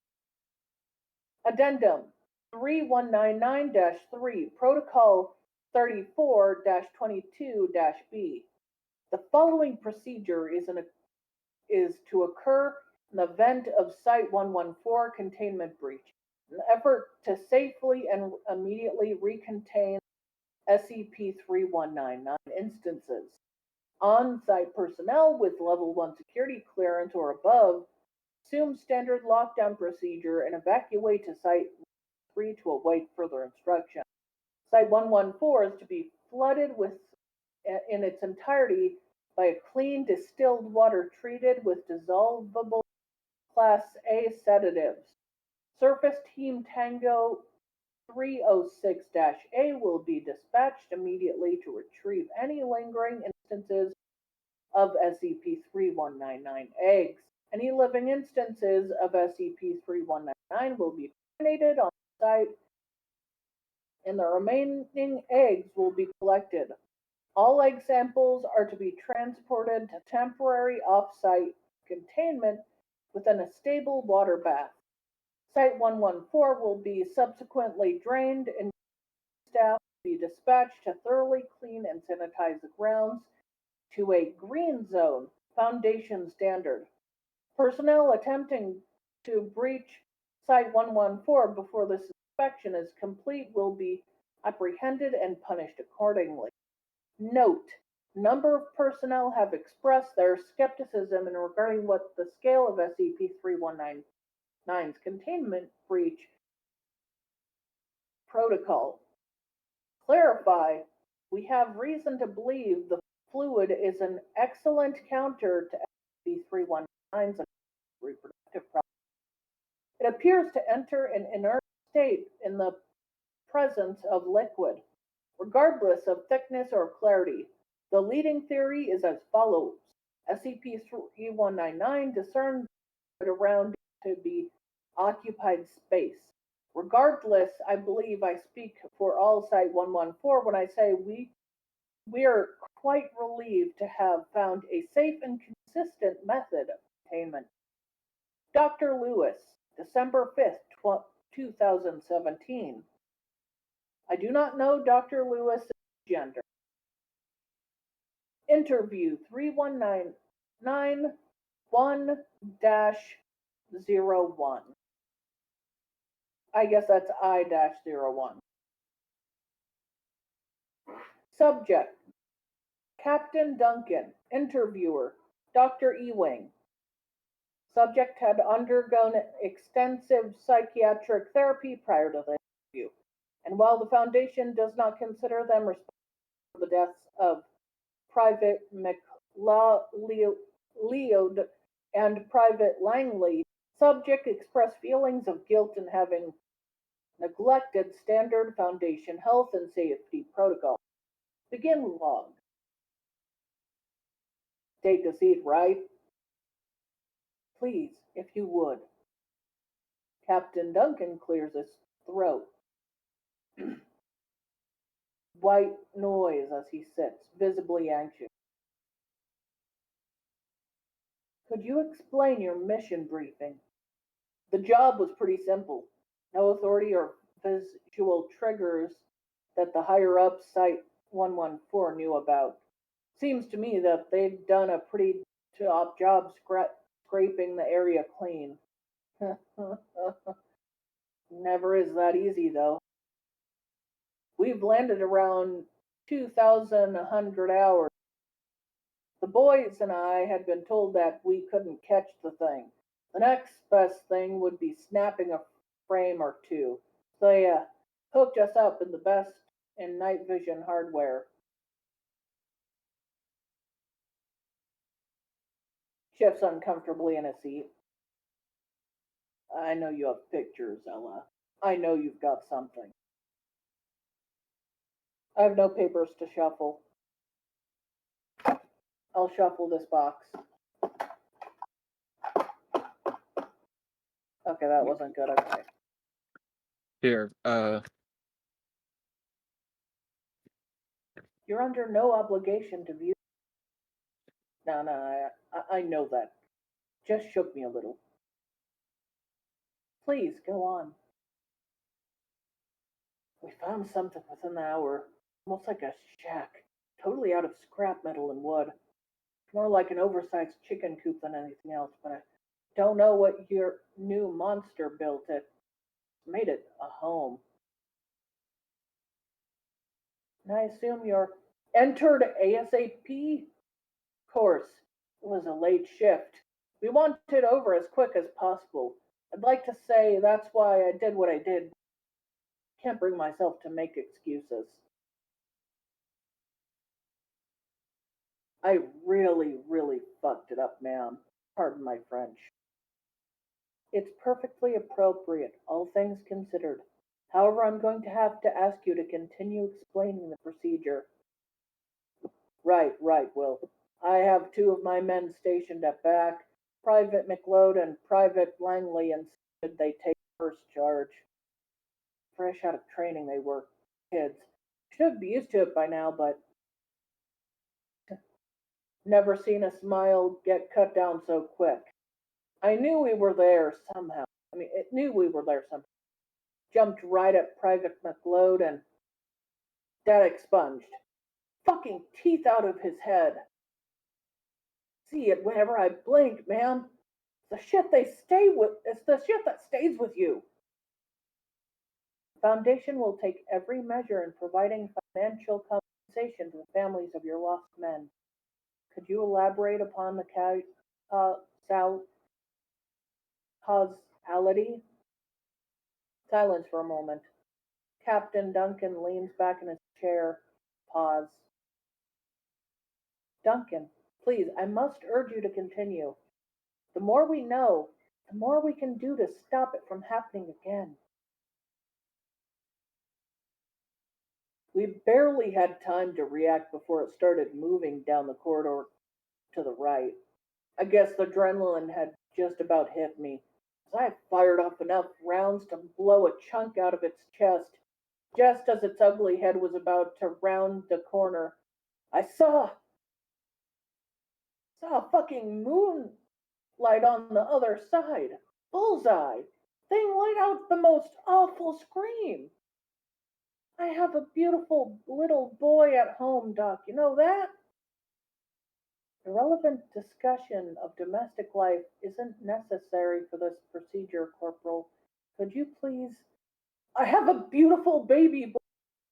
Addendum 3199-3, Protocol 34-22-B. The following procedure is to occur in the event of Site-114 containment breach, an effort to safely and immediately recontain SCP-3199 instances. On-site personnel with Level 1 security clearance or above assume standard lockdown procedure and evacuate to Site-3 to await further instruction. Site-114 is to be flooded in its entirety by a clean distilled water treated with dissolvable Class A sedatives. Surface Team Tango 306-A will be dispatched immediately to retrieve any lingering instances of SCP-3199 eggs. Any living instances of SCP-3199 will be terminated on site, and the remaining eggs will be collected. All egg samples are to be transported to temporary off-site containment within a stable water bath. Site-114 will be subsequently drained and staff will be dispatched to thoroughly clean and sanitize the grounds to a green zone, Foundation standard. Personnel attempting to breach Site-114 before this inspection is complete will be apprehended and punished accordingly. Note: number of personnel have expressed their skepticism in regarding what the scale of SCP-3199's containment breach protocol. Clarify: we have reason to believe the fluid is an excellent counter to SCP-3199's reproductive process. It appears to enter an inert state in the presence of liquid, regardless of thickness or clarity. The leading theory is as follows: SCP-3199 discerns around to be occupied space. Regardless, I believe I speak for all Site-114 when I say we are quite relieved to have found a safe and consistent method of containment. Dr. Lewis, December 5th, 2017. I do not know Dr. Lewis's gender. Interview 3199-1-01. I guess that's I-01. Subject: Captain Duncan. Interviewer: Dr. Ewing. Subject had undergone extensive psychiatric therapy prior to the interview, and while the Foundation does not consider them responsible for the deaths of Private McLeod and Private Langley, subject expressed feelings of guilt in having neglected standard Foundation health and safety protocols. Begin log. Take a seat, right? Please, if you would. Captain Duncan clears his throat. White noise as he sits, visibly anxious. Could you explain your mission briefing? The job was pretty simple. No authority or visual triggers that the higher up Site 114 knew about. Seems to me that they've done a pretty top job scraping the area clean. Never is that easy, though. We've landed around 2,100 hours. The boys and I had been told that we couldn't catch the thing. The next best thing would be snapping a frame or two. So yeah, hooked us up in the best in night vision hardware. Shifts uncomfortably in his seat. I know you have pictures, Ella. I know you've got something. I have no papers to shuffle. I'll shuffle this box. Okay, that wasn't good. Okay. Here, You're under no obligation to view. No, I know that. Just shook me a little. Please, go on. We found something within the hour. Almost like a shack. Totally out of scrap metal and wood. More like an oversized chicken coop than anything else, but I don't know what your new monster built it. Made it a home. And I assume you're entered ASAP? Of course, it was a late shift. We wanted it over as quick as possible. I'd like to say that's why I did what I did. Can't bring myself to make excuses. I really fucked it up, ma'am. Pardon my French. It's perfectly appropriate, all things considered. However, I'm going to have to ask you to continue explaining the procedure. Right, Will. I have two of my men stationed at back, Private McLeod and Private Langley, and they take first charge. Fresh out of training, they were kids. Should be used to it by now, but never seen a smile get cut down so quick. I knew we were there somehow. It knew we were there somehow. Jumped right at Private McLeod and that expunged. Fucking teeth out of his head. See it whenever I blink, man. It's the shit they stay with. It's the shit that stays with you. The Foundation will take every measure in providing financial compensation to the families of your lost men. Could you elaborate upon the causality? Silence for a moment. Captain Duncan leans back in his chair. Pause. Duncan, please, I must urge you to continue. The more we know, the more we can do to stop it from happening again. We barely had time to react before it started moving down the corridor to the right. I guess the adrenaline had just about hit me, as I fired off enough rounds to blow a chunk out of its chest, just as its ugly head was about to round the corner. I saw a fucking moonlight on the other side. Bullseye. Thing let out the most awful scream. I have a beautiful little boy at home, Doc. You know that? Irrelevant discussion of domestic life isn't necessary for this procedure, Corporal. Could you please? I have a beautiful baby boy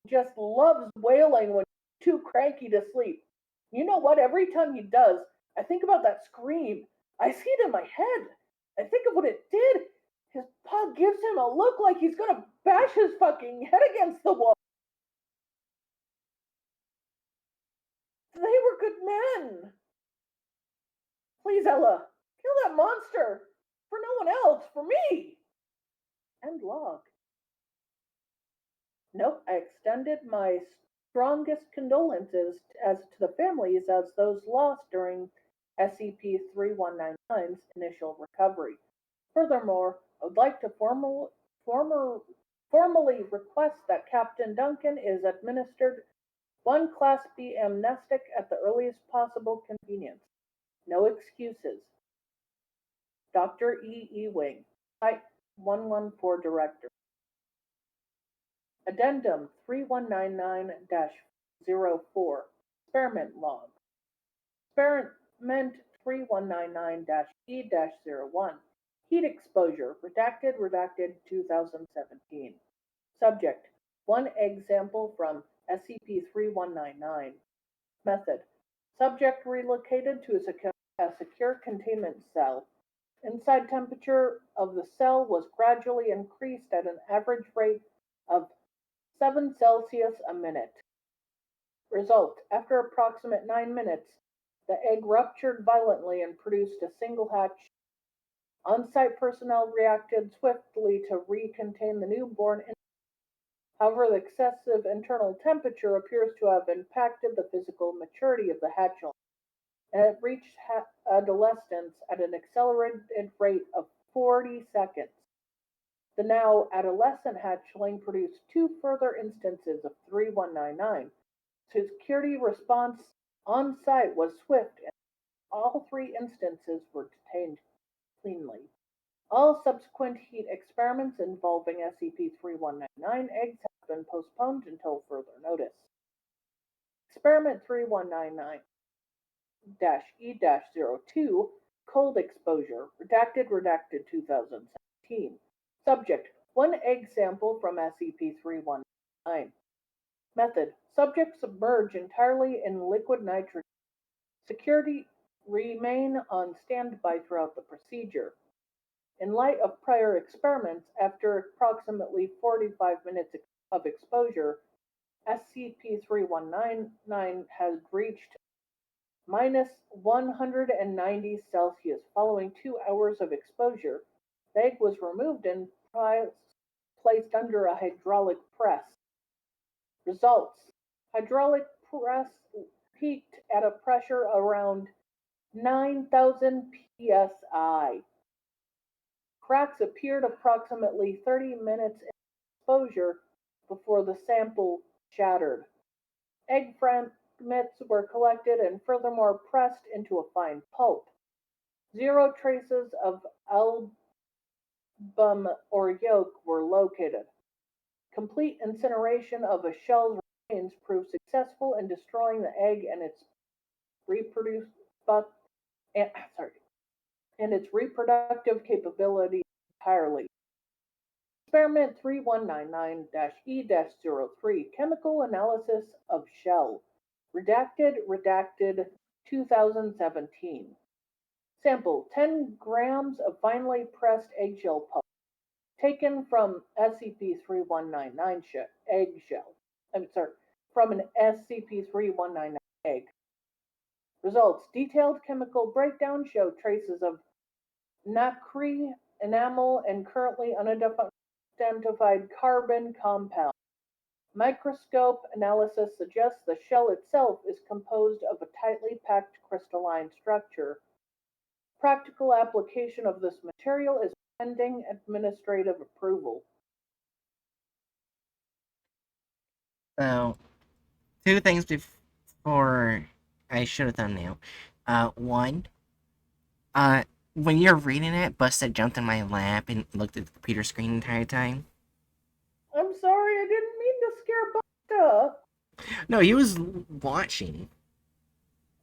who just loves wailing when he's too cranky to sleep. You know what? Every time he does, I think about that scream. I see it in my head. I think of what it did. His paw gives him a look like he's gonna bash his fucking head against the wall. They were good men. Please, Ella, kill that monster. For no one else, for me. End log. Nope, I extended my strongest condolences as to the families as those lost during SCP-3199's initial recovery. Furthermore, I would like to formally request that Captain Duncan is administered one Class B amnestic at the earliest possible convenience. No excuses. Dr. E. Ewing. Site 114 Director. Addendum 3199-04. Experiment Log. Experiment 3199-E-01. Heat exposure. Redacted 2017. Subject. 1 egg sample from SCP-3199. Method. Subject relocated to a secure containment cell. Inside temperature of the cell was gradually increased at an average rate of 7 Celsius a minute. Result: after approximate 9 minutes, the egg ruptured violently and produced a single hatch. On-site personnel reacted swiftly to recontain the newborn. However, the excessive internal temperature appears to have impacted the physical maturity of the hatchling, and it reached adolescence at an accelerated rate of 40 seconds. The now adolescent hatchling produced 2 further instances of 3199. Security response on site was swift, and all 3 instances were detained cleanly. All subsequent heat experiments involving SCP-3199 eggs have been postponed until further notice. Experiment 3199-E-02, Cold Exposure, Redacted 2017. Subject, 1 egg sample from SCP-3199. Method, subject submerge entirely in liquid nitrogen. Security remain on standby throughout the procedure. In light of prior experiments, after approximately 45 minutes of exposure, SCP-3199 has reached minus 190 Celsius. Following 2 hours of exposure, the egg was removed and placed under a hydraulic press. Results: hydraulic press peaked at a pressure around 9,000 psi. Cracks appeared approximately 30 minutes in exposure before the sample shattered. Egg fragments were collected and furthermore pressed into a fine pulp. 0 traces of album or yolk were located. Complete incineration of a shell's remains proved successful in destroying the egg and its reproductive capability entirely. Experiment 3199-E-03, Chemical Analysis of Shell. Redacted 2017. Sample: 10 grams of finely pressed eggshell pulp, taken from SCP-3199 eggshell. From an SCP-3199 egg. Results: detailed chemical breakdown show traces of nacre, enamel, and currently unidentified carbon compound. Microscope analysis suggests the shell itself is composed of a tightly packed crystalline structure. Practical application of this material is pending administrative approval. So, 2 things before I show the thumbnail. One, when you're reading it, Busta jumped in my lap and looked at the computer screen the entire time. I'm sorry, I didn't mean to scare Busta. No, he was watching.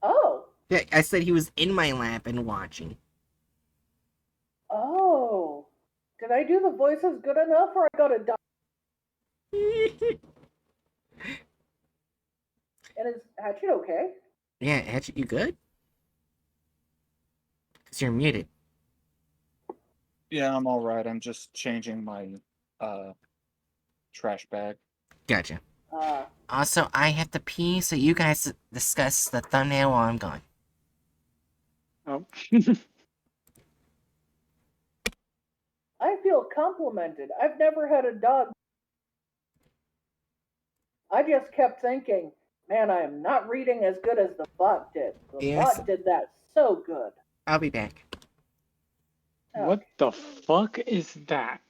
Oh. Yeah, I said he was in my lap and watching. Oh. Did I do the voices good enough or I gotta die? And is Hatchet okay? Yeah, Hatchet, you good? Because you're muted. Yeah, I'm all right. I'm just changing my trash bag. Gotcha. Also, I have to pee, so you guys discuss the thumbnail while I'm gone. Oh. I feel complimented. I've never had a dog. I just kept thinking, man, I am not reading as good as the bot did. The Yes. bot did that so good. I'll be back. What the fuck is that?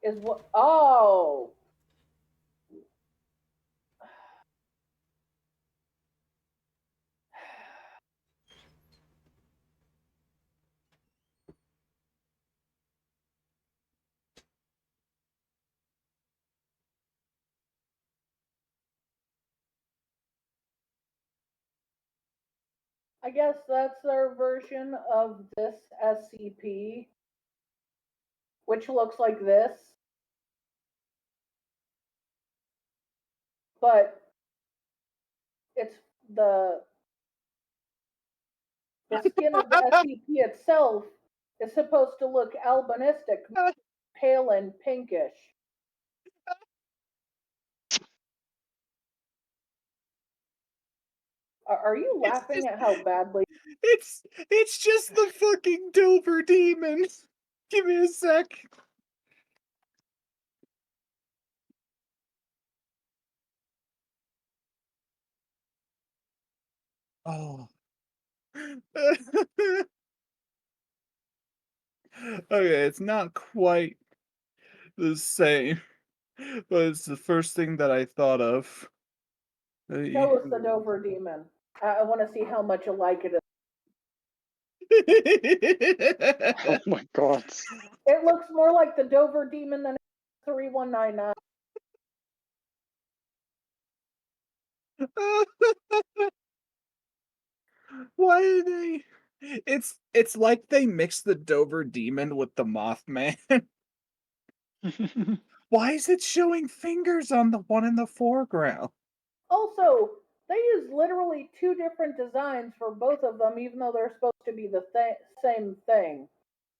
Is what? Oh. I guess that's their version of this SCP, which looks like this. But it's the skin of the SCP itself is supposed to look albinistic, pale and pinkish. Are you laughing at how badly? It's just the fucking Dover demon. Give me a sec. Oh. Okay, it's not quite the same, but it's the first thing that I thought of. Show us the Dover demon. I want to see how much alike it is. Oh my god. It looks more like the Dover demon than 3199. Why did they? It's like they mixed the Dover demon with the Mothman. Why is it showing fingers on the one in the foreground? Also, they use literally two different designs for both of them, even though they're supposed to be the same thing.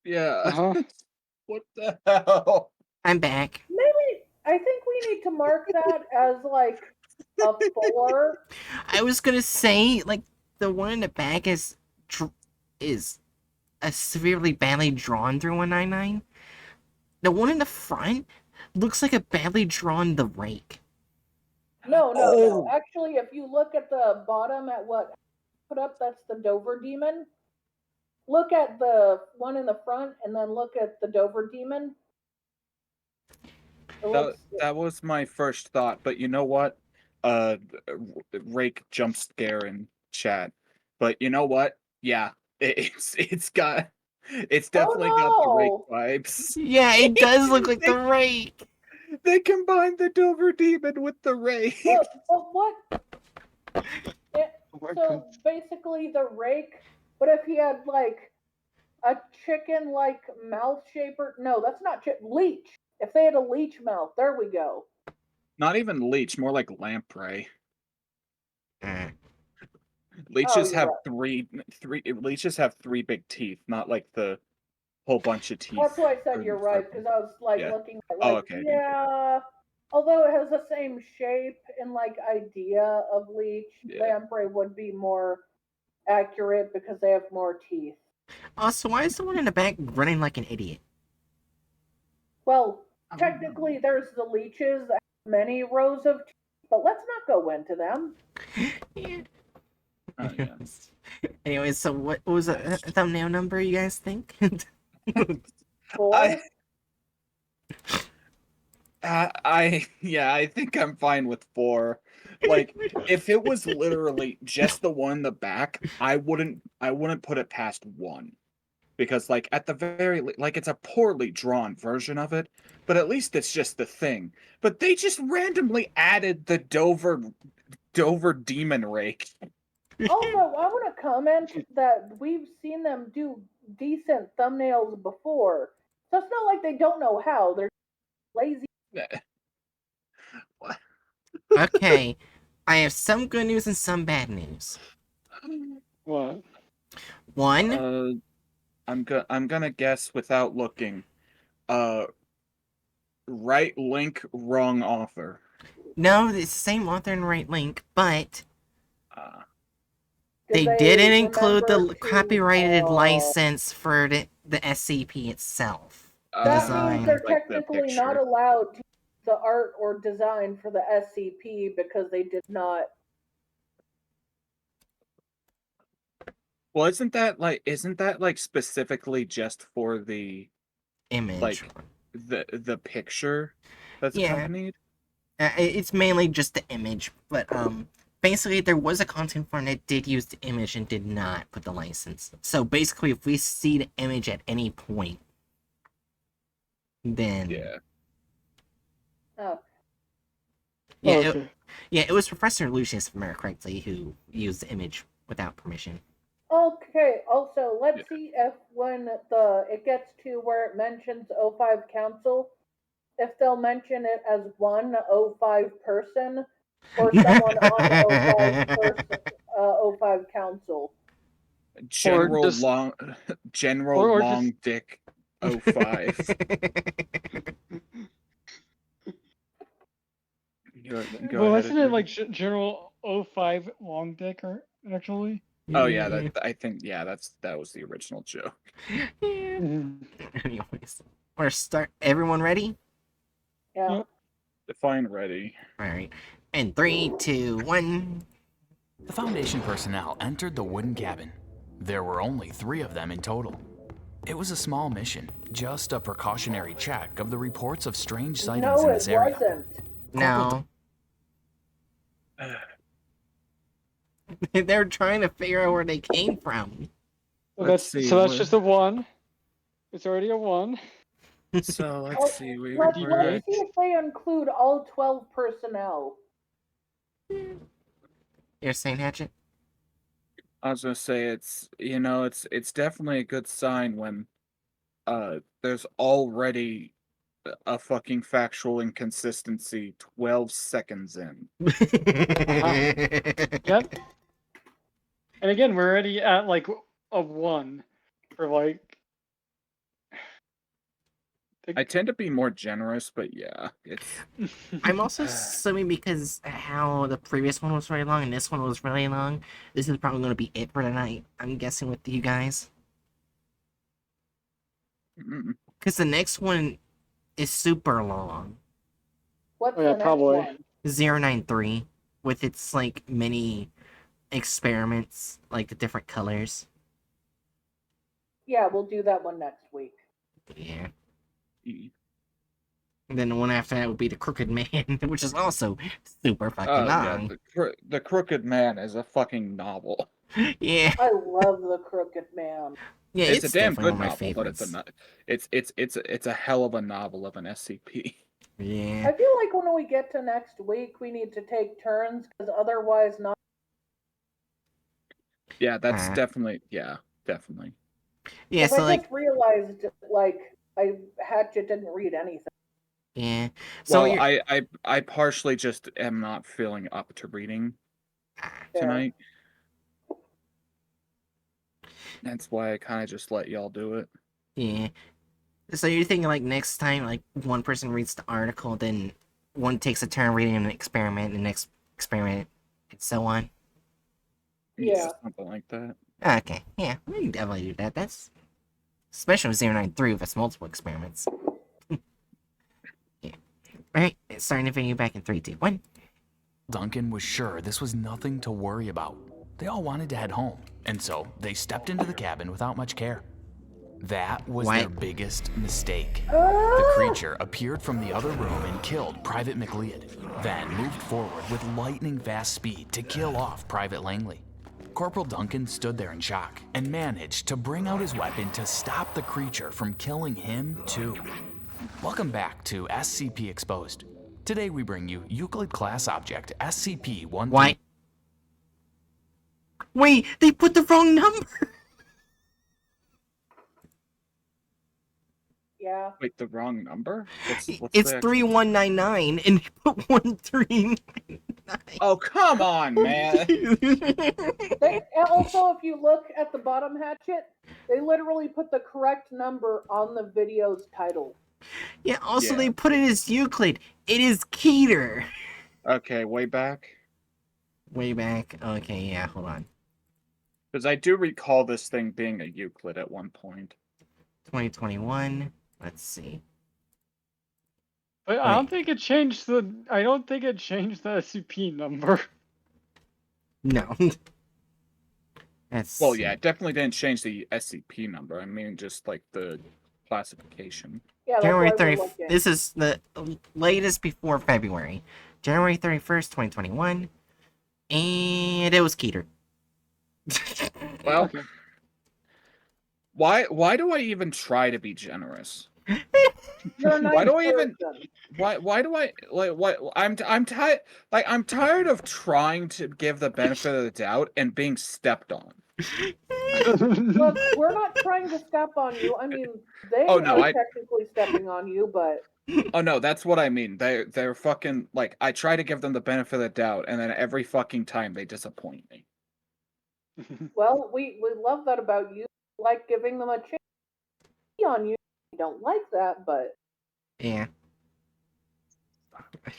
Yeah. Uh-huh. What the hell? I'm back. Maybe I think we need to mark that as like a 4. I was gonna say, like, the one in the back is a severely badly drawn 3199. The one in the front looks like a badly drawn The Rake. No. Oh. Actually, if you look at the bottom at what put up, that's the Dover demon. Look at the one in the front, and then look at the Dover demon. That was my first thought, but you know what? Rake jump scare in chat. But you know what? Yeah, it's definitely got the Rake vibes. Yeah, it does look like The Rake. They combined the Dover demon with the Rake. But what? Oh my So god. basically, the Rake. But if he had like a chicken-like mouth shape, or no, that's not leech. If they had a leech mouth, there we go. Not even leech, more like lamprey. Mm. Leeches you're have right. three. Leeches have 3 big teeth, not like the whole bunch of teeth. That's why I said or you're right, circle. because I was like Yeah. looking at Oh, like okay. yeah. Although it has the same shape and like idea of leech, Yeah. lamprey would be more accurate because they have more teeth. Also, why is the one in the back running like an idiot? Well, technically, there's the leeches that have many rows of teeth, but let's not go into them. Yeah. Oh, yeah. Anyway, so what was a thumbnail number, you guys think? 4. I think I'm fine with 4. Like, if it was literally just the one in the back, I wouldn't put it past 1. Because like at the very like it's a poorly drawn version of it, but at least it's just the thing. But they just randomly added the Dover demon rake. Also, I want to comment that we've seen them do decent thumbnails before. So it's not like they don't know how. They're lazy. Okay, I have some good news and some bad news. What? One, I'm gonna guess without looking. Right link, wrong author. no, it's the same author and right link, but Did they didn't include remember the to, copyrighted license for the SCP itself. The That design. means they're Like the technically not picture. allowed to use the art or design for the SCP because they did not. Well, isn't that like specifically just for the Image. like the picture that's accompanied? It's mainly just the image, but basically there was a content farm that did use the image and did not put the license. So basically, if we see the image at any point, then Oh. It was Professor Lucius, if I remember correctly, who used the image without permission. Okay, also, let's Yeah. see if when it gets to where it mentions O5 Council, if they'll mention it as one O5 person or someone on O5 Council. General just- Long General or Long just- Dick 05. Go Well, ahead. isn't it Adrian. like General 05 Long Dick or actually? Oh yeah, I think that was the original joke. Anyways, we're start. Everyone ready? Yeah. Yep. Define ready. All right. And 3, 2, 1. The Foundation personnel entered the wooden cabin. There were only 3 of them in total. It was a small mission, just a precautionary check of the reports of strange sightings No, in it this area. wasn't. No. They're trying to figure out where they came from. So Let's that's see, so that's what- just a 1. It's already a 1. So Oh, let's see. Let's Right. see if they include all 12 personnel. You're saying, Hatchet? I was gonna say it's definitely a good sign when there's already a fucking factual inconsistency 12 seconds in. Yep. And again, we're already at like a 1 for like. I tend to be more generous, but yeah, it's I'm also assuming because how the previous one was very long and this one was really long, this is probably going to be it for tonight. I'm guessing with you guys. Because the next one is super long. What's Oh, yeah, the next probably. one? 093 with its like many experiments, like the different colors. Yeah, we'll do that one next week. Yeah. And then the one after that would be the Crooked Man, which is also super fucking long. The Crooked Man is a fucking novel. Yeah. I love the Crooked Man. Yeah, It's a damn definitely good one of my novel, but favorites. it's a hell of a novel of an SCP. Yeah. I feel like when we get to next week, we need to take turns because otherwise, not. Yeah, that's definitely definitely. Yeah, so I like just realized Hatchet didn't read anything. yeah. So well, I partially just am not feeling up to reading tonight. That's why I kind of just let y'all do it. yeah. So you're thinking like next time, like one person reads the article, then one takes a turn reading an experiment, the next experiment, and so on. Yeah. Something like that. Okay, yeah, we can definitely do that. That's especially with 093 if it's multiple experiments. Yeah. Alright, starting the video back in 3, 2, 1. Duncan was sure this was nothing to worry about. They all wanted to head home, and so they stepped into the cabin without much care. That was their biggest mistake. The creature appeared from the other room and killed Private McLeod, then moved forward with lightning-fast speed to kill off Private Langley. Corporal Duncan stood there in shock and managed to bring out his weapon to stop the creature from killing him too. Welcome back to SCP Exposed. Today we bring you Euclid class object SCP-1. Why? Wait, they put the wrong number! Yeah. Wait, the wrong number? What's It's the actual- 3199 and they put 139. Oh, come on, man. Also, if you look at the bottom, Hatchet, they literally put the correct number on the video's title. Yeah, also they put it as Euclid. It is Keter. Okay, way back. Way back. Okay, yeah, hold on. Because I do recall this thing being a Euclid at one point. 2021. Let's see. But I don't think it changed the. I don't think it changed the SCP number. No. That's. Well, yeah, it definitely didn't change the SCP number. I mean, just like the classification. Yeah, that's January why 30th. we're looking. This is the latest before February. January 31st, 2021. And it was Keter. Well, Okay. why do I even try to be generous? You're a nice Why do I even? person. Why do I like what? I'm tired. Like I'm tired of trying to give the benefit of the doubt and being stepped on. Look, we're not trying to step on you. I mean, they Oh, no, are technically stepping on you, but Oh no, that's what I mean. They're fucking like I try to give them the benefit of the doubt, and then every fucking time they disappoint me. well, we love that about you. Like giving them a chance on you. We don't like that, but Yeah.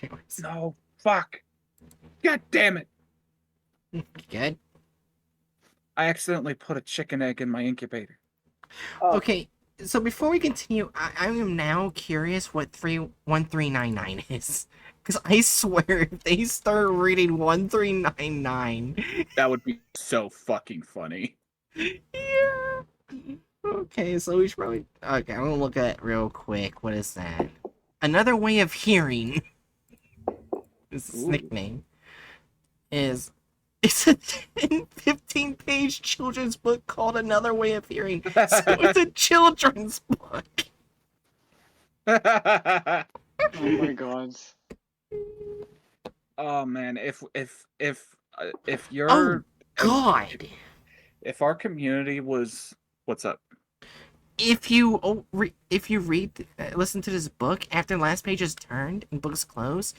Anyways, No, fuck. God damn it! good. I accidentally put a chicken egg in my incubator. Okay, so before we continue, I am now curious what 1399 is. Because I swear, if they start reading 1399... That would be so fucking funny. Yeah. Okay, so we should probably... Okay, I'm gonna look at it real quick. What is that? Another Way of Hearing. This is nickname. It's a 15-page children's book called Another Way of Hearing. So it's a children's book. Oh my god. Oh man, if you're Oh god. if our community was what's up? If you read listen to this book after the last page is turned and books close,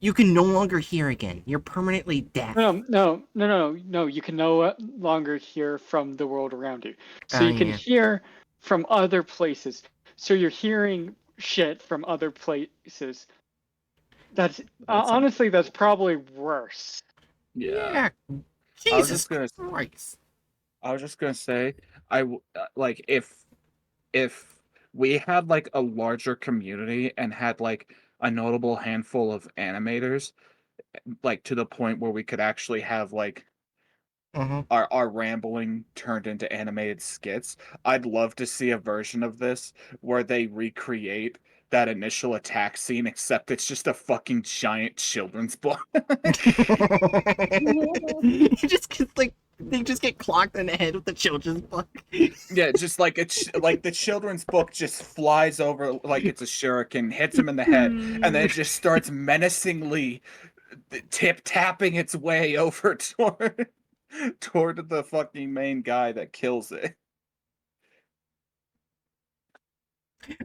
you can no longer hear again. You're permanently deaf. No. You can no longer hear from the world around you. So you can hear from other places. So you're hearing shit from other places. That's honestly, that's probably worse. Yeah. Jesus Christ. I was just gonna say, like if we had like a larger community and had like a notable handful of animators, like to the point where we could actually have like our rambling turned into animated skits. I'd love to see a version of this where they recreate that initial attack scene, except it's just a fucking giant children's book. You just get like they just get clocked in the head with the children's book. Yeah, just like like the children's book just flies over like it's a shuriken, hits him in the head, and then it just starts menacingly tip-tapping its way over toward the fucking main guy that kills it.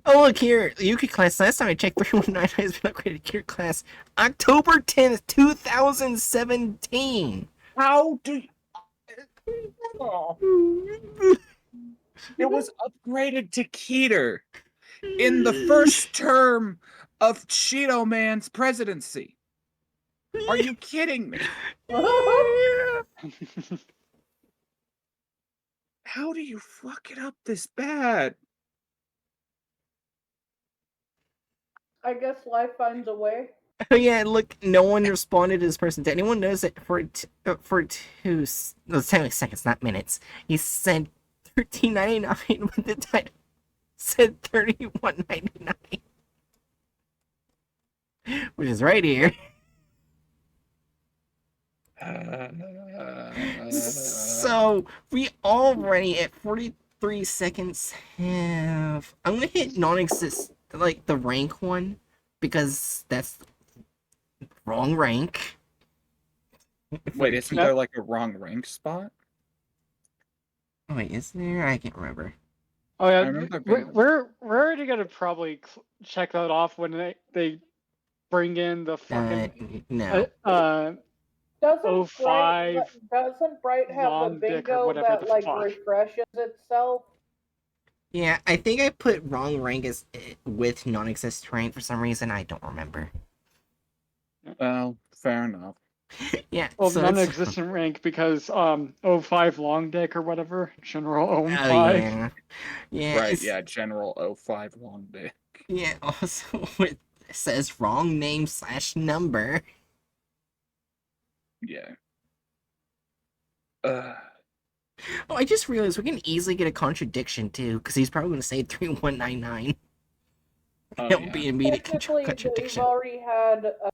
Oh, look here. Yuki class. Last time I checked, 3199 has been upgraded to your class. October 10th, 2017. How do you... Oh. It was upgraded to Keter in the first term of Cheeto Man's presidency. Are you kidding me? How do you fuck it up this bad? I guess life finds a way. Oh yeah, look, no one responded to this person. Did anyone notice that for 10 seconds, not minutes, he said 1399 when the title said 3199, which is right here. So we already at 43 seconds have. I'm gonna hit non-exist, like the rank one, because that's wrong rank. Wait, isn't there like a wrong rank spot? Oh, wait, is there? I can't remember. Oh yeah, we're already gonna probably check that off when they bring in the fucking no. Doesn't 05 Bright have the bingo that like refreshes itself? Yeah, I think I put wrong rank as with non-exist rank for some reason. I don't remember. Well, fair enough. Yeah. Well, so non-existent rank because 05 long dick or whatever, General 05. Oh, yeah. Yeah. Right, yeah, General 05 long dick. Yeah, also it says wrong name / number. Yeah. Oh, I just realized we can easily get a contradiction too, because he's probably going to say 3199. It'll be an immediate contradiction. We've already had a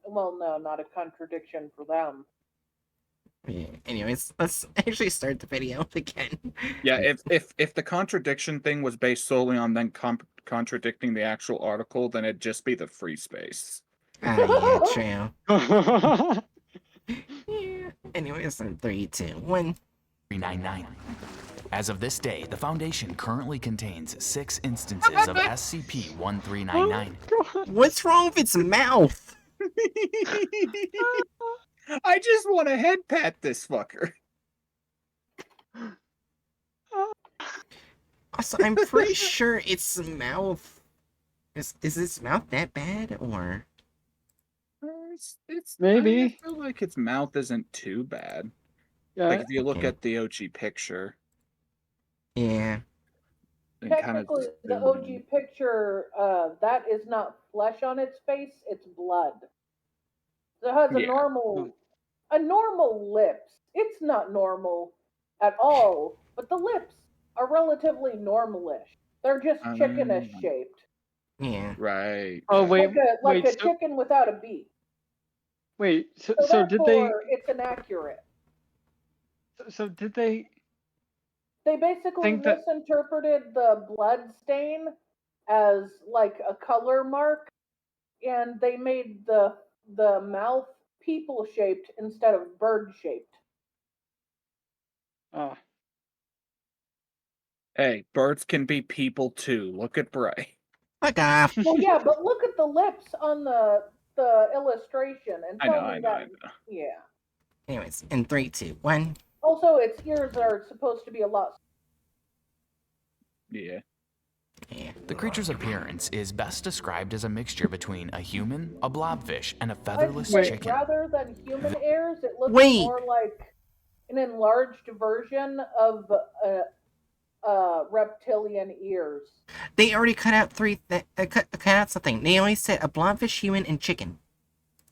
well, no, not a contradiction for them. Yeah, anyways, let's actually start the video again. Yeah, if the contradiction thing was based solely on them contradicting the actual article, then it'd just be the free space. Yeah, true. Yeah. Anyways, in 3, 2, 1. 399. As of this day, the Foundation currently contains 6 instances of SCP-1399. What's wrong with its mouth? I just want to head pat this fucker. Also, I'm pretty sure its mouth... Is its mouth that bad, or...? It's Maybe. I feel like its mouth isn't too bad. Yeah. Like if you look Okay. at the OG picture. Yeah. And kind of Technically, the zoom OG in. picture, that is not flesh on its face; it's blood. So it has Yeah. a normal lips. It's not normal at all, but the lips are relatively normalish. They're just chickenish shaped, Yeah. Right. Oh, yeah. wait, like a wait, so, chicken without a beak. wait, so, So so did they, therefore, it's inaccurate. so did they They basically think that, misinterpreted the blood stain as like a color mark, and they made the mouth people shaped instead of bird shaped. oh, Hey, birds can be people too. Look at Bray. Fuck off. Well, yeah, but look at the lips on the illustration and I tell know, me I know, that. I know. Yeah. Anyways, in 3, 2, 1. Also, its ears are supposed to be a lot. Yeah. Yeah. The creature's appearance is best described as a mixture between a human, a blobfish, and a I'd featherless say chicken. rather than human ears, it looks Wait. more like an enlarged version of reptilian ears. They already cut out cut out something. They only said a blobfish, human, and chicken.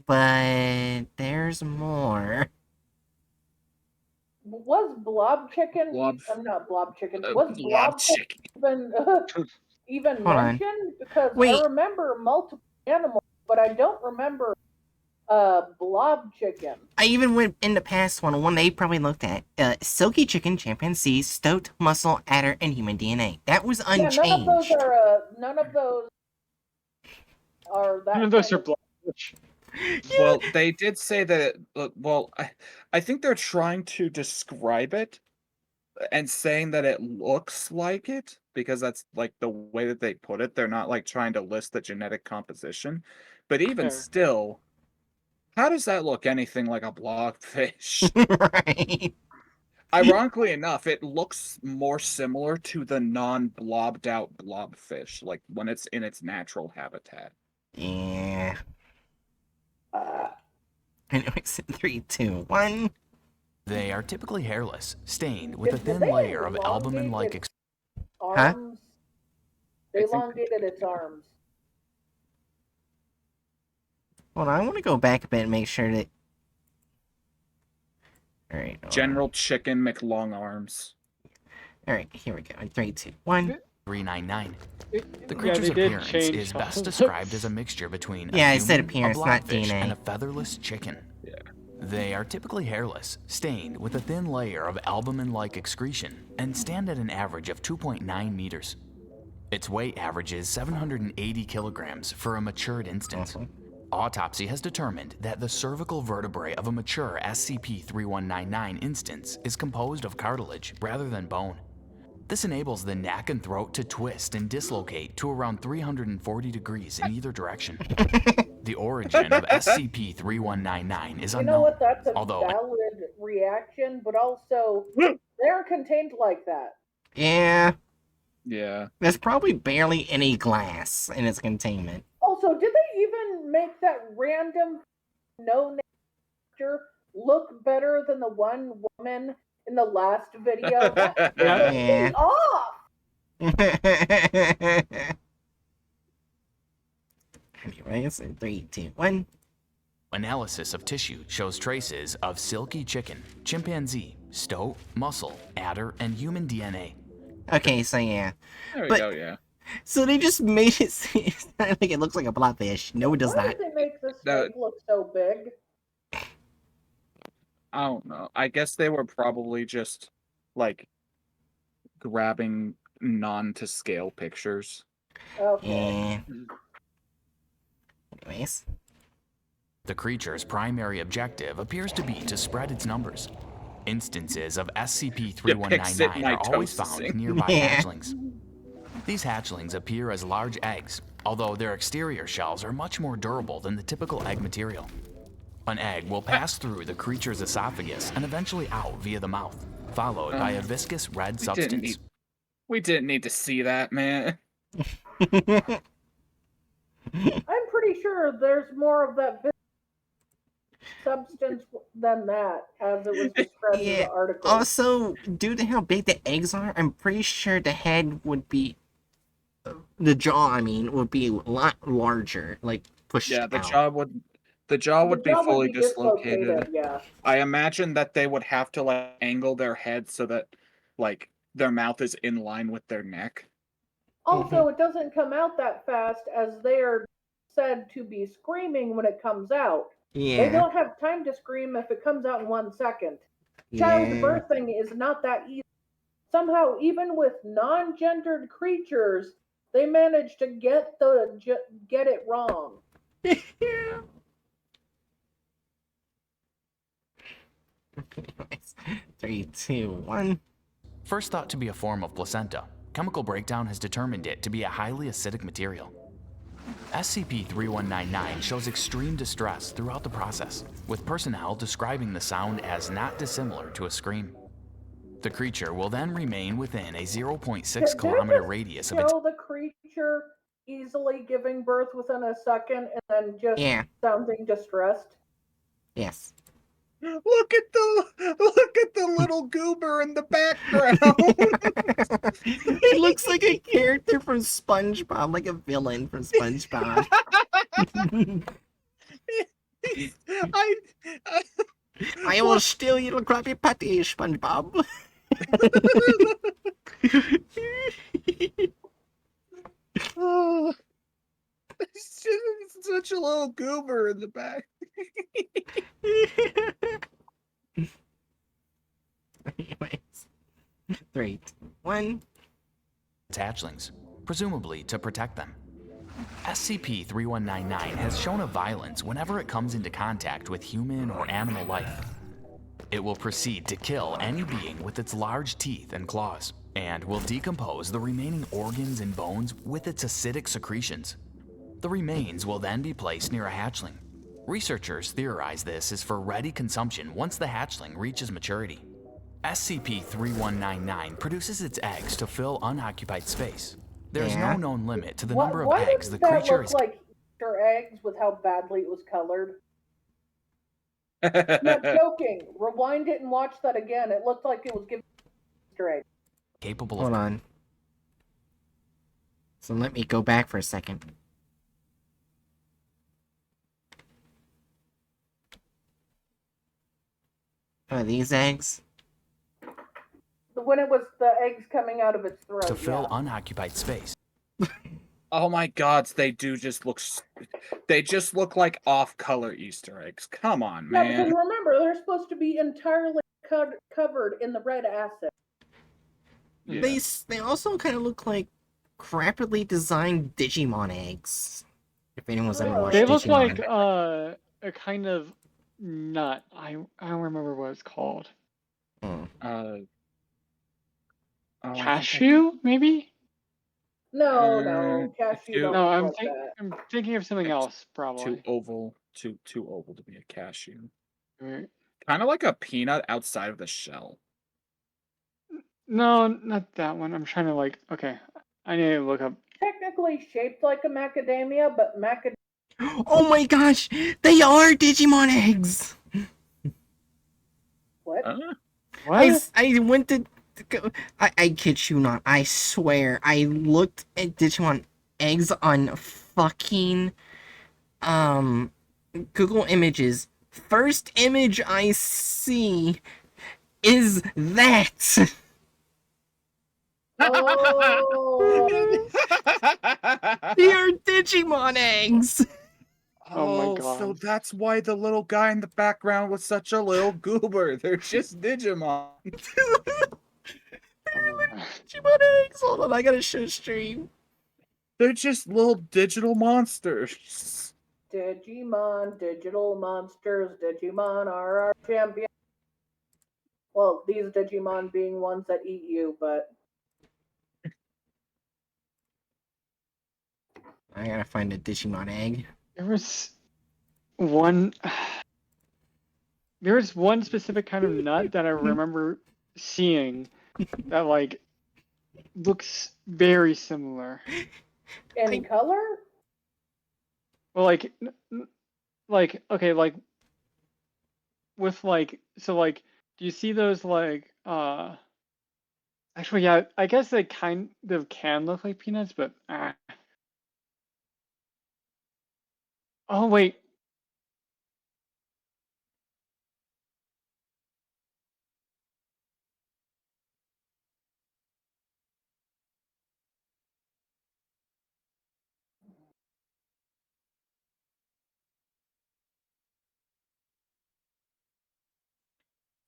But there's more. Was blob chicken? I'm not blob chicken. Was blob chicken. even Hold on. mentioned? Because Wait. I remember multiple animals, but I don't remember blob chicken. I even went in the past one they probably looked at. Silky chicken, chimpanzee, stoat, mussel, adder, and human DNA. That was unchanged. Yeah, none of those are that. none of those are blobfish. Well, they did say that I think they're trying to describe it and saying that it looks like it because that's like the way that they put it. They're not like trying to list the genetic composition. But even Fair. still, how does that look anything like a blobfish? Right. Ironically enough, it looks more similar to the non-blobbed out blobfish, like when it's in its natural habitat. Yeah. Anyways, in 3, 2, 1. They are typically hairless, stained with a Did thin they layer of elongate albumin-like its Huh? arms? They I think they elongated did, its yeah. arms. Hold on, I want to go back a bit and make sure that... Alright. General Chicken McLong arms. Alright, here we go. In 3, 2, 1. 399. The Yeah, creature's they did appearance change is all best of described those. as a mixture between Yeah, a I said human, appearance, a not blobfish, DNA. and a featherless chicken. Yeah. They are typically hairless, stained with a thin layer of albumin-like excretion, and stand at an average of 2.9 meters. Its weight averages 780 kilograms for a matured instance. Awesome. Autopsy has determined that the cervical vertebrae of a mature SCP-3199 instance is composed of cartilage rather than bone. This enables the neck and throat to twist and dislocate to around 340 degrees in either direction. The origin of SCP-3199 is You unknown. know what? That's a although valid reaction, but also they're contained like that. Yeah. Yeah. There's probably barely any glass in its containment. Also, did they even make that random no-name actor look better than the one woman in the last video? That pissed Yeah. me off. Anyways, in 3, 2, 1. analysis of tissue shows traces of silky chicken, chimpanzee, stoat, mussel, adder, and human DNA. Okay, so yeah. There we But- go, yeah. So they just made it seem like it looks like a blobfish. No, it does Why not. did they make the No. snake look so big? I don't know. I guess they were probably just like grabbing non-to-scale pictures. Okay. Yeah. Anyways. The creature's primary objective appears to be to spread its numbers. Instances of Depicts it SCP-3199 are always found mitosing. nearby Yeah. hatchlings. These hatchlings appear as large eggs, although their exterior shells are much more durable than the typical egg material. An egg will pass through the creature's esophagus and eventually out via the mouth, followed by a viscous red substance. We didn't need to see that, man. I'm pretty sure there's more of that substance than that, as it was described in Yeah. the article. Also, due to how big the eggs are, I'm pretty sure the head would be, the jaw, I mean, would be a lot larger, like pushed Yeah, the out. jaw would be fully dislocated. Yeah. I imagine that they would have to like angle their head so that like their mouth is in line with their neck. Also, it doesn't come out that fast, as they are said to be screaming when it comes out. Yeah. They don't have time to scream if it comes out in 1 second. Yeah. Childbirthing is not that easy. Somehow, even with non-gendered creatures, they manage to get it wrong. Anyways, 3, 2, 1. First thought to be a form of placenta, chemical breakdown has determined it to be a highly acidic material. SCP-3199 shows extreme distress throughout the process, with personnel describing the sound as not dissimilar to a scream. The creature will then remain within a 0.6 kilometer radius of its... Show the creature easily giving birth within a second and then just Yeah. sounding distressed. Yes. Look at the little goober in the background. He looks like a character from SpongeBob, like a villain from SpongeBob. I will steal your Krabby Patty, SpongeBob. Oh, it's just such a little goober in the back. Anyways, 3, 2, 1. hatchlings, presumably to protect them. SCP-3199 has shown a violence whenever it comes into contact with human or animal life. It will proceed to kill any being with its large teeth and claws, and will decompose the remaining organs and bones with its acidic secretions. The remains will then be placed near a hatchling. Researchers theorize this is for ready consumption once the hatchling reaches maturity. SCP-3199 produces its eggs to fill unoccupied space. There's no known limit to the number of eggs the creature is... Why does that look like Easter eggs with how badly it was colored? I'm not joking. Rewind it and watch that again. It looked like it was giving Easter eggs. capable Hold of... on. So let me go back for a second. Oh, these eggs? When it was the eggs coming out of its throat. to fill unoccupied space. Oh my god, they just look like off-color Easter eggs. Come on, Yeah, man. because remember, they're supposed to be entirely covered in the red acid. Yeah. They also kind of look like crappily designed Digimon eggs. If anyone's ever watched They Digimon. look like a kind of nut. I don't remember what it's called. Cashew, maybe? No, cashew don't No, look like that. I'm thinking of something else, probably. Too oval to be a cashew. Right. Kind of like a peanut outside of the shell. No, not that one. I'm trying to okay, I need to look up. Technically shaped like a macadamia, but macadamia. Oh my gosh! They are Digimon eggs! What? What? I went to go. I kid you not. I swear. I looked at Digimon eggs on fucking Google Images. First image I see is that. Oh. They are Digimon eggs. Oh my god. So that's why the little guy in the background was such a little goober. They're just Digimon. Digimon eggs. Hold on, I gotta show stream. They're just little digital monsters. Digimon, digital monsters, Digimon are our champion. Well, these Digimon being ones that eat you, but I gotta find a Digimon egg. There was one. There was one specific kind of nut that I remember seeing that like looks very similar. in color? Well, like okay, like with like so like do you see those like actually yeah, I guess they kind of can look like peanuts, but oh wait.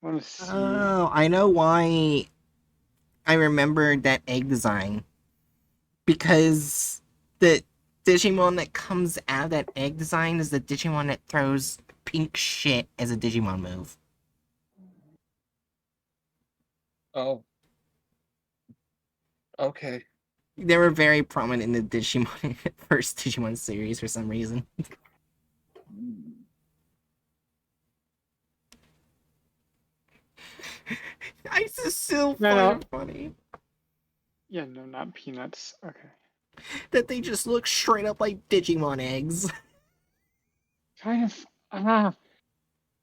I want to see. Oh, I know why I remember that egg design. Because the Digimon that comes out of that egg design is the Digimon that throws pink shit as a Digimon move. Oh. Okay. They were very prominent in the Digimon first Digimon series for some reason. It's just so No. funny Yeah, no, not peanuts. Okay. that they just look straight up like Digimon eggs. Kind of.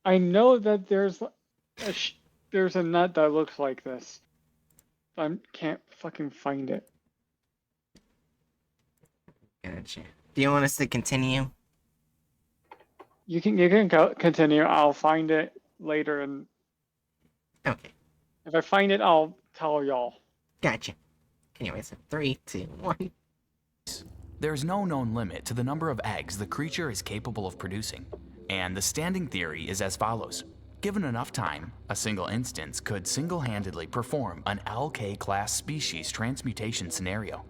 I know that there's a nut that looks like this. I can't fucking find it. Gotcha. Do you want us to continue? You can go continue. I'll find it later, and Okay, if I find it, I'll tell y'all. gotcha. Anyways, 3, 2, 1. There's no known limit to the number of eggs the creature is capable of producing, and the standing theory is as follows. Given enough time, a single instance could single-handedly perform an LK-class species transmutation scenario.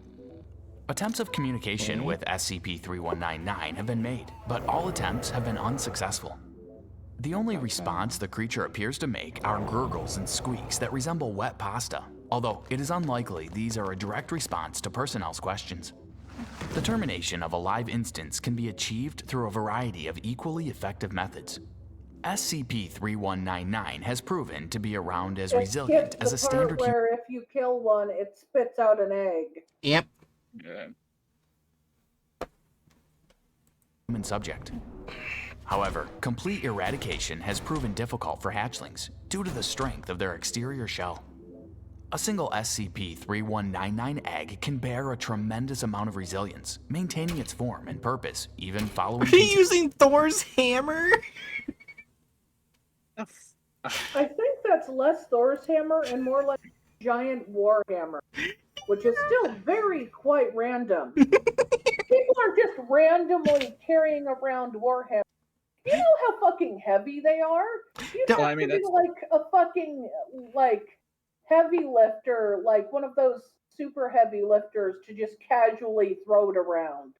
Attempts of communication with SCP-3199 have been made, but all attempts have been unsuccessful. The only response the creature appears to make are gurgles and squeaks that resemble wet pasta, although it is unlikely these are a direct response to personnel's questions. The termination of a live instance can be achieved through a variety of equally effective methods. SCP-3199 has proven to be around as resilient as a standard where if you kill one, it spits out an egg. Yep. Yeah. human subject. However, complete eradication has proven difficult for hatchlings due to the strength of their exterior shell. A single SCP-3199 egg can bear a tremendous amount of resilience, maintaining its form and purpose even following... Are you using Thor's hammer? I think that's less Thor's hammer and more like giant war hammer, which is still very quite random. People are just randomly carrying around war hammers. You know how fucking heavy they are? You'd have to be like a fucking like heavy lifter, like one of those super heavy lifters to just casually throw it around.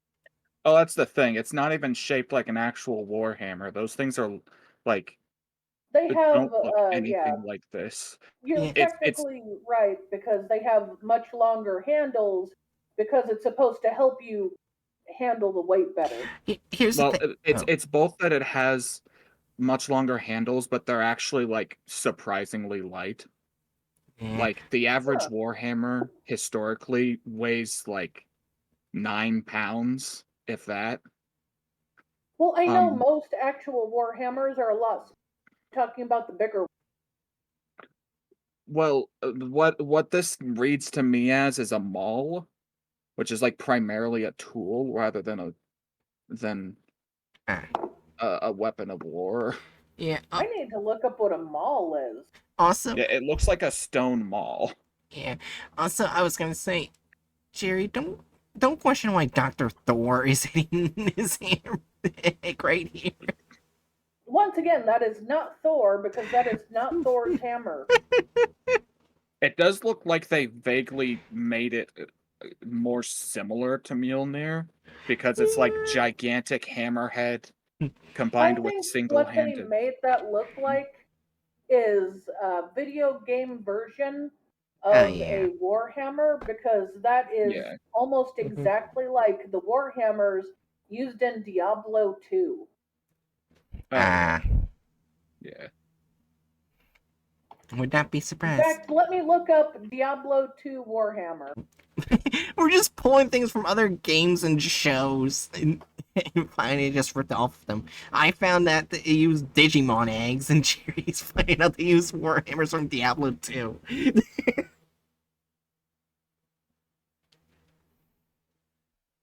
Oh, that's the thing. It's not even shaped like an actual warhammer. Those things are like they have don't look anything yeah. like this. You're technically right because they have much longer handles because it's supposed to help you handle the weight better. Here's the thing. It's both that it has much longer handles, but they're actually like surprisingly light. Like the average warhammer historically weighs like 9 pounds, if that. Well, I know most actual warhammers are a lot. Talking about the bigger. Well, what this reads to me as is a maul, which is like primarily a tool rather than a weapon of war. Yeah. I need to look up what a maul is. Also, yeah, it looks like a stone maul. Yeah. Also, I was gonna say, Jerry, don't question why Dr. Thor is hitting his hammer right here. Once again, that is not Thor because that is not Thor's hammer. It does look like they vaguely made it more similar to Mjolnir because it's like gigantic hammerhead combined with single-handed. What they made that look like is a video game version Oh, of yeah. a Warhammer, because that is Yeah. almost Mhm. exactly like the Warhammers used in Diablo 2. Oh, yeah. Ah, Yeah. would not be In surprised. fact, let me look up Diablo 2 Warhammer. We're just pulling things from other games and shows and finally just ripped off them. I found that they use Digimon eggs, and Jerry's finding out they use Warhammers from Diablo 2.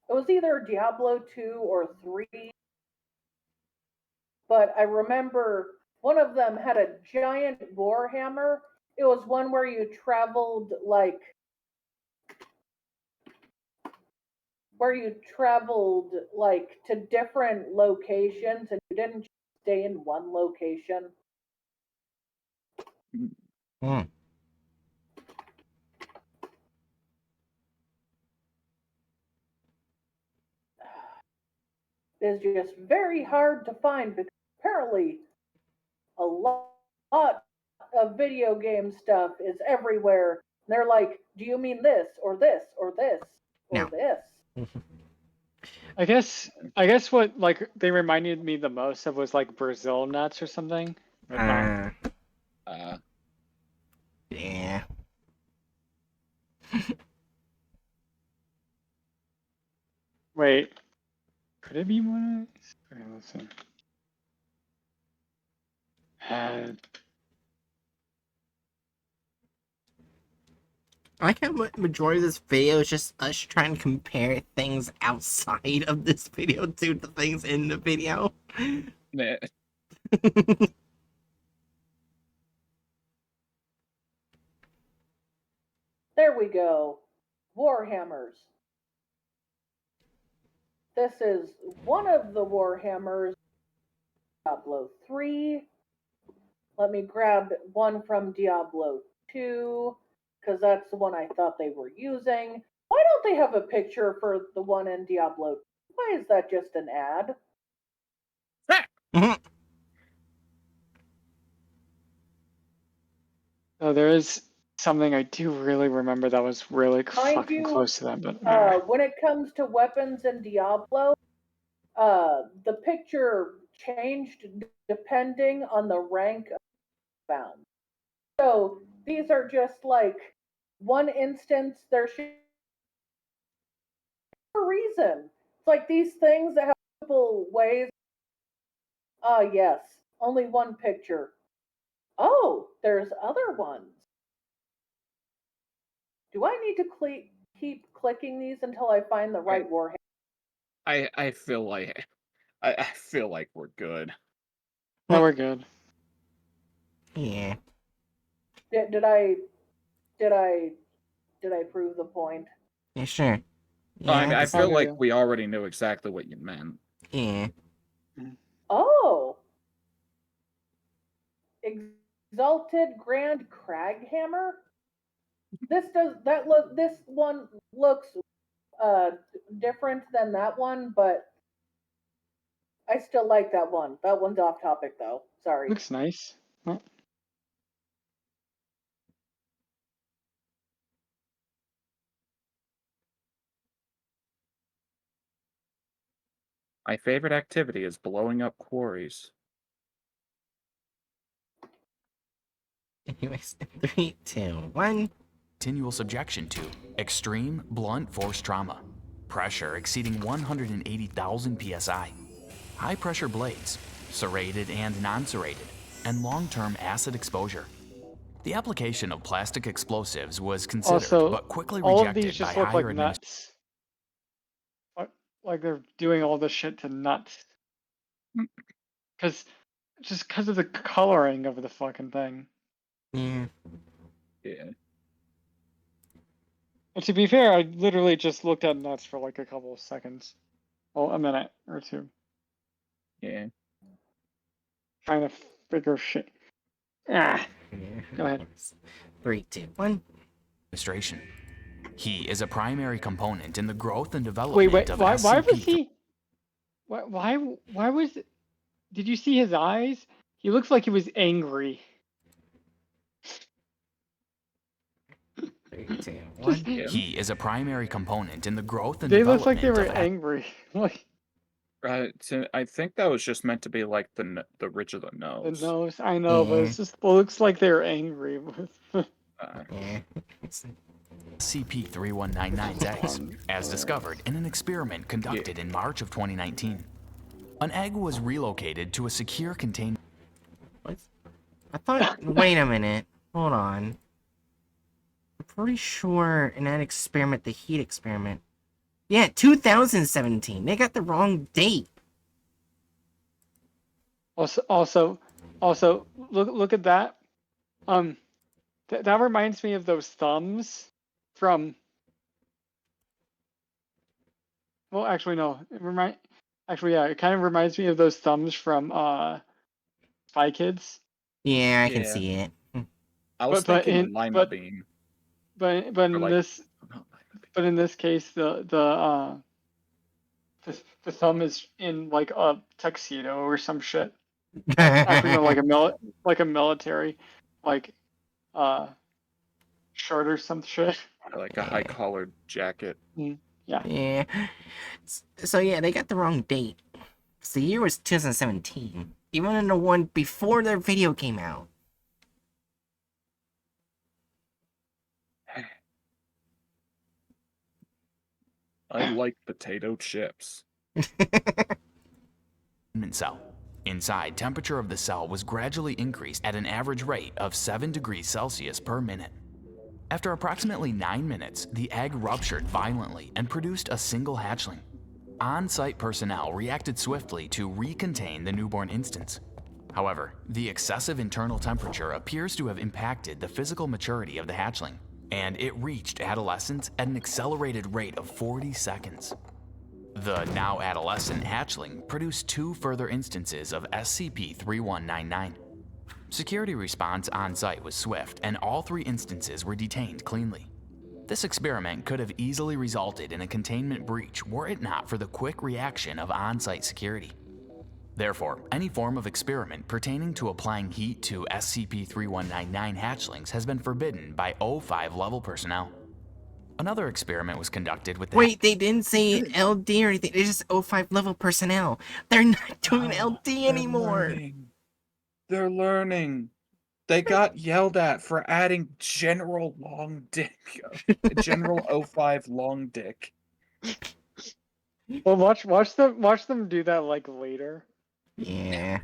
It was either Diablo 2 or 3, but I remember one of them had a giant Warhammer. It was one where you traveled like to different locations, and you didn't just stay in one location. Hmm. It's just very hard to find, because apparently a lot of video game stuff is everywhere. And they're like, do you mean this or this or this or No. this? I guess what like they reminded me the most of was like Brazil nuts or something. But not. Yeah. Wait, could it be one of these? Okay, let's see. I like how majority of this video is just us trying to compare things outside of this video to the things in the video. Yeah. There we go. Warhammers. This is one of the Warhammers. Diablo 3. Let me grab one from Diablo 2, because that's the one I thought they were using. Why don't they have a picture for the one in Diablo 2? Why is that just an ad? Oh, there is something I do really remember that was really fucking close to that, but when it comes to weapons in Diablo, the picture changed depending on the rank found. So these are just like one instance. There's a reason. It's like these things that have multiple ways. Yes, only one picture. Oh, there's other ones. Do I need to keep clicking these until I find the right warhammer? I feel like we're good. no, we're good. Yeah. Did I prove the point? Yeah, sure. Yeah, I mean, I feel like Yeah. we already knew exactly what you meant. Yeah. Oh, Exalted Grand Craghammer. This one looks different than that one, but I still like that one. That one's off topic though. Sorry. Looks nice. Well, My favorite activity is blowing up quarries. Anyways, 3, 2, 1. Continual subjection to extreme blunt force trauma, pressure exceeding 180,000 psi, high pressure blades, serrated and non-serrated, and long-term acid exposure. The application of plastic explosives was considered, also, but quickly all of rejected these by just look higher like administration. nuts. Like they're doing all this shit to nuts. Because of the coloring of the fucking thing. Yeah. Yeah. And to be fair, I literally just looked at nuts for like a couple of seconds. Well, a minute or two. Yeah. Trying to figure shit. Ah. Go ahead. 3, 2, 1. Administration. He is a primary component in the growth and development Wait, of why SCP. was he? Why was? Did you see his eyes? He looks like he was angry. 3, 2, 1. Yeah. He is a primary component in the growth and They looked like development they were of angry. Like I think that was just meant to be like the ridge of the the nose. nose, I know, but Yeah. it just looks like they're angry. Yeah. SCP-3199's eggs, as discovered in an experiment conducted in March of 2019. An egg was relocated to a secure containment. What? I thought. Wait a minute. Hold on. I'm pretty sure in that experiment, the heat experiment. Yeah, 2017. They got the wrong date. Also, look at that. That reminds me of those thumbs from. Well, actually, no. Actually, yeah, it kind of reminds me of those thumbs from Spy Kids. Yeah, I can Yeah. see it. I was But thinking in lima bean. but Or in like, this not lima bean. but in this case, the thumb is in like a tuxedo or some shit. Actually, no, like a military, like shirt or some shit. Like a high collared jacket. Yeah. Yeah. So yeah, they got the wrong date. So the year was 2017. Even in the one before their video came out. I like potato chips. cell. Inside, temperature of the cell was gradually increased at an average rate of 7 degrees Celsius per minute. After approximately 9 minutes, the egg ruptured violently and produced a single hatchling. On-site personnel reacted swiftly to recontain the newborn instance. However, the excessive internal temperature appears to have impacted the physical maturity of the hatchling, and it reached adolescence at an accelerated rate of 40 seconds. The now adolescent hatchling produced 2 further instances of SCP-3199. Security response on site was swift, and all 3 instances were detained cleanly. This experiment could have easily resulted in a containment breach were it not for the quick reaction of on-site security. Therefore, any form of experiment pertaining to applying heat to SCP-3199 hatchlings has been forbidden by O5 level personnel. Another experiment was conducted with the Wait, they didn't say LD or anything. They're just O5 level personnel. They're not doing LD anymore. They're learning. They got yelled at for adding General Long Dick. General 05 Long Dick. Well, watch them do that like later. Yeah.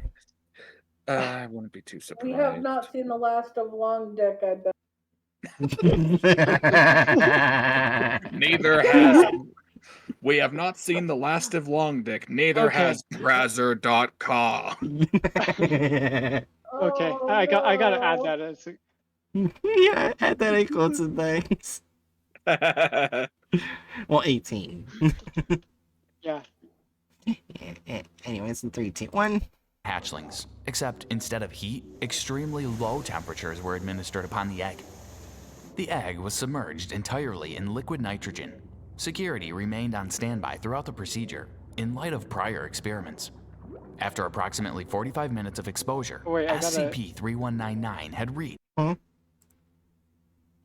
I wouldn't be too surprised. We have not seen the last of Long Dick, I bet. Neither has. We have not seen the last of Long Dick. Neither Okay. has Brazzer.com. Okay, Oh, I gotta add no. that as. Yeah, add that equals and things. Well, 18. Yeah. Anyways, in 3, 2, 1. hatchlings, except instead of heat, extremely low temperatures were administered upon the egg. The egg was submerged entirely in liquid nitrogen. Security remained on standby throughout the procedure, in light of prior experiments. After approximately 45 minutes of exposure, Wait, I gotta- SCP-3199 had reached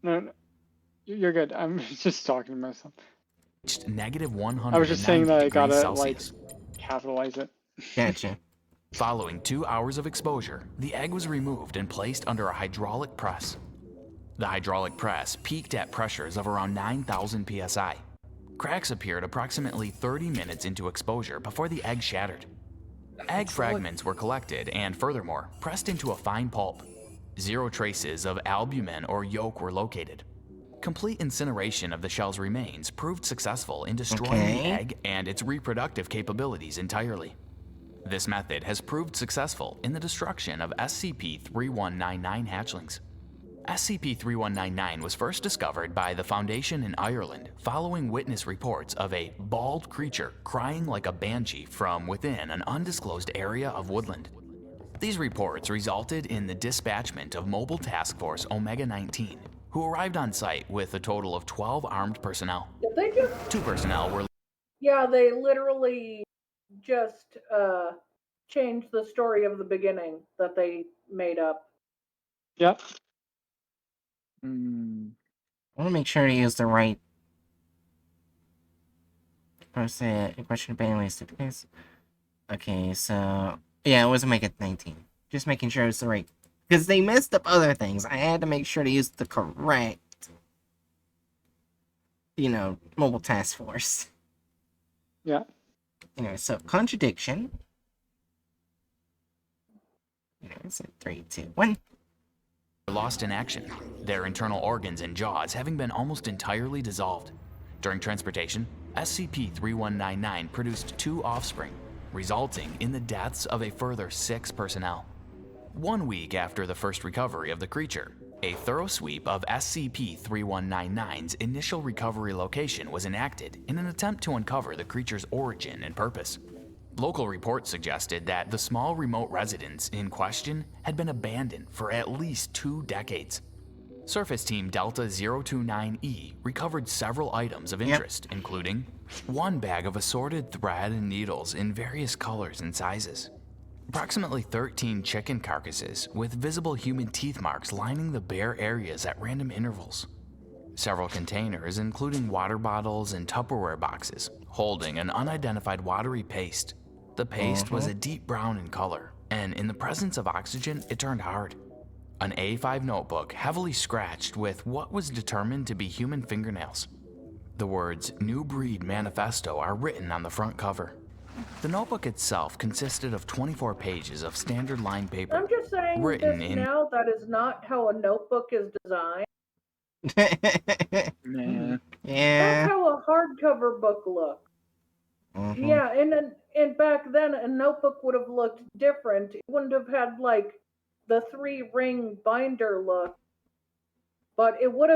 No, you're good. I'm just talking to myself. negative 190 I was just saying that I degrees gotta Celsius. like capitalize it. Gotcha. Following 2 hours of exposure, the egg was removed and placed under a hydraulic press. The hydraulic press peaked at pressures of around 9,000 psi. Cracks appeared approximately 30 minutes into exposure before the egg shattered. Egg fragments were collected and, furthermore, pressed into a fine pulp. 0 traces of albumin or yolk were located. Complete incineration of the shell's remains proved successful in destroying the egg and its reproductive capabilities entirely. This method has proved successful in the destruction of SCP-3199 hatchlings. SCP-3199 was first discovered by the Foundation in Ireland following witness reports of a bald creature crying like a banshee from within an undisclosed area of woodland. These reports resulted in the dispatchment of Mobile Task Force Omega-19, who arrived on site with a total of 12 armed personnel. Did they just? 2 personnel were Yeah, they literally just changed the story of the beginning that they made up. Yep. I want to make sure to use the right. Question banning certificates. Okay, so yeah, it wasn't make it 19. Just making sure it's the right, because they messed up other things. I had to make sure to use the correct, mobile task force. Yeah. Anyway, so contradiction. It's 3, 2, 1. Lost in action, their internal organs and jaws having been almost entirely dissolved. During transportation, SCP-3199 produced 2 offspring, resulting in the deaths of a further 6 personnel. 1 week after the first recovery of the creature, a thorough sweep of SCP-3199's initial recovery location was enacted in an attempt to uncover the creature's origin and purpose. Local reports suggested that the small remote residence in question had been abandoned for at least 2 decades. Surface Team Delta 029E recovered several items of interest, including 1 bag of assorted thread and needles in various colors and sizes, approximately 13 chicken carcasses with visible human teeth marks lining the bare areas at random intervals, several containers including water bottles and Tupperware boxes holding an unidentified watery paste. The paste was a deep brown in color, and in the presence of oxygen, it turned hard. An A5 notebook heavily scratched with what was determined to be human fingernails. The words "New Breed Manifesto" are written on the front cover. The notebook itself consisted of 24 pages of standard lined paper. I'm just saying written this in... now, that is not how a notebook is designed. Nah. Yeah. That's how a hardcover book looks. Yeah, and back then a notebook would have looked different. It wouldn't have had like the 3-ring binder look, but it would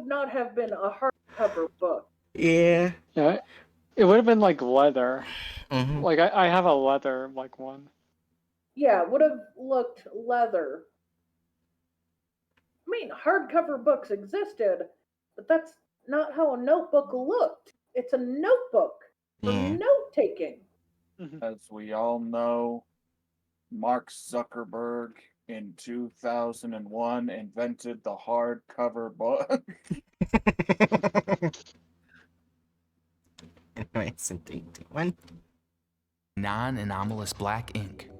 not have been a hardcover book. Yeah. Yeah. It would have been like leather. Mm-hmm. Like I have a leather like one. Yeah, it would have looked leather. I mean, hardcover books existed, but that's not how a notebook looked. It's a notebook for note taking. As we all know, Mark Zuckerberg in 2001 invented the hardcover book. Anyway, it's in 3, 2, 1. non-anomalous black ink.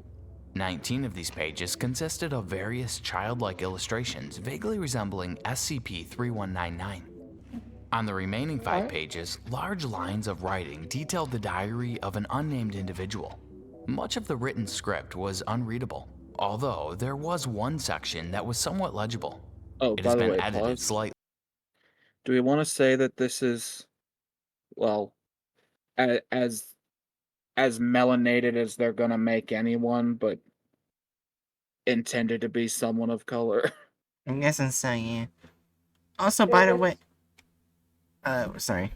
19 of these pages consisted of various childlike illustrations vaguely resembling SCP-3199. On the remaining 5 pages, large lines of writing detailed the diary of an unnamed individual. Much of the written script was unreadable, although there was one section that was somewhat legible. Oh, It by has the been way, edited pause. slightly. Do we want to say that this is, well, as melanated as they're gonna make anyone, but intended to be someone of color? I'm guessing so, yeah. Also, by the way, sorry.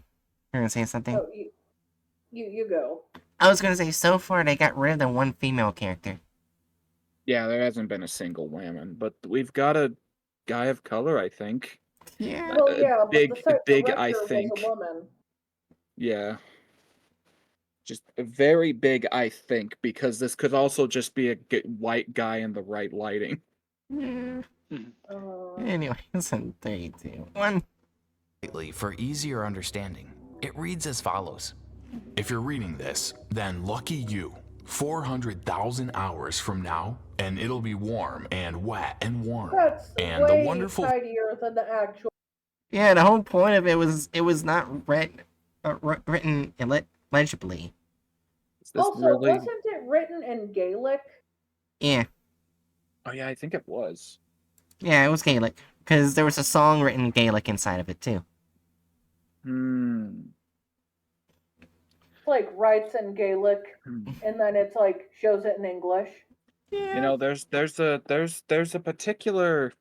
You're gonna say something? Oh, you go. I was gonna say, so far they got rid of the one female character. Yeah, there hasn't been a single woman, but we've got a guy of color, I think. Yeah. Well, yeah, big, but the set big, director I was think. a woman. Yeah. Just a very big, I think, because this could also just be a white guy in the right lighting. Yeah. Anyway, it's in 3, 2, 1. For easier understanding, it reads as follows. If you're reading this, then lucky you. 400,000 hours from now, and it'll be warm and wet and warm. That's and way the wonderful tidier than the actual. Yeah, the whole point of it was not written legibly. Also, really... wasn't it written in Gaelic? Yeah. Oh yeah, I think it was. Yeah, it was Gaelic. Because there was a song written in Gaelic inside of it, too. Like, writes in Gaelic, and then it's like, shows it in English. You know, there's a particular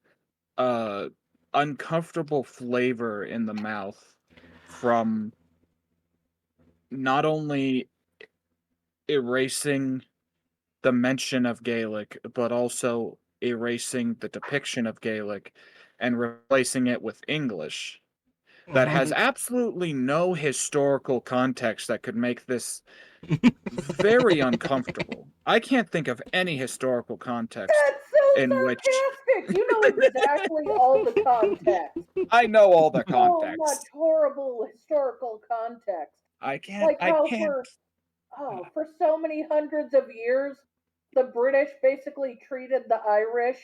uncomfortable flavor in the mouth from not only erasing the mention of Gaelic, but also erasing the depiction of Gaelic and replacing it with English that has absolutely no historical context that could make this very uncomfortable. I can't think of any historical context. That's so in which sarcastic. You know exactly all the context. I know all the So much context. horrible historical context. I can't. Like I how can't. for so many hundreds of years, the British basically treated the Irish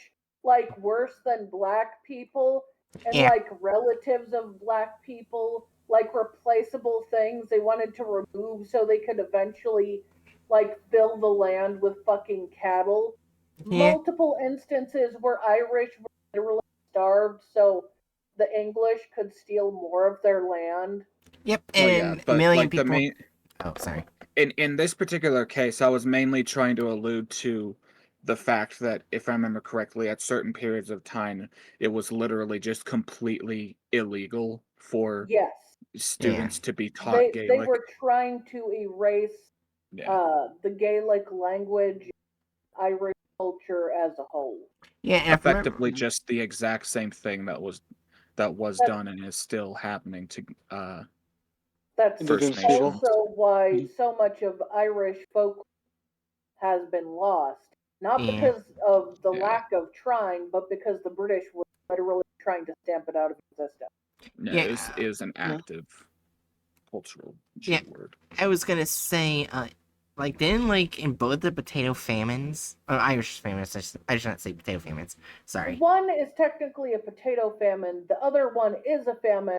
like worse than black people and Yeah. like relatives of black people, like replaceable things they wanted to remove so they could eventually like fill the land with fucking cattle. Yeah. Multiple instances where Irish were literally starved so the English could steal more of their land. Yep. Well, yeah, And a but million like people. the main Oh, sorry. in this particular case, I was mainly trying to allude to the fact that, if I remember correctly, at certain periods of time, it was literally just completely illegal for Yes. students to be taught They Gaelic. were trying to erase Yeah. the Gaelic language, Irish culture as a whole. Yeah, and if I remember- Effectively, just the exact same thing that was That's- done and is still happening to That's First Indigenous people. Nations. also why Mhm. so much of Irish folk has been lost. Not Yeah. because of the Yeah. lack of trying, but because the British were literally trying to stamp it out of existence. Yeah, Yeah. this is an active cultural G Yeah. word. I was gonna say, like, didn't, like, in both the potato famines, or Irish famines, I should not say potato famines, sorry. One is technically a potato famine, the other one is a famine,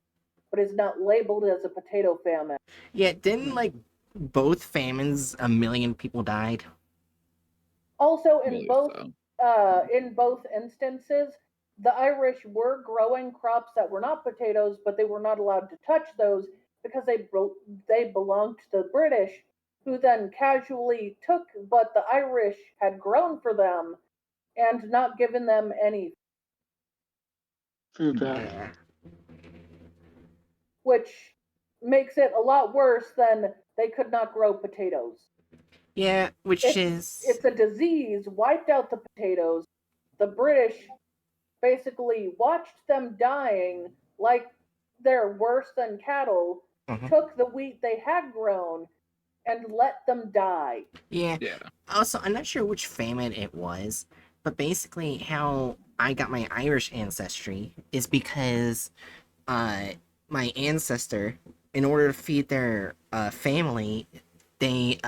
but is not labeled as a potato famine. Yeah, didn't, like, both famines, 1 million people died? Also, I in believe so. in both instances, the Irish were growing crops that were not potatoes, but they were not allowed to touch those because they belonged to the British, who then casually took what the Irish had grown for them and not given them any, Food back. Yeah. which makes it a lot worse than they could not grow potatoes. Yeah, which is... It's a disease, wiped out the potatoes. The British basically watched them dying like they're worse than cattle, Mhm. took the wheat they had grown, and let them die. Yeah. Yeah. Also, I'm not sure which famine it was, but basically how I got my Irish ancestry is because my ancestor, in order to feed their family, they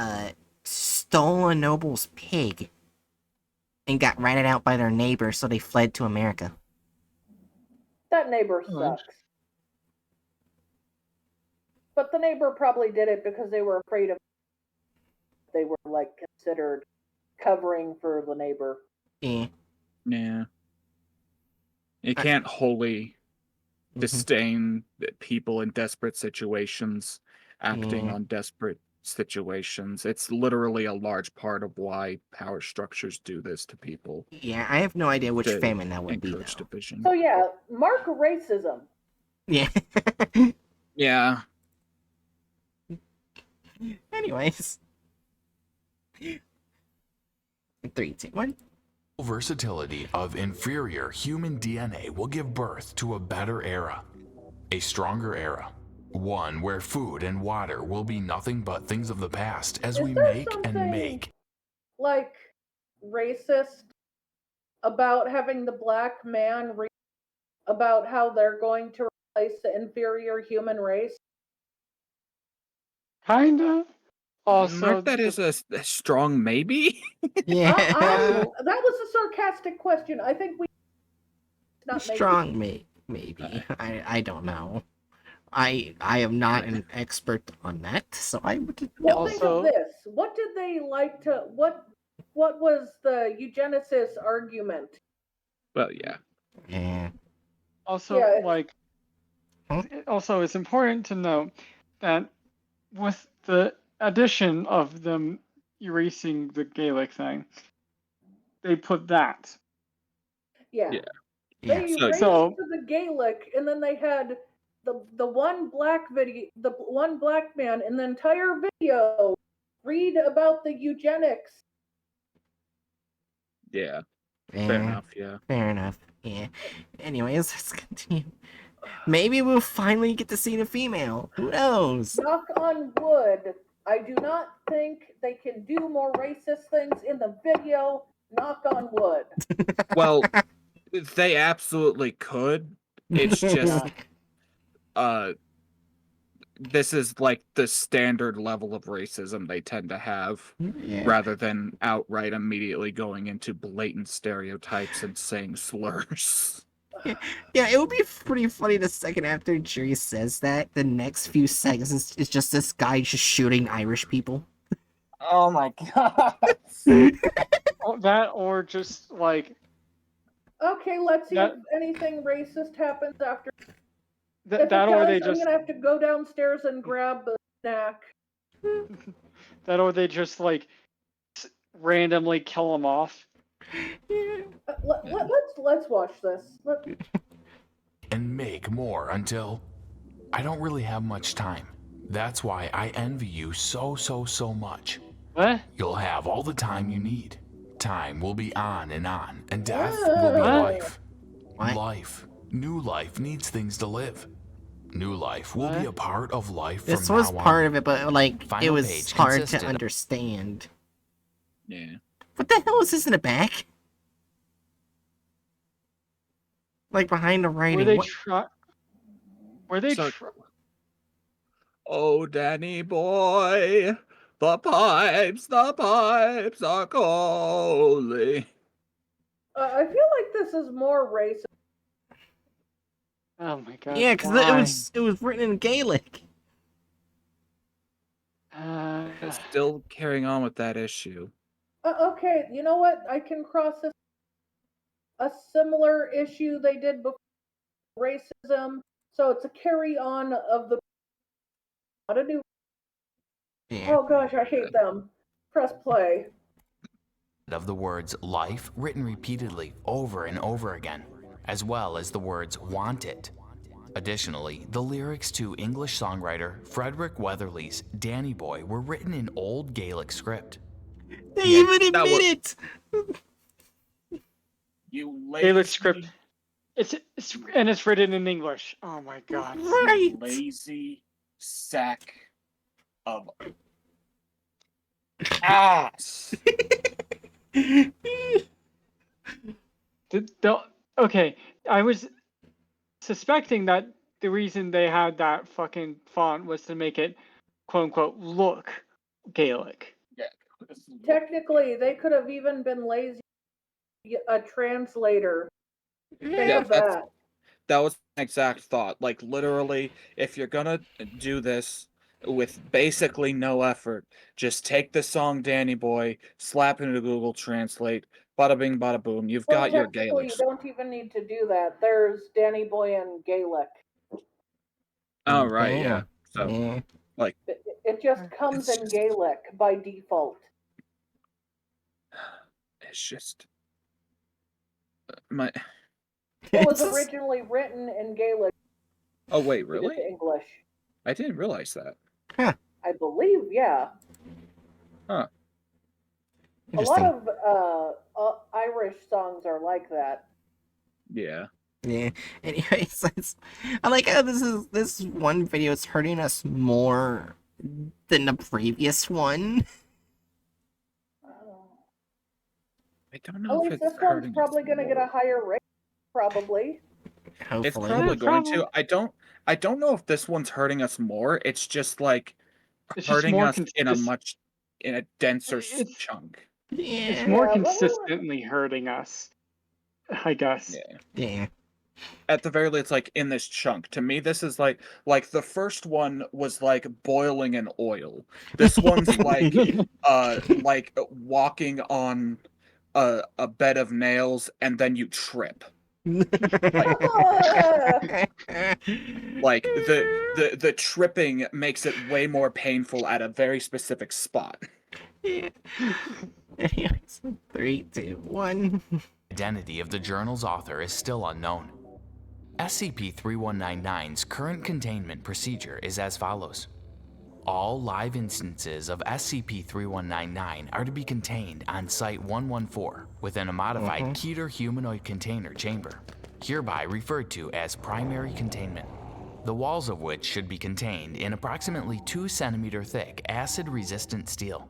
stole a noble's pig and got ratted out by their neighbor, so they fled to America. That neighbor Oh, sucks. But the neighbor probably did it because they were afraid of they were like considered covering for the neighbor. Yeah. Yeah. You can't wholly disdain people in desperate situations acting Yeah. on desperate situations. It's literally a large part of why power structures do this to people. Yeah, I have no idea which to famine that would be, encourage though. division. So yeah, mark racism. Yeah. Yeah. Anyways. 3, 2, 1. Versatility of inferior human DNA will give birth to a better era, a stronger era, one where food and water will be nothing but things of the past as Is we there make and something make. like racist about having the black man read about how they're going to replace the inferior human race? Kinda. Also, Mark that is a strong maybe. Yeah. That was a sarcastic question. I think we not make Strong, maybe. I don't know. I am not an expert on that, so I wouldn't know. Well, think of Also- this. What did they like to what was the eugenicist argument? Well, yeah. Yeah. Also, Yeah. like, Huh? also, it's important to note that with the addition of them erasing the Gaelic thing, they put that. Yeah. Yeah. They Yes. erased So- the Gaelic, and then they had the one black the one black man in the entire video read about the eugenics. Yeah. Yeah. Fair enough, yeah. Fair enough. Yeah. Anyways, let's continue. Maybe we'll finally get to see the female. Who knows? Knock on wood. I do not think they can do more racist things in the video, Knock on wood. Well, they absolutely could. It's just this is like the standard level of racism they tend to have, rather than outright immediately going into blatant stereotypes and saying slurs. Yeah, it would be pretty funny the second after Jerry says that, the next few seconds is just this guy just shooting Irish people. Oh my god. That or just like Okay, let's see That- if anything racist happens after. that, If that it or does, they I'm just gonna have to go downstairs and grab a snack. that or they just like randomly kill him off. Let's watch this. And make more until I don't really have much time. That's why I envy you so much. What? You'll have all the time you need. Time will be on, and death will be life. What? Life. New life needs things to live. New life will be a part of life This from was now part on. of it, but like Final it was page hard to consisted of- understand. Yeah. What the hell is this in the back? Like behind the writing. Were they what? So- Oh, Danny boy, the pipes are calling. I feel like this is more racist. Oh my god. Yeah, because it was written in Gaelic. Still carrying on with that issue. Okay, you know what? I can cross this. A similar issue they did before racism. So it's a carry on of the. Not a new. Yeah. Oh gosh, I hate them. Press play. Of the words life written repeatedly over and over again, as well as the words want it. Additionally, the lyrics to English songwriter Frederick Weatherly's Danny Boy were written in Old Gaelic script. They even admit it! You Gaelic script. It's written in English. Oh my god. Right! Lazy sack of ass. Okay, I was suspecting that the reason they had that fucking font was to make it quote unquote look Gaelic. Yeah. Technically, they could have even been lazy. A translator. Think Yeah, of that. that was my exact thought. Like, literally, if you're gonna do this with basically no effort, just take the song Danny Boy, slap it into Google Translate, bada bing, bada boom. You've got your technically, Gaelic. you don't even need to do that. There's Danny Boy and Gaelic. Oh, right, yeah. So, Yeah. like, It just comes It's in just- Gaelic by default. it's just my. It was It's just- originally written in Gaelic. Oh wait, Into really? English. I didn't realize that. I believe, yeah. Huh. A lot Interesting. of Irish songs are like that. Yeah. Yeah. Anyways, I like how this one video is hurting us more than the previous one. I don't At know if least it's this hurting one's probably us going to get a more. higher rate. Probably. Hopefully. It's probably Yeah, going probably. to. I don't know if this one's hurting us more. It's just like It's just hurting more us in a denser It's- chunk. It's Yeah. more Yeah, well- consistently hurting us, I guess. Yeah. Yeah. At the very least, like in this chunk. To me, this is like the first one was like boiling in oil. This one's like walking on a bed of nails and then you trip. Like the tripping makes it way more painful at a very specific spot. Yeah. Anyways, 3, 2, 1. Identity of the journal's author is still unknown. SCP-3199's current containment procedure is as follows. All live instances of SCP-3199 are to be contained on Site-114 within a modified Keter humanoid container chamber, hereby referred to as primary containment, the walls of which should be contained in approximately 2 cm thick acid-resistant steel.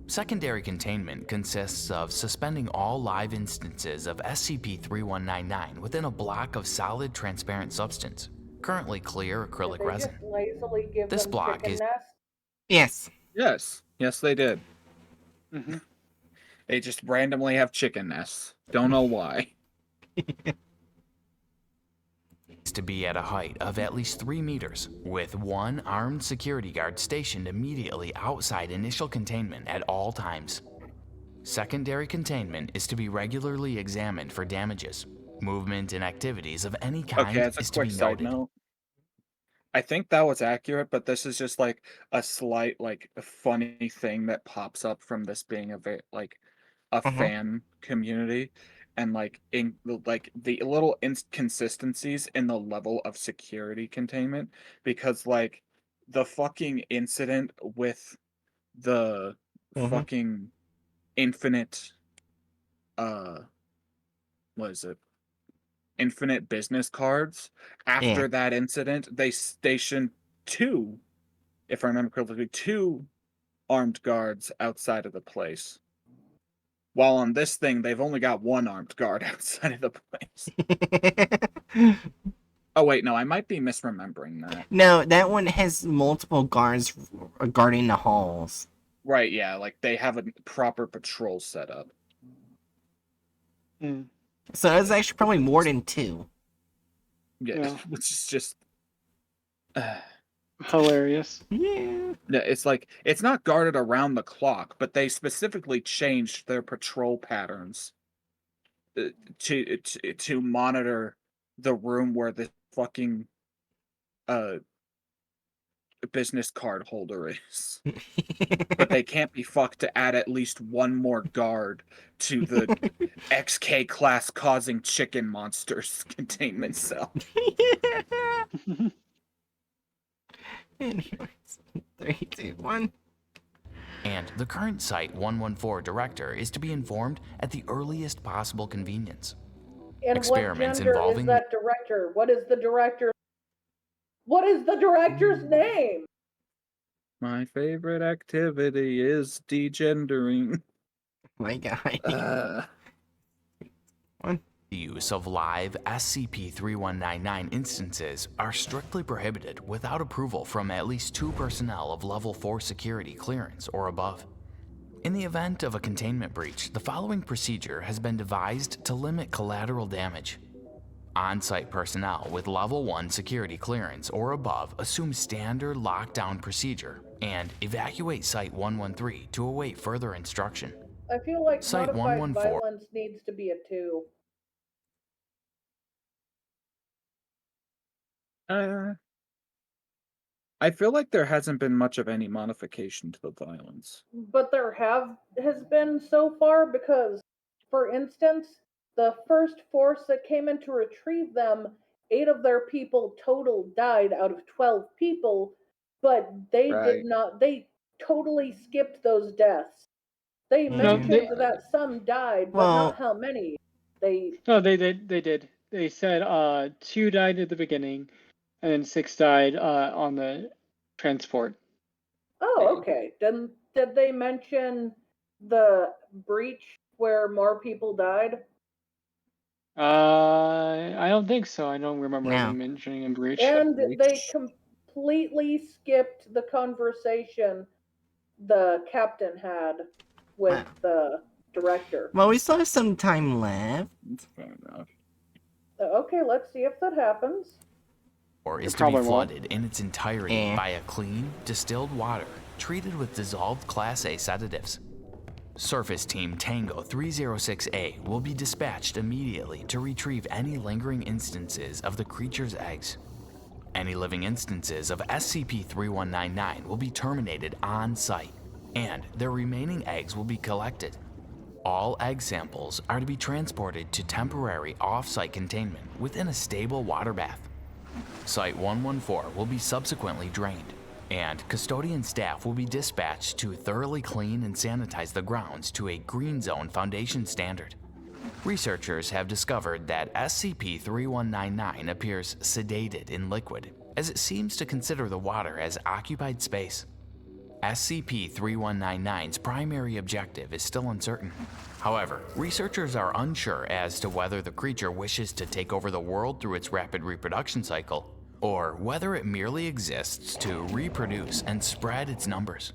Secondary containment consists of suspending all live instances of SCP-3199 within a block of solid transparent substance, currently clear acrylic Did they resin. just lazily give This them block chicken is- nests? Yes. Yes, they did. Mm-hmm. They just randomly have chicken nests. Don't know why. to be at a height of at least 3 meters, with one armed security guard stationed immediately outside initial containment at all times. Secondary containment is to be regularly examined for damages. Movement and activities of any kind Okay, as a is to quick be side noted. note, I think that was accurate, but this is just like a slight, like, a funny thing that pops up from this being a fan community, and the little inconsistencies in the level of security containment, because like the fucking incident with the fucking infinite what is it? Infinite business cards. After Yeah. that incident, they stationed two, if I remember correctly, two armed guards outside of the place. While on this thing, they've only got one armed guard outside of the place. Oh wait, no, I might be misremembering that. No, that one has multiple guards guarding the halls. Right, yeah, like they have a proper patrol setup. Mm. So it's actually probably more than 2. Yeah, which is just Hilarious. Yeah. it's like it's not guarded around the clock, but they specifically changed their patrol patterns to monitor the room where the fucking business card holder is. But they can't be fucked to add at least one more guard to the XK class causing chicken monsters containment cell. Anyways, 3, 2, 1. And the current Site 114 director is to be informed at the earliest possible convenience. And Experiments what gender involving- is that director? What is the director? What is the director's name? My favorite activity is degendering. My God. The use of live SCP-3199 instances are strictly prohibited without approval from at least 2 personnel of Level 4 security clearance or above. In the event of a containment breach, the following procedure has been devised to limit collateral damage. On-site personnel with Level 1 security clearance or above assume standard lockdown procedure and evacuate Site 113 to await further instruction. I feel like Site modified 114. violence needs to be a 2. I feel like there hasn't been much of any modification to the violence. But there has been so far because, for instance, the first force that came in to retrieve them, 8 of their people total died out of 12 people, but they Right. did not, they totally skipped those deaths. They No, mentioned they- that some died, but Well- not how many. They No, they did. They said 2 died at the beginning, and then 6 died on the transport. Oh, okay. Then did they mention the breach where more people died? I don't think so. I don't remember No. them mentioning a breach. And they breach. completely skipped the conversation the captain had with the director. Well, we still have some time left. Fair enough. Okay, let's see if that happens. Or is It to be probably won't. flooded in its entirety Eh. by a clean, distilled water treated with dissolved Class A sedatives. Surface Team Tango 306A will be dispatched immediately to retrieve any lingering instances of the creature's eggs. Any living instances of SCP-3199 will be terminated on site, and their remaining eggs will be collected. All egg samples are to be transported to temporary off-site containment within a stable water bath. Site 114 will be subsequently drained, and custodian staff will be dispatched to thoroughly clean and sanitize the grounds to a Green Zone Foundation standard. Researchers have discovered that SCP-3199 appears sedated in liquid, as it seems to consider the water as occupied space. SCP-3199's primary objective is still uncertain. However, researchers are unsure as to whether the creature wishes to take over the world through its rapid reproduction cycle, or whether it merely exists to reproduce and spread its numbers.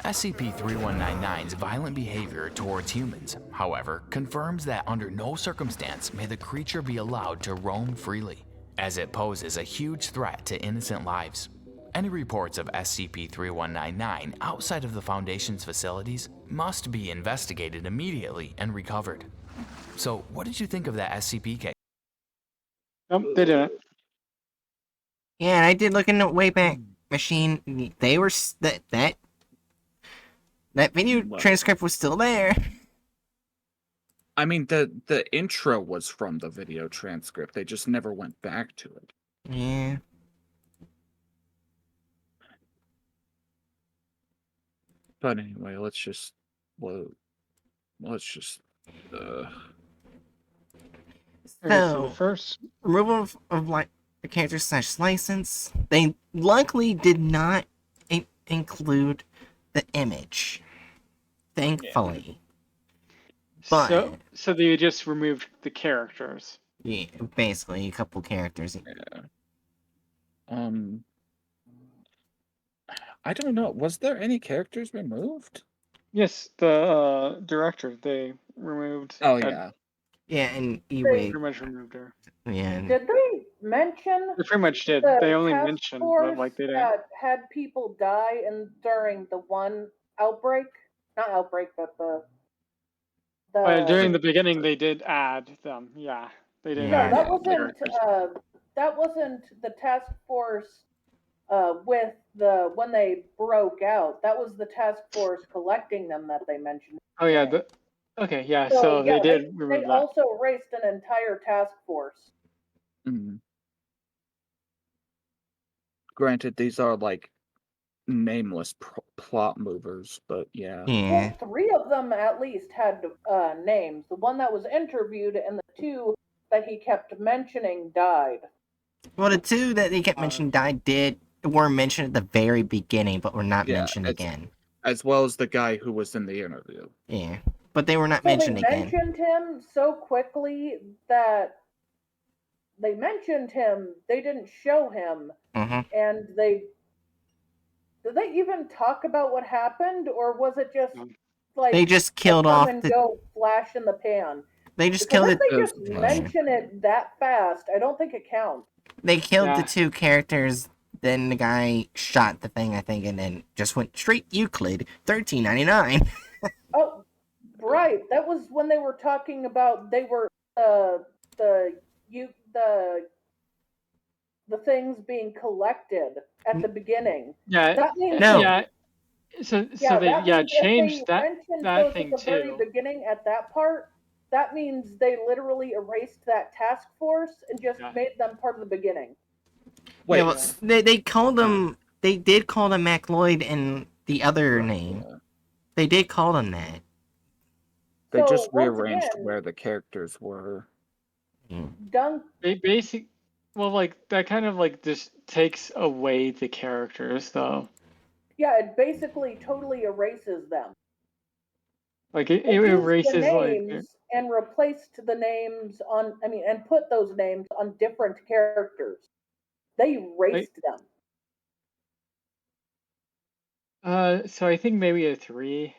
SCP-3199's violent behavior towards humans, however, confirms that under no circumstance may the creature be allowed to roam freely, as it poses a huge threat to innocent lives. Any reports of SCP-3199 outside of the Foundation's facilities must be investigated immediately and recovered. So, what did you think of that SCP case? Nope, they didn't. Yeah, and I did look in the Wayback Machine. They were that video transcript was still there. I mean, the intro was from the video transcript. They just never went back to it. Yeah. But anyway, let's just. So the first removal of the character / license. They luckily did not include the image. Thankfully. But so they just removed the characters. Yeah, basically a couple characters. Yeah. I don't know. Was there any characters removed? Yes, the director they removed. Oh yeah. Yeah, and they pretty much removed her. Yeah. Did they mention? They pretty much did. The They only task mentioned, force but like they didn't. that had people die during the one outbreak, not outbreak, but during the beginning, they did add them. Yeah, they did. No, add that wasn't. characters. That wasn't the task force. With when they broke out, that was the task force collecting them that they mentioned. Oh yeah. Okay. Yeah. So yeah, they did remove they that. also erased an entire task force. Mm-hmm. Granted, these are like nameless plot movers, but yeah. Yeah. Well, 3 of them at least had names. The one that was interviewed and the 2 that he kept mentioning died. Well, the 2 that he kept mentioning were mentioned at the very beginning, but were not mentioned again. As well as the guy who was in the interview. Yeah, but they were not mentioned again. They mentioned him so quickly that they mentioned him. They didn't show him, and did they even talk about what happened, or was it just like they just killed off and go flash in the pan? They just killed it. They just mention it that fast. I don't think it counts. They killed the 2 characters. Then the guy shot the thing, I think, and then just went straight Euclid, $13.99. Oh, right. That was when they were talking about the things being collected at the beginning. Yeah. That means Yeah. So they changed that thing at the very beginning at that part. That means they literally erased that task force and just made them part of the beginning. Wait, yeah, well, they called them. They did call them Mac Lloyd and the other name. They did call them that. They just rearranged where the characters were. They that kind of like just takes away the characters, though. Yeah, it basically totally erases them. Like it erases the names and replaced the names and put those names on different characters. They erased them. So I think maybe a 3,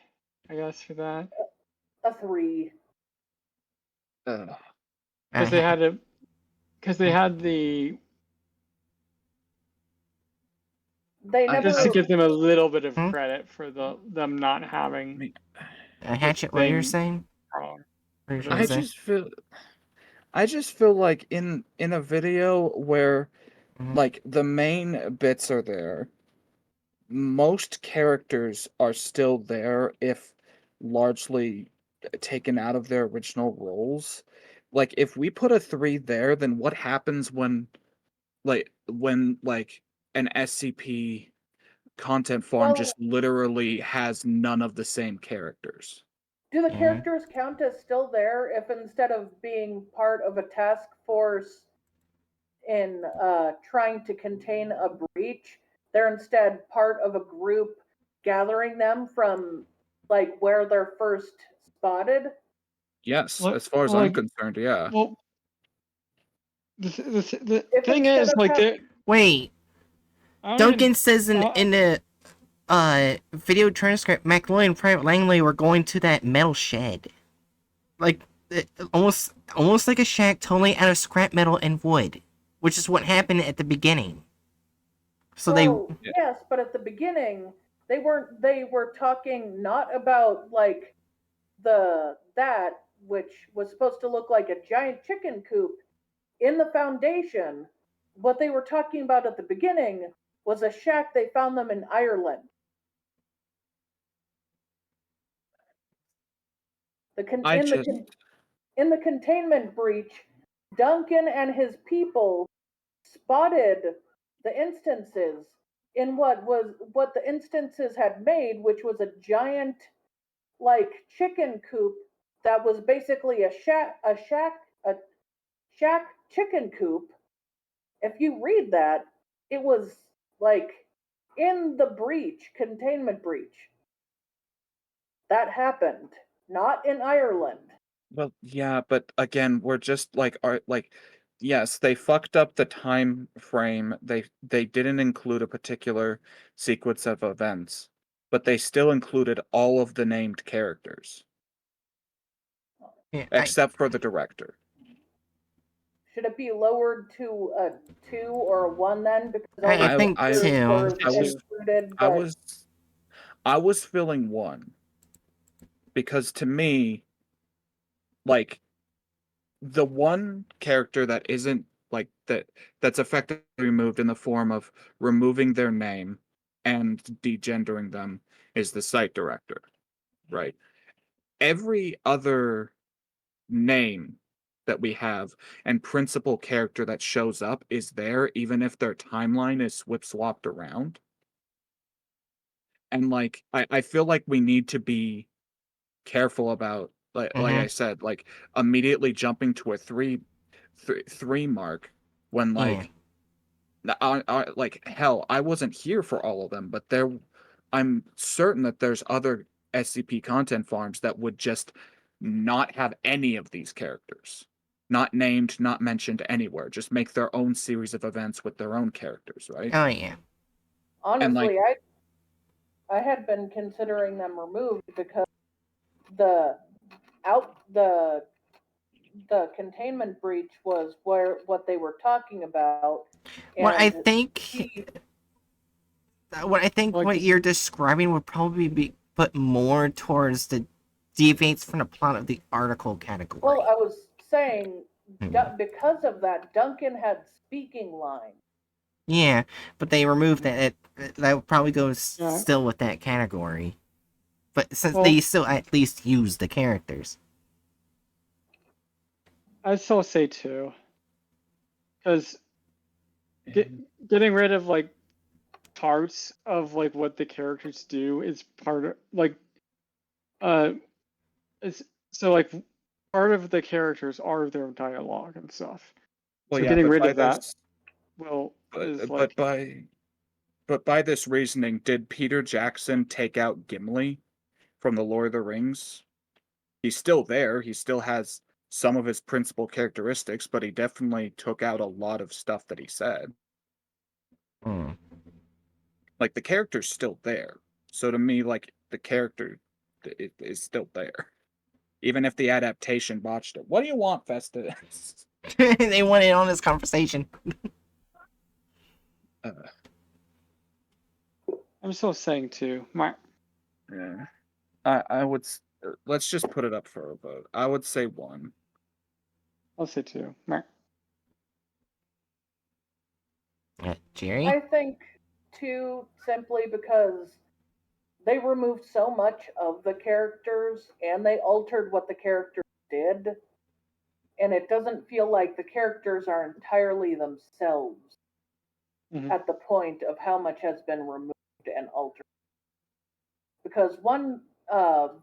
I guess, for that. A 3. Because they had the. They never. Just to give them a little bit of credit for them not having. Hatchet, what you're saying? I just feel like in a video where like the main bits are there, most characters are still there if largely taken out of their original roles. Like if we put a 3 there, then what happens when an SCP content farm just literally has none of the same characters? Do the characters count as still there if instead of being part of a task force in trying to contain a breach, they're instead part of a group gathering them from like where they're first spotted? Yes, Like- as far as well, I'm like- concerned, yeah. Well, the If thing instead is, of like, Wait, I don't Duncan even, says in the video transcript, McLeod and Private Langley were going to that metal shed. Like, almost like a shack totally out of scrap metal and wood, which is what happened at the beginning. So well, yes, but at the beginning they weren't. They were talking not about like that which was supposed to look like a giant chicken coop in the foundation. What they were talking about at the beginning was a shack they found them in Ireland. In the containment breach, Duncan and his people spotted the instances in what the instances had made, which was a giant like chicken coop that was basically a shack chicken coop. If you read that, it was like in the containment breach. That happened, not in Ireland. Well, yeah, but again, we're just like yes, they fucked up the time frame. They didn't include a particular sequence of events, but they still included all of the named characters except for the director. Should it be lowered to a 2 or a 1 then? Because all I the think pictures 2. were It's included, I but was feeling 1 because to me, like the one character that isn't like that's effectively removed in the form of removing their name and degendering them is the site director, right? Every other name that we have and principal character that shows up is there, even if their timeline is swapped around. And like I feel like we need to be careful about like I said, like immediately jumping to a three mark when like like hell, I wasn't here for all of them, but I'm certain that there's other SCP content farms that would just not have any of these characters. Not named, not mentioned anywhere. Just make their own series of events with their own characters, right? Oh yeah. honestly, I had been considering them removed because the out the containment breach was what they were talking about. What I And think like what this- you're describing would probably be put more towards the deviates from the plot of the article category. well, I was saying because of that, Duncan had speaking lines. Yeah, but they removed that. That would probably go Yeah. still with that category. But since Well- they still at least use the characters. I'd still say 2. Because getting rid of like parts of like what the characters do is part of like it's so like part of the characters are their dialogue and stuff. Well, So yeah, getting but rid by of that this, is but like by this reasoning, did Peter Jackson take out Gimli from the Lord of the Rings? He's still there. He still has some of his principal characteristics, but he definitely took out a lot of stuff that he said. Like the character's still there. So to me, like the character is still there. Even if the adaptation botched it. What do you want, Festus? They want in on this conversation. I'm still saying 2. Yeah. I would let's just put it up for a vote. I would say 1. I'll say 2. Jerry? I think 2 simply because they removed so much of the characters and they altered what the characters did, and it doesn't feel like the characters are entirely themselves at the point of how much has been removed and altered. Because one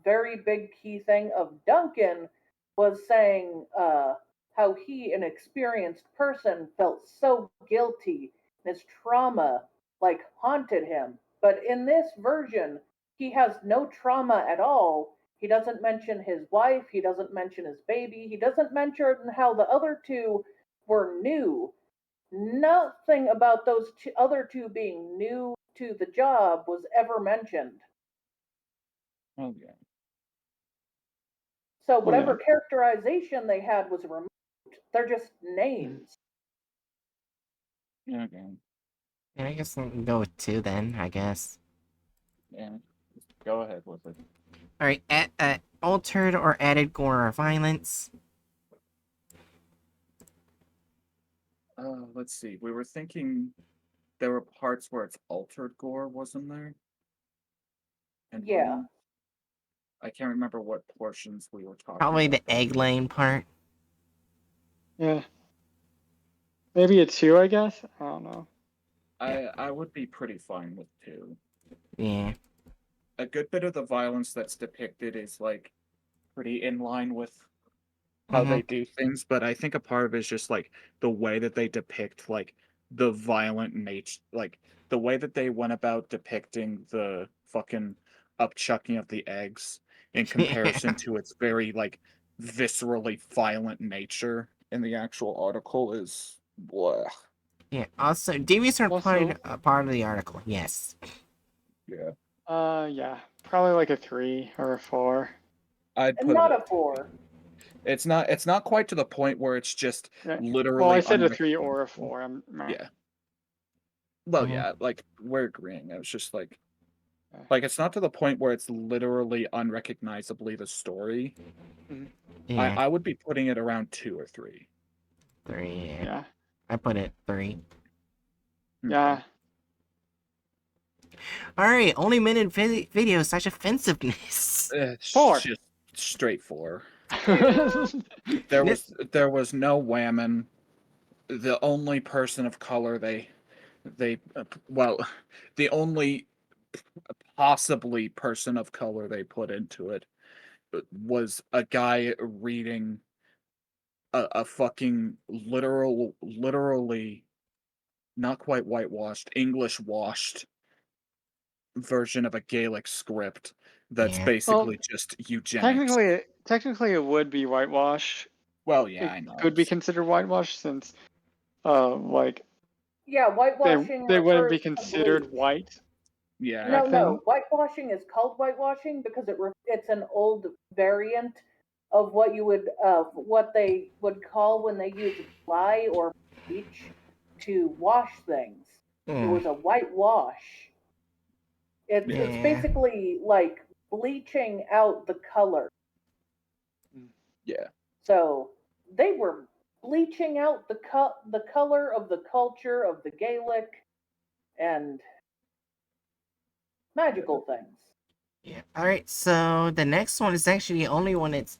very big key thing of Duncan was saying how he, an experienced person, felt so guilty. His trauma like haunted him. But in this version, he has no trauma at all. He doesn't mention his wife, he doesn't mention his baby, he doesn't mention how the other two were new. Nothing about those other two being new to the job was ever mentioned. Okay. So Oh, yeah. whatever characterization they had was removed. They're just names. Okay. Yeah, I guess I'll go with 2 then, I guess. Yeah. Go ahead with it. Alright, altered or added gore or violence. Let's see. We were thinking there were parts where it's altered gore, wasn't there? And Yeah. I can't remember what portions we were talking Probably about. the egg laying part. Yeah. Maybe a 2, I guess? I don't know. I would be pretty fine with 2. Yeah. A good bit of the violence that's depicted is like pretty in line with how Mm-hmm. they do things, but I think a part of it is just like the way that they depict like the violent nature, like the way that they went about depicting the fucking upchucking of the eggs in comparison to its very like viscerally violent nature in the actual article is blah. Yeah, also, deviants are Also, part of the article, yes. Yeah. yeah. Probably like a 3 or a 4. I'd And put not it a at 4. it's not quite to the point where it's just Yeah. Well, I literally said a 3 or a unrecognizable. 4. Yeah. Well, Mhm. yeah, like we're agreeing. It was just like Yeah. it's not to the point where it's literally unrecognizably the story. Yeah, I would be putting it around 2 or 3. 3, yeah. Yeah. I put it 3. Yeah. Alright, only minute video such offensiveness. It's 4. just straight 4. Yeah. There was no whammon. The only person of color well, the only possibly person of color they put into it was a guy reading a fucking literally not quite whitewashed, English washed version of a Gaelic script that's Yeah. Well, basically just eugenics. technically it would be whitewash. Well, yeah, It I know. could be considered whitewash since, like, Yeah, whitewashing they wouldn't be refers to considered bleach. white Yeah, No, back then. no. Whitewashing is called whitewashing because it's an old variant of what you would what they would call when they use lye or bleach to wash things. It was a whitewash. It's Yeah. basically like bleaching out the color. yeah. So they were bleaching out the color of the culture of the Gaelic and magical things. Yeah. Alright, so the next one is actually the only one that's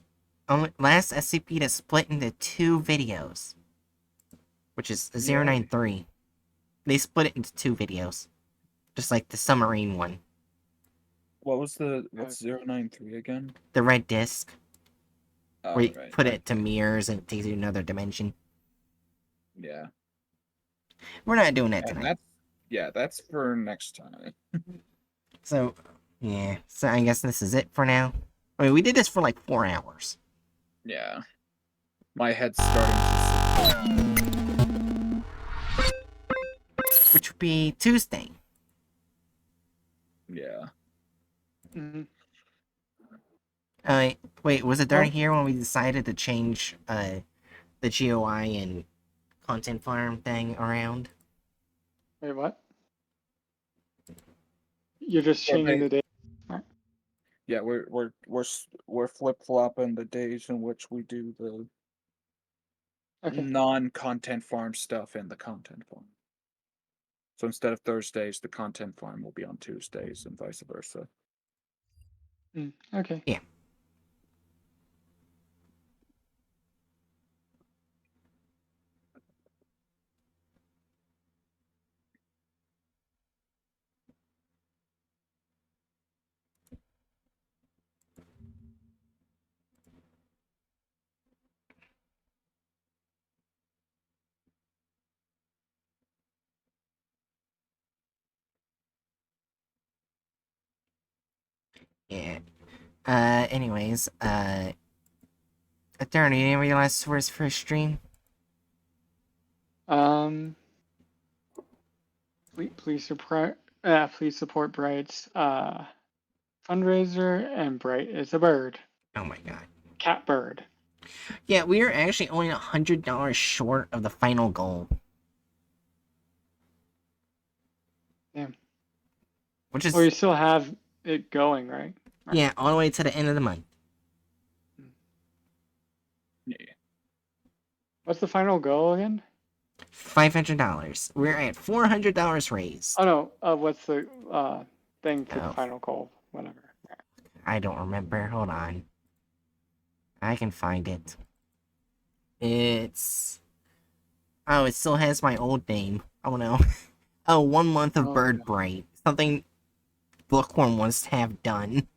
only last SCP to split into 2 videos. Which is 093. They split it into 2 videos. Just like the submarine one. What's 093 again? The red disc. Oh, Where you right. put it to mirrors and it takes you to another dimension. Yeah. We're not doing that And tonight. that's for next time. So, yeah. So I guess this is it for now. I mean, we did this for like 4 hours. Yeah. My head's starting to Which would be Tuesday. Yeah. Wait, was it during Well, here when we decided to change the GOI and content farm thing around? wait, what? You're just Well, changing the date. Yeah, we're flip-flopping the days in which we do the Okay. non-content farm stuff and the content farm. So instead of Thursdays, the content farm will be on Tuesdays and vice versa. Okay. Yeah. Yeah. Anyways, Darren, any of your last words for a stream? Please support Bright's fundraiser, and Bright is a bird. Oh my god. Cat bird. Yeah, we are actually only $100 short of the final goal. Damn. Which is... Well, you still have it going, right? Yeah, all the way to the end of the month. Yeah. What's the final goal again? $500. We're at $400 raised. Oh no, what's the thing for Oh. the final goal? Whatever. I don't remember. Hold on. I can find it. It's... Oh, it still has my old name. Oh no. Oh, 1 month of Bird Bright. Something Bookworm wants to have done.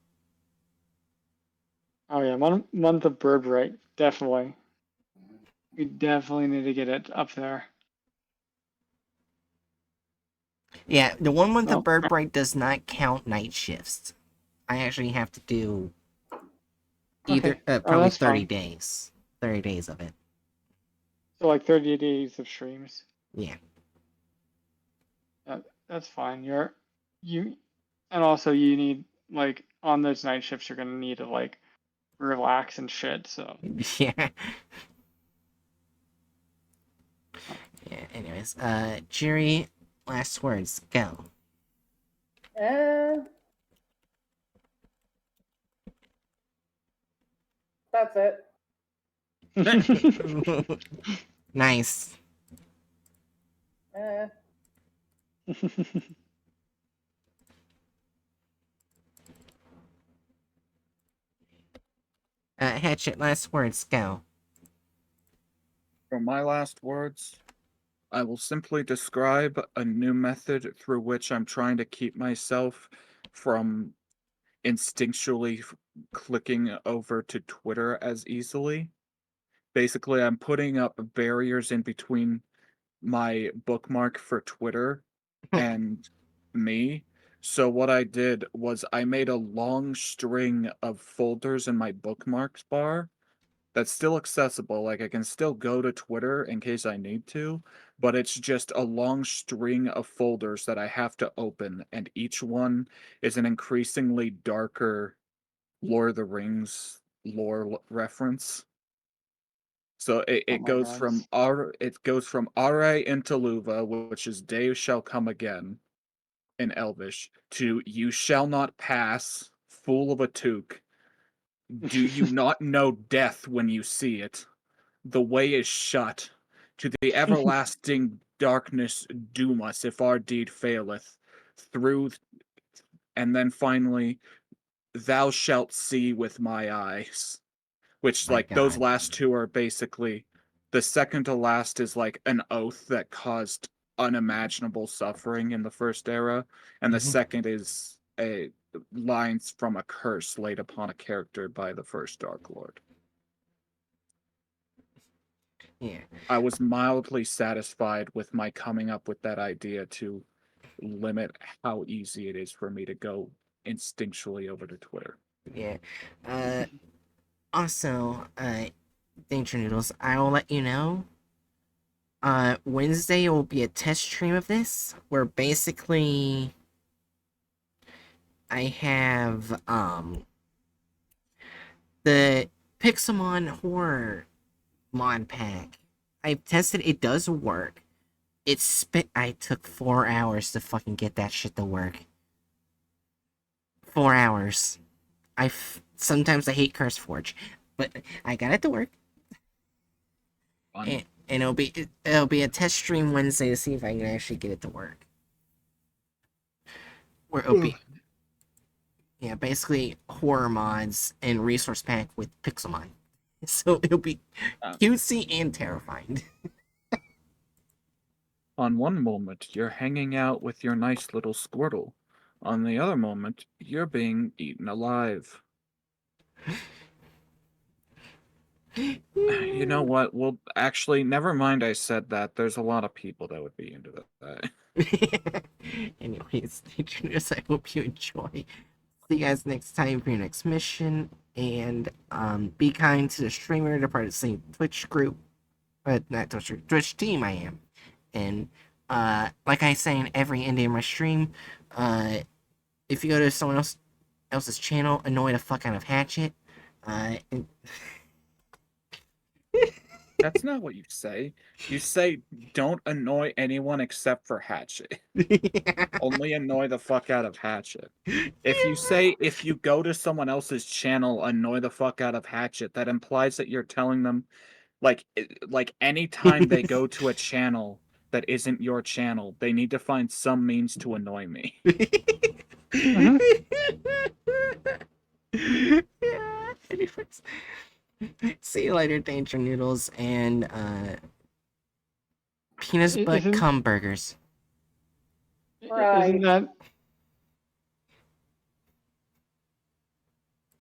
Oh yeah, 1 month of Bird Bright, definitely. We definitely need to get it up there. Yeah, the 1 month Oh. of Bird Bright does not count night shifts. I actually have to do either probably that's 30 fine. days. 30 days of it. So like 30 days of streams. Yeah. That's fine. And also you need, like, on those night shifts, you're gonna need to like relax and shit. So Yeah. Yeah. Anyways, Jerry, last words. Go. That's it. Nice. Hatchet, last words. Go. For my last words, I will simply describe a new method through which I'm trying to keep myself from instinctually clicking over to Twitter as easily. Basically, I'm putting up barriers in between my bookmark for Twitter and me. So what I did was I made a long string of folders in my bookmarks bar that's still accessible. Like, I can still go to Twitter in case I need to, but it's just a long string of folders that I have to open, and each one is an increasingly darker Lord of the Rings lore reference. So it my goes God. from Ara into Luva, which is Day shall come again in Elvish, to You shall not pass, fool of a toque. Do you not know death when you see it? The way is shut. To the everlasting darkness doom us if our deed faileth. Through, and then finally, thou shalt see with my eyes. Which, My like, those God. last two are basically, the second to last is like an oath that caused unimaginable suffering in the first era, and the second is a lines from a curse laid upon a character by the first Dark Lord. Yeah. I was mildly satisfied with my coming up with that idea to limit how easy it is for me to go instinctually over to Twitter. Yeah. Also, Danger Noodles, I will let you know. Wednesday will be a test stream of this, where basically I have, the Pixelmon Horror mod pack. I've tested it does work. I took 4 hours to fucking get that shit to work. 4 hours. Sometimes I hate CurseForge, but I got it to work. And it'll be a test stream Wednesday to see if I can actually get it to work. Where it'll be, yeah, basically horror mods and resource pack with Pixelmon. So it'll be cutesy and terrifying. On one moment, you're hanging out with your nice little Squirtle. On the other moment, you're being eaten alive. You know what? Well, actually, never mind I said that. There's a lot of people that would be into that. Anyways, I hope you enjoy. See you guys next time for your next mission. And be kind to the streamer. They're part of the same Twitch group. But not Twitch team I am. And like I say in every end of my stream, if you go to someone else's channel, annoy the fuck out of Hatchet. And That's not what you say. You say don't annoy anyone except for Hatchet. Only annoy the fuck out of Hatchet. If you say if you go to someone else's channel, annoy the fuck out of Hatchet, that implies that you're telling them like anytime they go to a channel that isn't your channel, they need to find some means to annoy me. Mhm. Anyways, see you later, Danger Noodles, and penis butt Isn't cum burgers. Right. isn't that